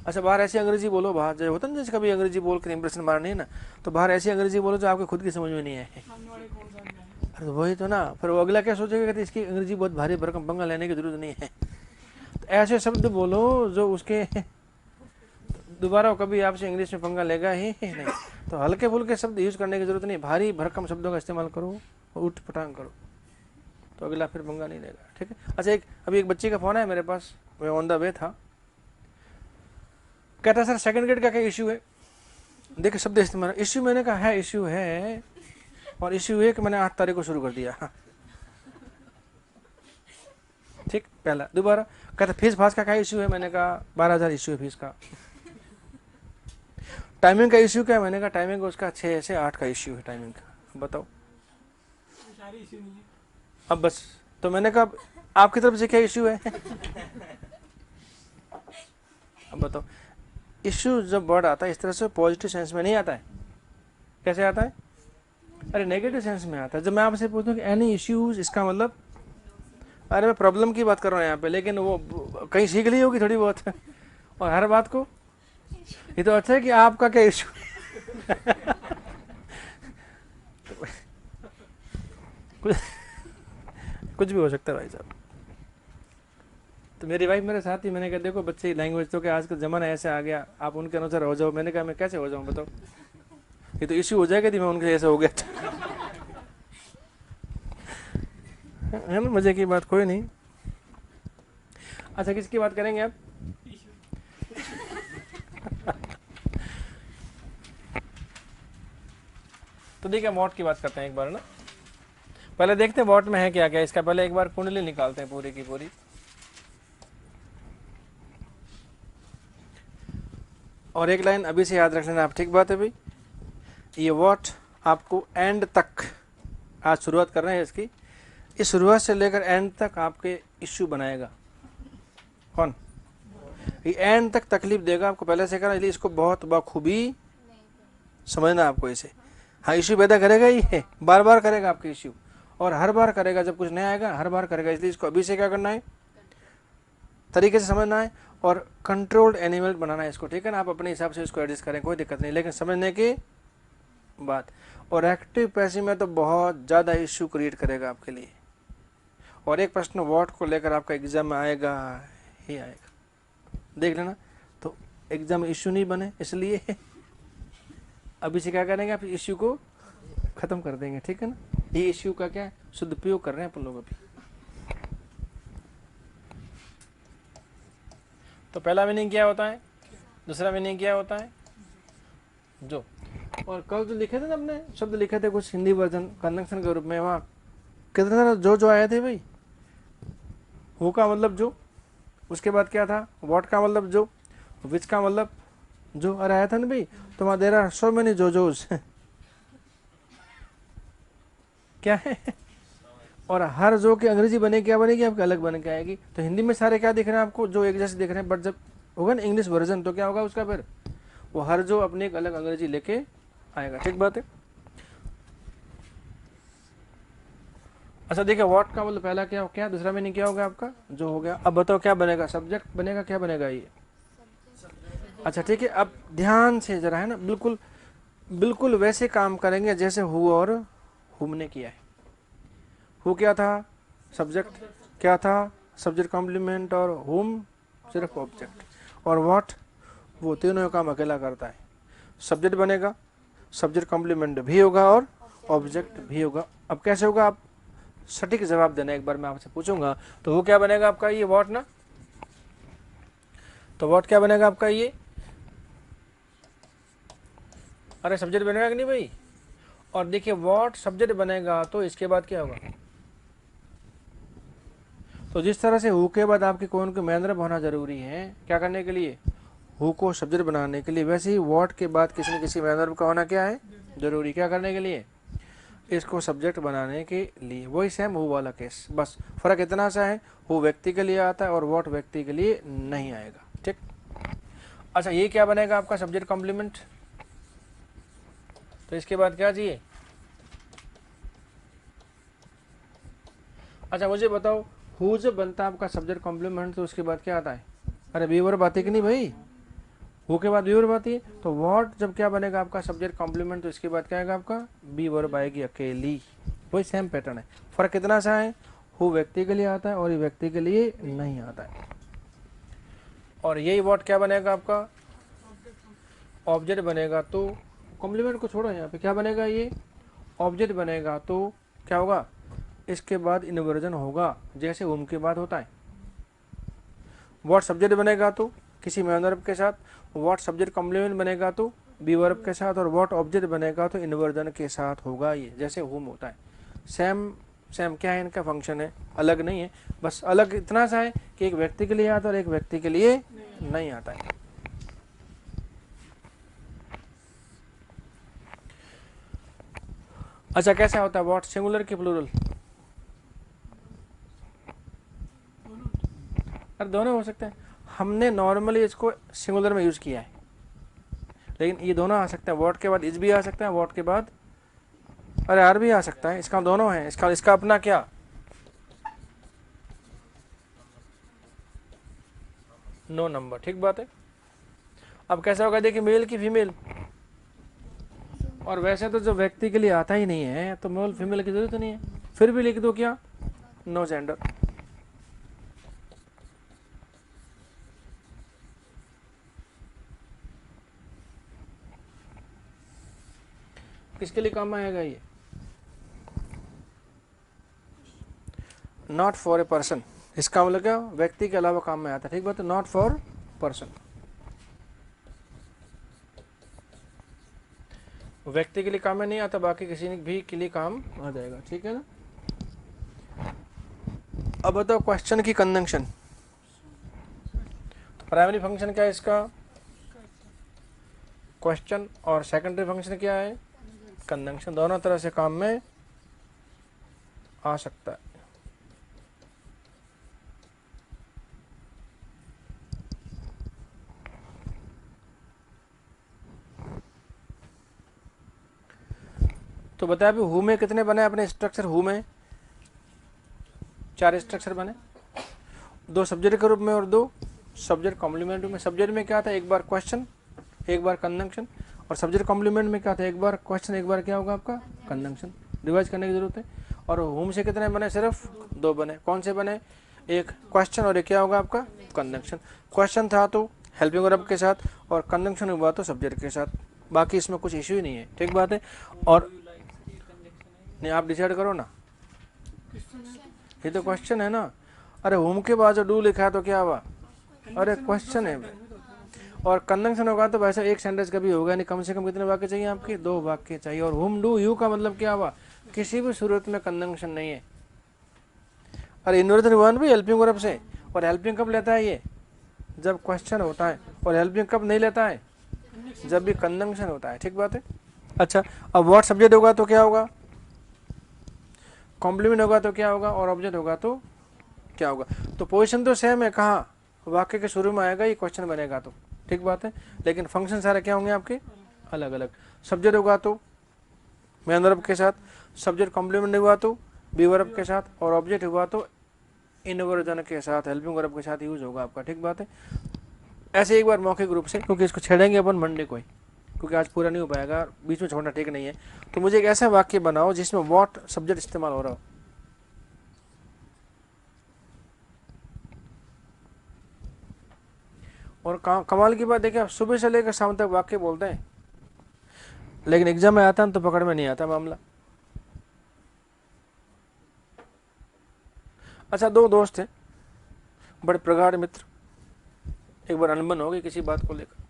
अच्छा, बाहर ऐसी अंग्रेजी बोलो, बाहर जो होता है ना, जैसे कभी अंग्रेजी बोल कर इंप्रेशन मारनी है ना, तो बाहर ऐसी अंग्रेजी बोलो जो आपके खुद की समझ में नहीं आए। सामने वाले कौन सा में है? अरे वही तो ना, फिर वो अगला क्या सोचेगा कि इसकी अंग्रेजी बहुत भारी भरकम, पंगा लेने की जरूरत नहीं है। तो ऐसे शब्द बोलो जो उसके दोबारा कभी आपसे इंग्लिश में पंगा लेगा ही नहीं। तो हल्के फुल्के शब्द यूज करने की जरूरत नहीं, भारी भरकम शब्दों का इस्तेमाल करो, उठ पटांग करो, तो अगला फिर पंगा नहीं लेगा। ठीक है। अच्छा, अभी एक बच्चे का फोन है मेरे पास, मैं ऑन द वे था, कहता सर सेकंड ग्रेड का क्या इश्यू है। देखिए शब्द इस्तेमाल, इश्यू मैंने कहा है इश्यू है, और इश्यू है कि मैंने 8 तारीख को शुरू कर दिया। ठीक, पहला। दोबारा कहता फीस फास का क्या इश्यू है, मैंने कहा 12,000 इश्यू है फीस का। टाइमिंग का इश्यू क्या है, मैंने कहा टाइमिंग उसका 6 से 8 का इश्यू है टाइमिंग का। बताओ, सारी इश्यू नहीं है। अब बस, तो मैंने कहा आपकी तरफ से क्या इश्यू है। अब बताओ, इश्यू जब वर्ड आता है इस तरह से पॉजिटिव सेंस में नहीं आता है, कैसे आता है, अरे नेगेटिव सेंस में आता है। जब मैं आपसे पूछूं कि एनी इश्यूज, इसका मतलब अरे मैं प्रॉब्लम की बात कर रहा हूँ यहाँ पे, लेकिन वो कहीं सीख ली होगी थोड़ी बहुत, और हर बात को ये तो अच्छा है कि आपका क्या इश्यू। कुछ भी हो सकता है भाई साहब। तो मेरी वाइफ मेरे साथ ही, मैंने कहा देखो बच्चे लैंग्वेज तो क्या आजकल ज़माना ऐसे आ गया, आप उनके अनुसार हो जाओ। मैंने कहा मैं कैसे हो जाऊँ बताओ, ये तो इश्यू हो जाएगा यदि मैं उनके ऐसे हो गया। है ना, मजे की बात कोई नहीं। अच्छा, किसकी बात करेंगे आप? तो देखिए वॉट की बात करते हैं एक बार ना, पहले देखते हैं वॉट में है क्या क्या। इसका पहले एक बार कुंडली निकालते हैं पूरी की पूरी। और एक लाइन अभी से याद रख लेना आप, ठीक बात है भाई। ये वॉट आपको एंड तक, आज शुरुआत कर रहे हैं इसकी, इस शुरुआत से लेकर एंड तक आपके इश्यू बनाएगा कौन, ये एंड तक तकलीफ देगा आपको, पहले से करना, इसलिए इसको बहुत बखूबी समझना आपको इसे। हाँ, इश्यू पैदा करेगा ही है, बार बार करेगा आपके इश्यू, और हर बार करेगा, जब कुछ नया आएगा हर बार करेगा। इसलिए इसको अभी से क्या करना है, तरीके से समझना है, और कंट्रोल्ड एनिमल बनाना है इसको। ठीक है ना, आप अपने हिसाब से इसको एडजस्ट करें, कोई दिक्कत नहीं, लेकिन समझने की बात। और एक्टिव पैसिव में तो बहुत ज़्यादा इश्यू क्रिएट करेगा आपके लिए, और एक प्रश्न वॉट को लेकर आपका एग्जाम में आएगा ही आएगा, देख लेना। तो एग्जाम में इश्यू नहीं बने, इसलिए अभी से क्या करेंगे, आप इश्यू को खत्म कर देंगे। ठीक है ना, ये इश्यू का क्या सदुपयोग कर रहे हैं अपन लोग अभी। तो पहला मीनिंग क्या होता है, दूसरा मीनिंग क्या होता है, जो। और कल जो लिखे थे ना अपने शब्द लिखे थे कुछ हिंदी वर्जन कंजंक्शन के रूप में, वहाँ कितने सारे जो आए थे भाई। हु का मतलब जो, उसके बाद क्या था, व्हाट का मतलब जो, विच का मतलब जो, अरे आया था ना भाई। तो वहाँ देर आर सो मेनी जोजोज। क्या है, और हर जो की अंग्रेजी बनेगी क्या बनेगी आपकी, अलग बन के आएगी। तो हिंदी में सारे क्या दिख रहे हैं आपको, जो एक जैसे दिख रहे हैं, बट जब होगा ना इंग्लिश वर्जन तो क्या होगा उसका, फिर वो हर जो अपनी एक अलग अंग्रेजी लेके आएगा। ठीक बात है। अच्छा देखिए, व्हाट का मतलब पहला क्या क्या, दूसरा मीनिंग क्या होगा आपका, जो हो गया। अब बताओ क्या बनेगा, सब्जेक्ट बनेगा, क्या बनेगा ये। अच्छा ठीक है, अब ध्यान से जरा, है ना, बिल्कुल बिल्कुल वैसे काम करेंगे जैसे हु और हुम ने किया है। हु क्या था, सब्जेक्ट, क्या था, सब्जेक्ट कॉम्प्लीमेंट, और हुम सिर्फ ऑब्जेक्ट, और व्हाट वो तीनों काम अकेला करता है। सब्जेक्ट बनेगा, सब्जेक्ट कॉम्प्लीमेंट भी होगा, और ऑब्जेक्ट भी होगा। अब कैसे होगा, आप सटीक जवाब देना, एक बार मैं आपसे पूछूंगा। तो वो क्या बनेगा आपका, ये व्हाट ना, तो व्हाट क्या बनेगा आपका, ये अरे सब्जेक्ट बनेगा कि नहीं भाई। और देखिए व्हाट सब्जेक्ट बनेगा तो इसके बाद क्या होगा। तो जिस तरह से हु के बाद आपके कौन के मेन वर्ब होना जरूरी है क्या करने के लिए, हु को सब्जेक्ट बनाने के लिए, वैसे ही व्हाट के बाद किसी न किसी मेन वर्ब का होना क्या है जरूरी, क्या करने के लिए, इसको सब्जेक्ट बनाने के लिए। वही सेम हु वाला केस, बस फर्क इतना सा है हु व्यक्ति के लिए आता है और व्हाट व्यक्ति के लिए नहीं आएगा। ठीक। अच्छा ये क्या बनेगा आपका सब्जेक्ट कॉम्प्लीमेंट। तो इसके बाद क्या चाहिए। अच्छा मुझे बताओ हु जब बनता है आपका सब्जेक्ट कॉम्प्लीमेंट तो उसके बाद क्या आता है। अरे बी वर्ब आती है कि नहीं भाई, हु के बाद बी वर्ब आती है। तो व्हाट जब क्या बनेगा आपका सब्जेक्ट कॉम्प्लीमेंट तो इसके बाद क्या आएगा आपका बी वर्ब आएगी अकेली। वही सेम पैटर्न है, फर्क कितना सा है हु व्यक्ति के लिए आता है और ये व्यक्ति के लिए नहीं आता है। और यही व्हाट क्या बनेगा आपका ऑब्जेक्ट बनेगा। तो कॉम्प्लीमेंट को छोड़ो, यहाँ पे क्या बनेगा, ये ऑब्जेक्ट बनेगा तो क्या होगा, इसके बाद इन्वर्जन होगा जैसे हुम के बाद होता है। व्हाट सब्जेक्ट बनेगा तो किसी मेन वर्ब के साथ, व्हाट सब्जेक्ट कॉम्प्लीमेंट बनेगा तो बी वर्ब के साथ, और व्हाट ऑब्जेक्ट बनेगा तो इन्वर्जन के साथ होगा, ये जैसे हुम होता है। सेम सेम क्या है इनका फंक्शन है, अलग नहीं है, बस अलग इतना सा है कि एक व्यक्ति के लिए आता है और एक व्यक्ति के लिए नहीं आता है। अच्छा कैसा होता है व्हाट सिंगुलर की प्लूरल। अरे दोनों हो सकते हैं, हमने नॉर्मली इसको सिंगुलर में यूज किया है, लेकिन ये दोनों आ सकते हैं। व्हाट के बाद इज भी आ सकता है, व्हाट के बाद अरे आर भी आ सकता है, इसका दोनों है। इसका अपना क्या नो नंबर, ठीक बात है। अब कैसा होगा देखिए मेल की फीमेल, और वैसे तो जो व्यक्ति के लिए आता ही नहीं है तो मेल फीमेल की जरूरत नहीं है, फिर भी लिख दो क्या नो जेंडर। किसके लिए काम आएगा ये, नॉट फॉर ए पर्सन, इसका मतलब क्या व्यक्ति के अलावा काम में आता है, ठीक बात है, नॉट फॉर पर्सन। व्यक्ति के लिए काम में नहीं आता, बाकी किसी भी के लिए काम आ जाएगा, ठीक है ना। अब बताओ क्वेश्चन की कंजंक्शन। तो प्राइमरी फंक्शन क्या है इसका क्वेश्चन, और सेकेंडरी फंक्शन क्या है कंजंक्शन, दोनों तरह से काम में आ सकता है। तो बताया अभी हु में कितने बने अपने स्ट्रक्चर, हु में 4 स्ट्रक्चर बने, 2 सब्जेक्ट के रूप में और 2 सब्जेक्ट कॉम्प्लीमेंट में। सब्जेक्ट में क्या था एक बार क्वेश्चन एक बार कंजंक्शन, और सब्जेक्ट कॉम्प्लीमेंट में क्या था एक बार क्वेश्चन एक बार क्या होगा आपका कंजंक्शन। रिवाइज करने की जरूरत है। और हुम से कितने बने, सिर्फ 2 बने, कौन से बने, एक क्वेश्चन और एक क्या होगा आपका कंजंक्शन। क्वेश्चन था तो हेल्पिंग वर्ब के साथ, और कंजंक्शन हुआ तो सब्जेक्ट के साथ, बाकी इसमें कुछ इश्यू ही नहीं है, ठीक बात है। और नहीं आप डिसाइड करो ना, ये तो क्वेश्चन है ना। अरे होम के बाद जो डू लिखा है तो क्या हुआ, अरे क्वेश्चन है। और कंजंक्शन होगा तो वैसे एक सेंटेंस कभी होगा नहीं, कम से कम कितने वाक्य चाहिए आपके, 2 वाक्य चाहिए। और होम डू यू का मतलब क्या हुआ, किसी भी सूरत में कंजंक्शन नहीं है। अरे इन्वर्जन हुआ भी हेल्पिंग वर्ब से, और हेल्पिंग कब लेता है ये, जब क्वेश्चन होता है, और हेल्पिंग कब नहीं लेता है, जब भी कंजंक्शन होता है, ठीक बात है। अच्छा अब व्हाट सब्जेक्ट होगा तो क्या होगा, कॉम्प्लीमेंट होगा तो क्या होगा, और ऑब्जेक्ट होगा तो क्या होगा। तो पोजीशन तो सेम है, कहाँ वाक्य के शुरू में आएगा, ये क्वेश्चन बनेगा तो, ठीक बात है। लेकिन फंक्शन सारे क्या होंगे आपके अलग अलग। सब्जेक्ट होगा तो मेन वर्ब के साथ, सब्जेक्ट कॉम्प्लीमेंट हुआ तो बी वर्ब के साथ, और ऑब्जेक्ट हुआ तो इनवर्जन के साथ हेल्पिंग वर्ब के साथ यूज होगा आपका, ठीक बात है। ऐसे एक बार मौखिक रूप से, क्योंकि इसको छेड़ेंगे अपन मंडे को ही, क्योंकि आज पूरा नहीं हो पाएगा, बीच में छोड़ना ठीक नहीं है। तो मुझे एक ऐसा वाक्य बनाओ जिसमें व्हाट सब्जेक्ट इस्तेमाल हो रहा हो। और कमाल की बात देखिए, आप सुबह से लेकर शाम तक वाक्य बोलते हैं, लेकिन एग्जाम में आता है तो पकड़ में नहीं आता मामला। अच्छा 2 दोस्त थे, बड़े प्रगाढ़ मित्र, एक बार अनबन हो गई किसी बात को लेकर,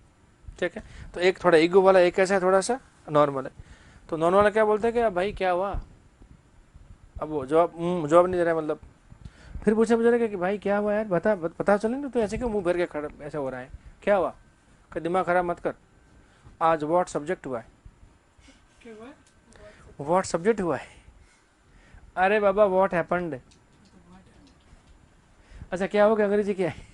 ठीक है। तो एक थोड़ा ईगो वाला, एक ऐसा है थोड़ा सा नॉर्मल है। तो नॉर्मल क्या बोलते हैं कि भाई क्या हुआ, अब वो जवाब नहीं दे रहा है, मतलब फिर पूछे बुजुर्ग कि भाई क्या हुआ यार, पता चले ना, तो ऐसे क्यों मुंह भर के खड़ा ऐसा हो रहा है, क्या हुआ, कि दिमाग खराब मत कर, आज व्हाट सब्जेक्ट हुआ है, क्या हुआ है? व्हाट सब्जेक्ट हुआ है, अरे बाबा व्हाट हैपेंड, अच्छा क्या होगा, अंग्रेजी क्या है,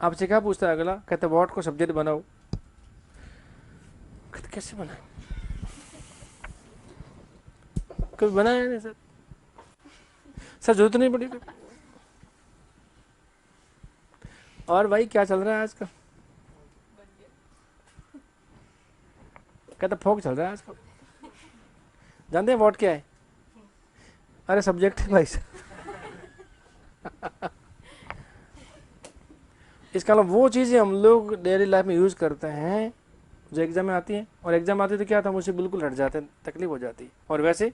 आपसे क्या पूछता है अगला, कहते व्हाट को सब्जेक्ट बनाओ, कहते कैसे बनाए, कभी बनाया नहीं सर, सर जरूरत नहीं पड़ी। और भाई क्या चल रहा है आजकल, कहता फोक चल रहा है आजकल, जानते हैं व्हाट क्या है, अरे सब्जेक्ट है भाई इसका मतलब वो चीज़ें हम लोग डेली लाइफ में यूज़ करते हैं जो एग्जाम में आती हैं, और एग्जाम आती है तो क्या था, मुझसे बिल्कुल हट जाते हैं, तकलीफ हो जाती है, और वैसे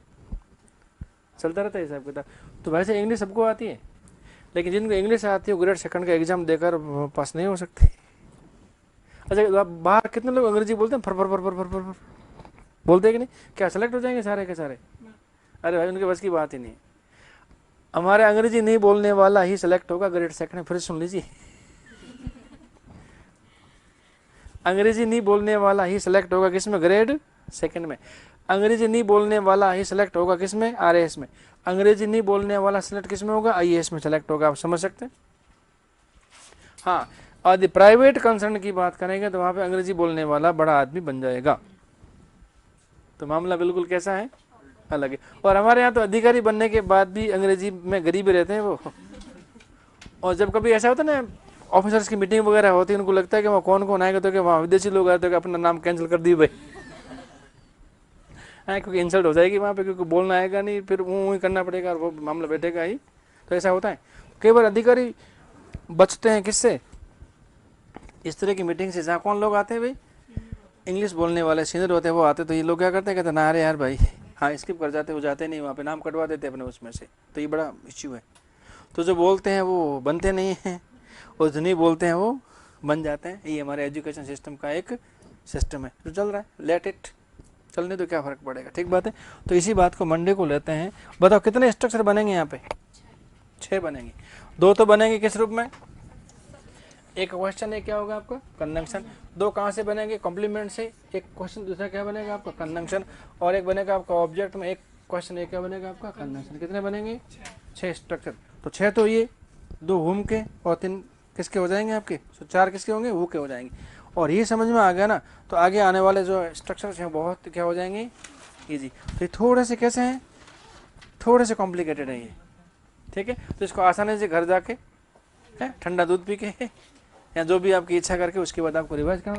चलता रहता है हिसाब किताब। तो वैसे इंग्लिश सबको आती है, लेकिन जिनको इंग्लिश आती है वो ग्रेड सेकंड का एग्जाम देकर पास नहीं हो सकते। अच्छा बाहर कितने लोग अंग्रेजी बोलते हैं, फर फर फर फर फर फर फर बोलते हैं कि नहीं, क्या सेलेक्ट हो जाएंगे सारे के सारे, अरे भाई उनके बस की बात ही नहीं। हमारे अंग्रेजी नहीं बोलने वाला ही सेलेक्ट होगा ग्रेड सेकंड, फिर सुन लीजिए, अंग्रेजी नहीं बोलने वाला ही सिलेक्ट होगा किसमें, ग्रेड सेकंड में। अंग्रेजी नहीं बोलने वाला ही सिलेक्ट होगा किसमें, आरएएस में। अंग्रेजी नहीं बोलने वाला सिलेक्ट किसमें होगा, आईएएस में सिलेक्ट होगा। आप समझ सकते हैं। हाँ, और प्राइवेट कंसर्न की बात करेंगे तो वहां पे अंग्रेजी बोलने वाला बड़ा आदमी बन जाएगा। तो मामला बिल्कुल कैसा है, अलग है। और हमारे यहाँ तो अधिकारी बनने के बाद भी अंग्रेजी में गरीब रहते हैं वो। और जब कभी ऐसा होता है ना, ऑफिसर्स की मीटिंग वगैरह होती है, उनको लगता है कि वहाँ कौन कौन आएगा, तो कि वहाँ विदेशी लोग आए तो कि अपना नाम कैंसिल कर दिए भाई, क्योंकि इंसल्ट हो जाएगी वहाँ पे, क्योंकि बोलना आएगा नहीं, फिर वो ही करना पड़ेगा और वो मामला बैठेगा ही। तो ऐसा होता है। कई बार अधिकारी बचते हैं किससे, इस तरह की मीटिंग से, जहाँ कौन लोग आते हैं भाई, इंग्लिश बोलने वाले सीनियर होते हैं वो आते। तो ये लोग क्या करते हैं, कहते हैं ना अरे यार भाई, हाँ स्किप कर जाते, वो जाते नहीं वहाँ पे, नाम कटवा देते अपने उसमें से। तो ये बड़ा इश्यू है। तो जो बोलते हैं वो बनते नहीं हैं, और जो नहीं बोलते हैं वो बन जाते हैं। ये हमारे एजुकेशन सिस्टम का एक सिस्टम है जो चल रहा है। लेट इट चलने तो क्या फ़र्क पड़ेगा, ठीक बात है। तो इसी बात को मंडे को लेते हैं। बताओ कितने स्ट्रक्चर बनेंगे यहाँ पे, 6 बनेंगे। 2 तो बनेंगे किस रूप में, एक क्वेश्चन, एक क्या होगा आपका कंजंक्शन। 2 कहाँ से बनेंगे, कॉम्प्लीमेंट से। एक क्वेश्चन, दूसरा क्या बनेगा आपका कंजंक्शन, और एक बनेगा आपका ऑब्जेक्ट में। एक क्वेश्चन, एक क्या बनेगा आपका कंजंक्शन। कितने बनेंगे, 6 स्ट्रक्चर। तो 6 तो ये 2 हुम के और 3 किसके हो जाएंगे आपके, तो 4 किसके होंगे, वो के हो जाएंगे। और ये समझ में आ गया ना, तो आगे आने वाले जो स्ट्रक्चर्स हैं बहुत क्या हो जाएंगे, ईजी। तो ये थोड़े से कैसे हैं, थोड़े से कॉम्प्लिकेटेड है ये, ठीक है। तो इसको आसानी से घर जाके ठंडा दूध पी के या जो भी आपकी इच्छा करके उसके बाद आपको रिवाइज करना।